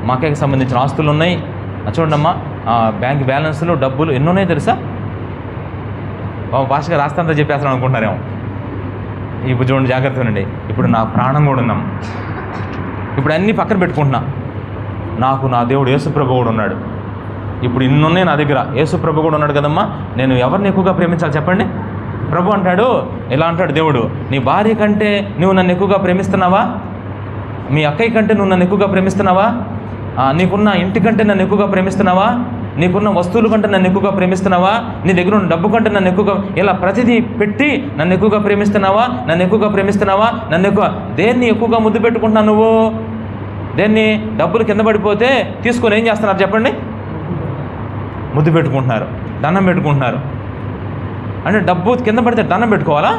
Speaker 1: మా అక్కయ్యకి సంబంధించిన ఆస్తులు ఉన్నాయి. చూడండమ్మా, బ్యాంక్ బ్యాలెన్స్లు, డబ్బులు ఎన్ని ఉన్నాయి తెలుసా? భాషగా రాస్తంతా చెప్పేస్తాను అనుకుంటున్నారేమో. ఇప్పుడు చూడండి, జాగ్రత్త వినండి. ఇప్పుడు నా ప్రాణం కూడా ఉందమ్మ. ఇప్పుడు అన్నీ పక్కన పెట్టుకుంటున్నా. నాకు నా దేవుడు యేసుప్రభు కూడా ఉన్నాడు. ఇప్పుడు ఇన్నున్నాయి నా దగ్గర. యేసుప్రభు కూడా ఉన్నాడు కదమ్మా. నేను ఎవరిని ఎక్కువగా ప్రేమించాలి చెప్పండి? ప్రభు అంటాడు, ఇలా అంటాడు దేవుడు, నీ భార్య కంటే నువ్వు నన్ను ఎక్కువగా ప్రేమిస్తున్నావా? మీ అక్కయ్య కంటే నువ్వు నన్ను ఎక్కువగా ప్రేమిస్తున్నావా? నీకున్న ఇంటి కంటే నన్ను ఎక్కువగా ప్రేమిస్తున్నావా? నీకున్న వస్తువుల కంటే నన్ను ఎక్కువగా ప్రేమిస్తున్నావా? నీ దగ్గర ఉన్న డబ్బు కంటే నన్ను ఎక్కువగా, ఇలా ప్రతిదీ పెట్టి నన్ను ఎక్కువగా ప్రేమిస్తున్నావా? నన్ను ఎక్కువగా ప్రేమిస్తున్నావా? నన్ను ఎక్కువ దేన్ని ఎక్కువగా ముద్దు పెట్టుకుంటున్నావు నువ్వు? దేన్ని? డబ్బులు కింద పడిపోతే తీసుకొని ఏం చేస్తున్నారు చెప్పండి? ముద్దు పెట్టుకుంటున్నారు, దండం పెట్టుకుంటున్నారు. అంటే డబ్బు కింద పడితే దండం పెట్టుకోవాలా?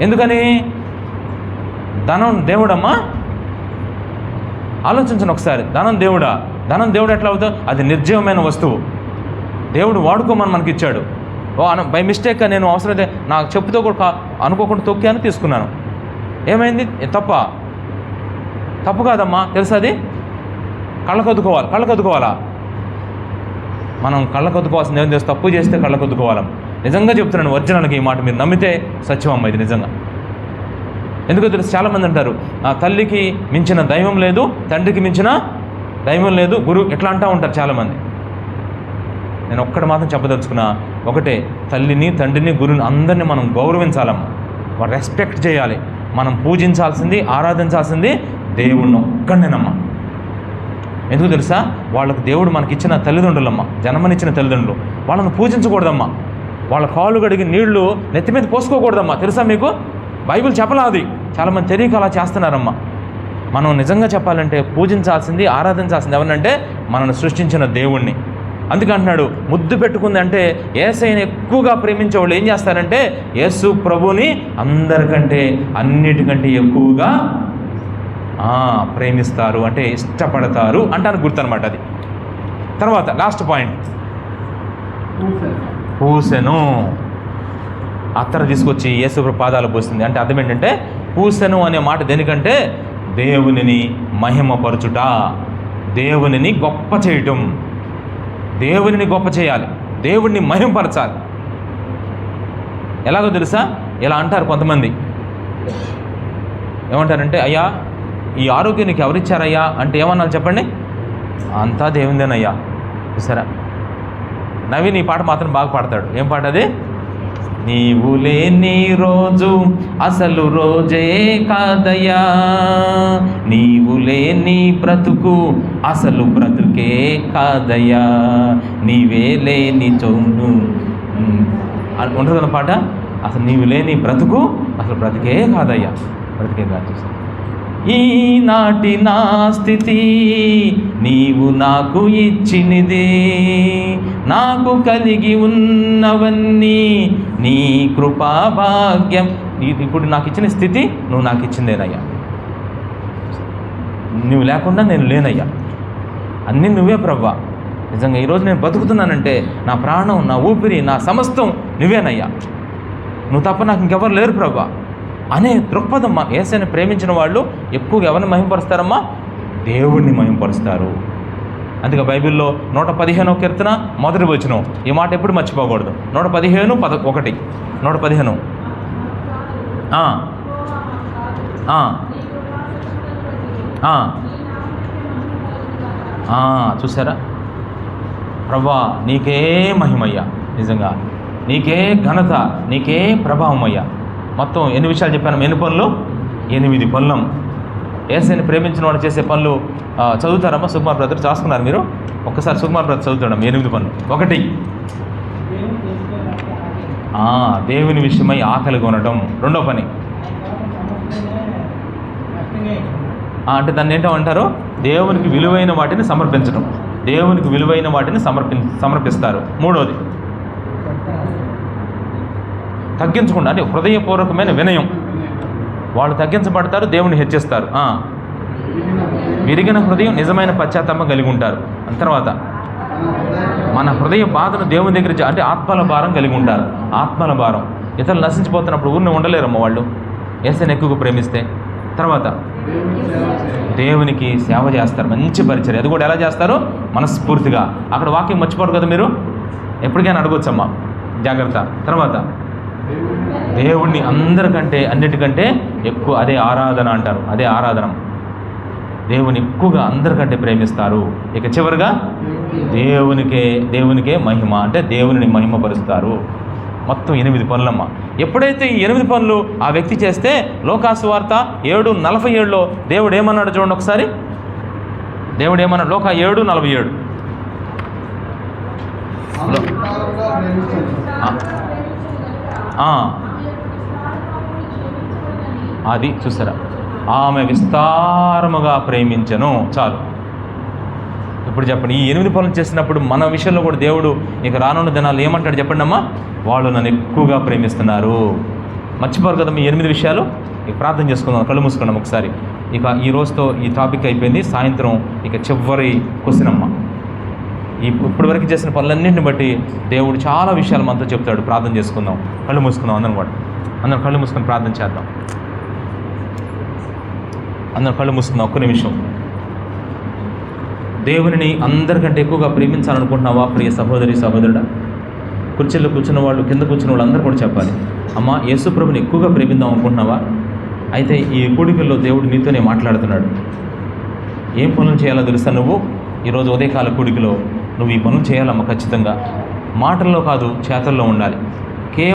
Speaker 1: ఎందుకని? ధనం దేవుడమ్మా. ఆలోచించండి ఒకసారి. ధనం దేవుడా? ధనం దేవుడు ఎట్లా అవుతావు? అది నిర్జీవమైన వస్తువు. దేవుడు వాడుకోమని మనకి ఇచ్చాడు. బై మిస్టేక్గా నేను అవసరమైతే నాకు చెప్పుతో కూడా అనుకోకుండా తొక్కాను, తీసుకున్నాను. ఏమైంది? తప్పు కాదమ్మా, తెలుసు. అది కళ్ళకొద్దుకోవాలా? మనం కళ్ళకొద్దుకోవాల్సింది ఏం చేస్తే, తప్పు చేస్తే కళ్ళకొద్దుకోవాలం. నిజంగా చెప్తున్నాను, ఒరిజినల్గా ఈ మాట మీరు నమ్మితే సత్యం అమ్మ, ఇది నిజంగా. ఎందుకో తెలుసు, చాలామంది అంటారు తల్లికి మించిన దైవం లేదు, తండ్రికి మించిన దైవం లేదు, గురువు ఇట్లా అంటూ ఉంటారు చాలామంది. నేను ఒక్కటి మాత్రం చెప్పదలుచుకున్నా, ఒకటే, తల్లిని, తండ్రిని, గురువుని అందరినీ మనం గౌరవించాలమ్మా. వారు రెస్పెక్ట్ చేయాలి. మనం పూజించాల్సింది, ఆరాధించాల్సింది దేవుణ్ణి ఒక్కడేనమ్మా. ఎందుకు తెలుసా? వాళ్ళకు దేవుడు మనకిచ్చిన తల్లిదండ్రులమ్మ, జన్మనిచ్చిన తల్లిదండ్రులు. వాళ్ళని పూజించకూడదమ్మా. వాళ్ళ కాళ్ళు కడిగి నీళ్లు నెత్తి మీద పోసుకోకూడదమ్మా. తెలుసా మీకు? బైబిల్ చెప్పలా అది. చాలామంది తెలియక అలా చేస్తున్నారమ్మా. మనం నిజంగా చెప్పాలంటే పూజించాల్సింది, ఆరాధించాల్సింది ఎవరినంటే మనల్ని సృష్టించిన దేవుణ్ణి. అందుకే అంటున్నాడు, ముద్దు పెట్టుకుంది అంటే యేసయ్యని ఎక్కువగా ప్రేమించే వాళ్ళు ఏం చేస్తారంటే యేసు ప్రభుని అందరికంటే, అన్నిటికంటే ఎక్కువగా ప్రేమిస్తారు, అంటే ఇష్టపడతారు అంటాను గుర్తు అనమాట. అది తర్వాత లాస్ట్ పాయింట్, పూసెను. అత్తరు తీసుకొచ్చి యేసు పాదాలు పూసింది. అంటే అర్థం ఏంటంటే, పూసెను అనే మాట దేనికంటే దేవునిని మహిమపరచుట, దేవునిని గొప్ప చేయటం. దేవునిని గొప్ప చేయాలి, దేవుడిని మహిమపరచాలి. ఎలాగో తెలుసా? ఇలా అంటారు కొంతమంది. ఏమంటారంటే, అయ్యా ఈ ఆరోగ్యం నీకు ఎవరిచ్చారయ్యా అంటే ఏమన్నారు చెప్పండి? అంతా దేవునిదేనయ్యా. చూసారా? నవీన్ ఈ పాట మాత్రం బాగా పాడతాడు. ఏం పాట అది? నీవు లేని రోజు అసలు రోజే కాదయ్యా, నీవు లేని బ్రతుకు అసలు బ్రతుకే కాదయ్యా, నీవే లేని చోను ఉంటుంది కదా పాట. అసలు నీవు లేని బ్రతుకు అసలు బ్రతికే కాదయ్యా, బ్రతికే కాదు. ఈనాటి నా స్థితి నీవు నాకు ఇచ్చినది, నాకు కలిగి ఉన్నవన్నీ నీ కృపా భాగ్యం. ఇప్పుడు నాకు ఇచ్చిన స్థితి నువ్వు నాకు ఇచ్చిందేనయ్యా. నువ్వు లేకుండా నేను లేనయ్యా, అన్నీ నువ్వే ప్రభువా. నిజంగా ఈరోజు నేను బతుకుతున్నానంటే నా ప్రాణం, నా ఊపిరి, నా సమస్తం నువ్వేనయ్యా. నువ్వు తప్ప నాకు ఇంకెవరు లేరు ప్రభువా అనే దృక్పథమ్మా. యేసయ్యని ప్రేమించిన వాళ్ళు ఎక్కువగా ఎవరిని మహిమపరుస్తారమ్మా? దేవుణ్ణి మహిమపరుస్తారు. అందుకే బైబిల్లో 115వ కీర్తన మొదటి వచనం ఈ మాట ఎప్పుడు మర్చిపోకూడదు. 115:1 115. చూసారా? ప్రభా నీకే మహిమయ్యా, నిజంగా నీకే ఘనత, నీకే ప్రభావం అయ్యా. మొత్తం ఎన్ని విషయాలు చెప్పాను? ఎన్ని పనులు? 8 పనులు. యేసుని ప్రేమించిన వాడు చేసే పనులు చదువుతారమ్మా? సుకుమార్ బ్రదర్ రాసుకున్నారు మీరు? ఒక్కసారి సుకుమార్ బ్రదర్ చదువుతాడమ్మా 8 పనులు. 1, దేవుని విషయమై ఆకలి కొనడం. 2వ పని అంటే దాన్ని ఏంటంటారు? దేవునికి విలువైన వాటిని సమర్పించడం. దేవునికి విలువైన వాటిని సమర్పిస్తారు. 3వది తగ్గించకుండా, అంటే హృదయపూర్వకమైన వినయం. వాళ్ళు తగ్గించబడతారు, దేవుని హెచ్చిస్తారు. విరిగిన హృదయం నిజమైన పశ్చాత్తాపం కలిగి ఉంటారు. తర్వాత మన హృదయ బాధను దేవుని దగ్గర అంటే ఆత్మల భారం కలిగి ఉంటారు. ఆత్మల భారం. ఇతరులు నశించిపోతున్నప్పుడు ఊరిని ఉండలేరమ్మ వాళ్ళు, యేసుని ఎక్కువగా ప్రేమిస్తే. తర్వాత దేవునికి సేవ చేస్తారు, మంచి పరిచర్య. అది కూడా ఎలా చేస్తారు? మనస్ఫూర్తిగా. అక్కడ వాక్యం మర్చిపోరు కదా మీరు, ఎప్పటికైనా అడగొచ్చమ్మా, జాగ్రత్త. తర్వాత దేవుణ్ణి అందరికంటే అన్నిటికంటే ఎక్కువ, అదే ఆరాధన అంటారు, అదే ఆరాధన. దేవుని ఎక్కువగా అందరికంటే ప్రేమిస్తారు. ఇక చివరిగా దేవునికే మహిమ, అంటే దేవుని మహిమపరుస్తారు. మొత్తం 8 పనులమ్మ. ఎప్పుడైతే ఈ 8 పనులు ఆ వ్యక్తి చేస్తే, లోకాసువార్త 7:47లో దేవుడు ఏమన్నాడు చూడండి ఒకసారి. దేవుడు ఏమన్నాడు? లోక 7:47. అది చూసారా, ఆమె విస్తారముగా ప్రేమించను. చాలు. ఇప్పుడు చెప్పండి, ఈ 8 పనులు చేసినప్పుడు మన విషయంలో కూడా దేవుడు ఇక రానున్న దినాలు ఏమంటాడు చెప్పండి అమ్మా? వాళ్ళు నన్ను ఎక్కువగా ప్రేమిస్తున్నారు. మర్చిపోరు కదా మీ 8 విషయాలు. ఇక ప్రార్థన చేసుకుందాం, కళ్ళు మూసుకున్నాం ఒకసారి. ఇక ఈ రోజుతో ఈ టాపిక్ అయిపోయింది. సాయంత్రం ఇక చివరి క్వశ్చన్ అమ్మ. ఇప్పటివరకు చేసిన పనులన్నింటిని బట్టి దేవుడు చాలా విషయాలు మనతో చెప్తాడు. ప్రార్థన చేసుకుందాం, కళ్ళు మూసుకుందాం. అందరం కళ్ళు మూసుకొని ప్రార్థన చేద్దాం. అందరం కళ్ళు మూసుకుందాం ఒక్క నిమిషం. దేవునిని అందరికంటే ఎక్కువగా ప్రేమించాలనుకుంటున్నావా ప్రియ సహోదరి సహోదరుడా? కుర్చీలో కూర్చున్న వాళ్ళు, కింద కూర్చున్న వాళ్ళు అందరూ కూడా చెప్పాలి, అమ్మ యేసు ప్రభుని ఎక్కువగా ప్రేమిద్దాం అనుకుంటున్నావా? అయితే ఈ కూడికల్లో దేవుడు నీతోనే మాట్లాడుతున్నాడు. ఏం పనులు చేయాలో తెలుసా? నువ్వు ఈరోజు ఉదయకాల కూడికలో నువ్వు ఈ పనులు చేయాలమ్మా. ఖచ్చితంగా మాటల్లో కాదు, చేతల్లో ఉండాలి.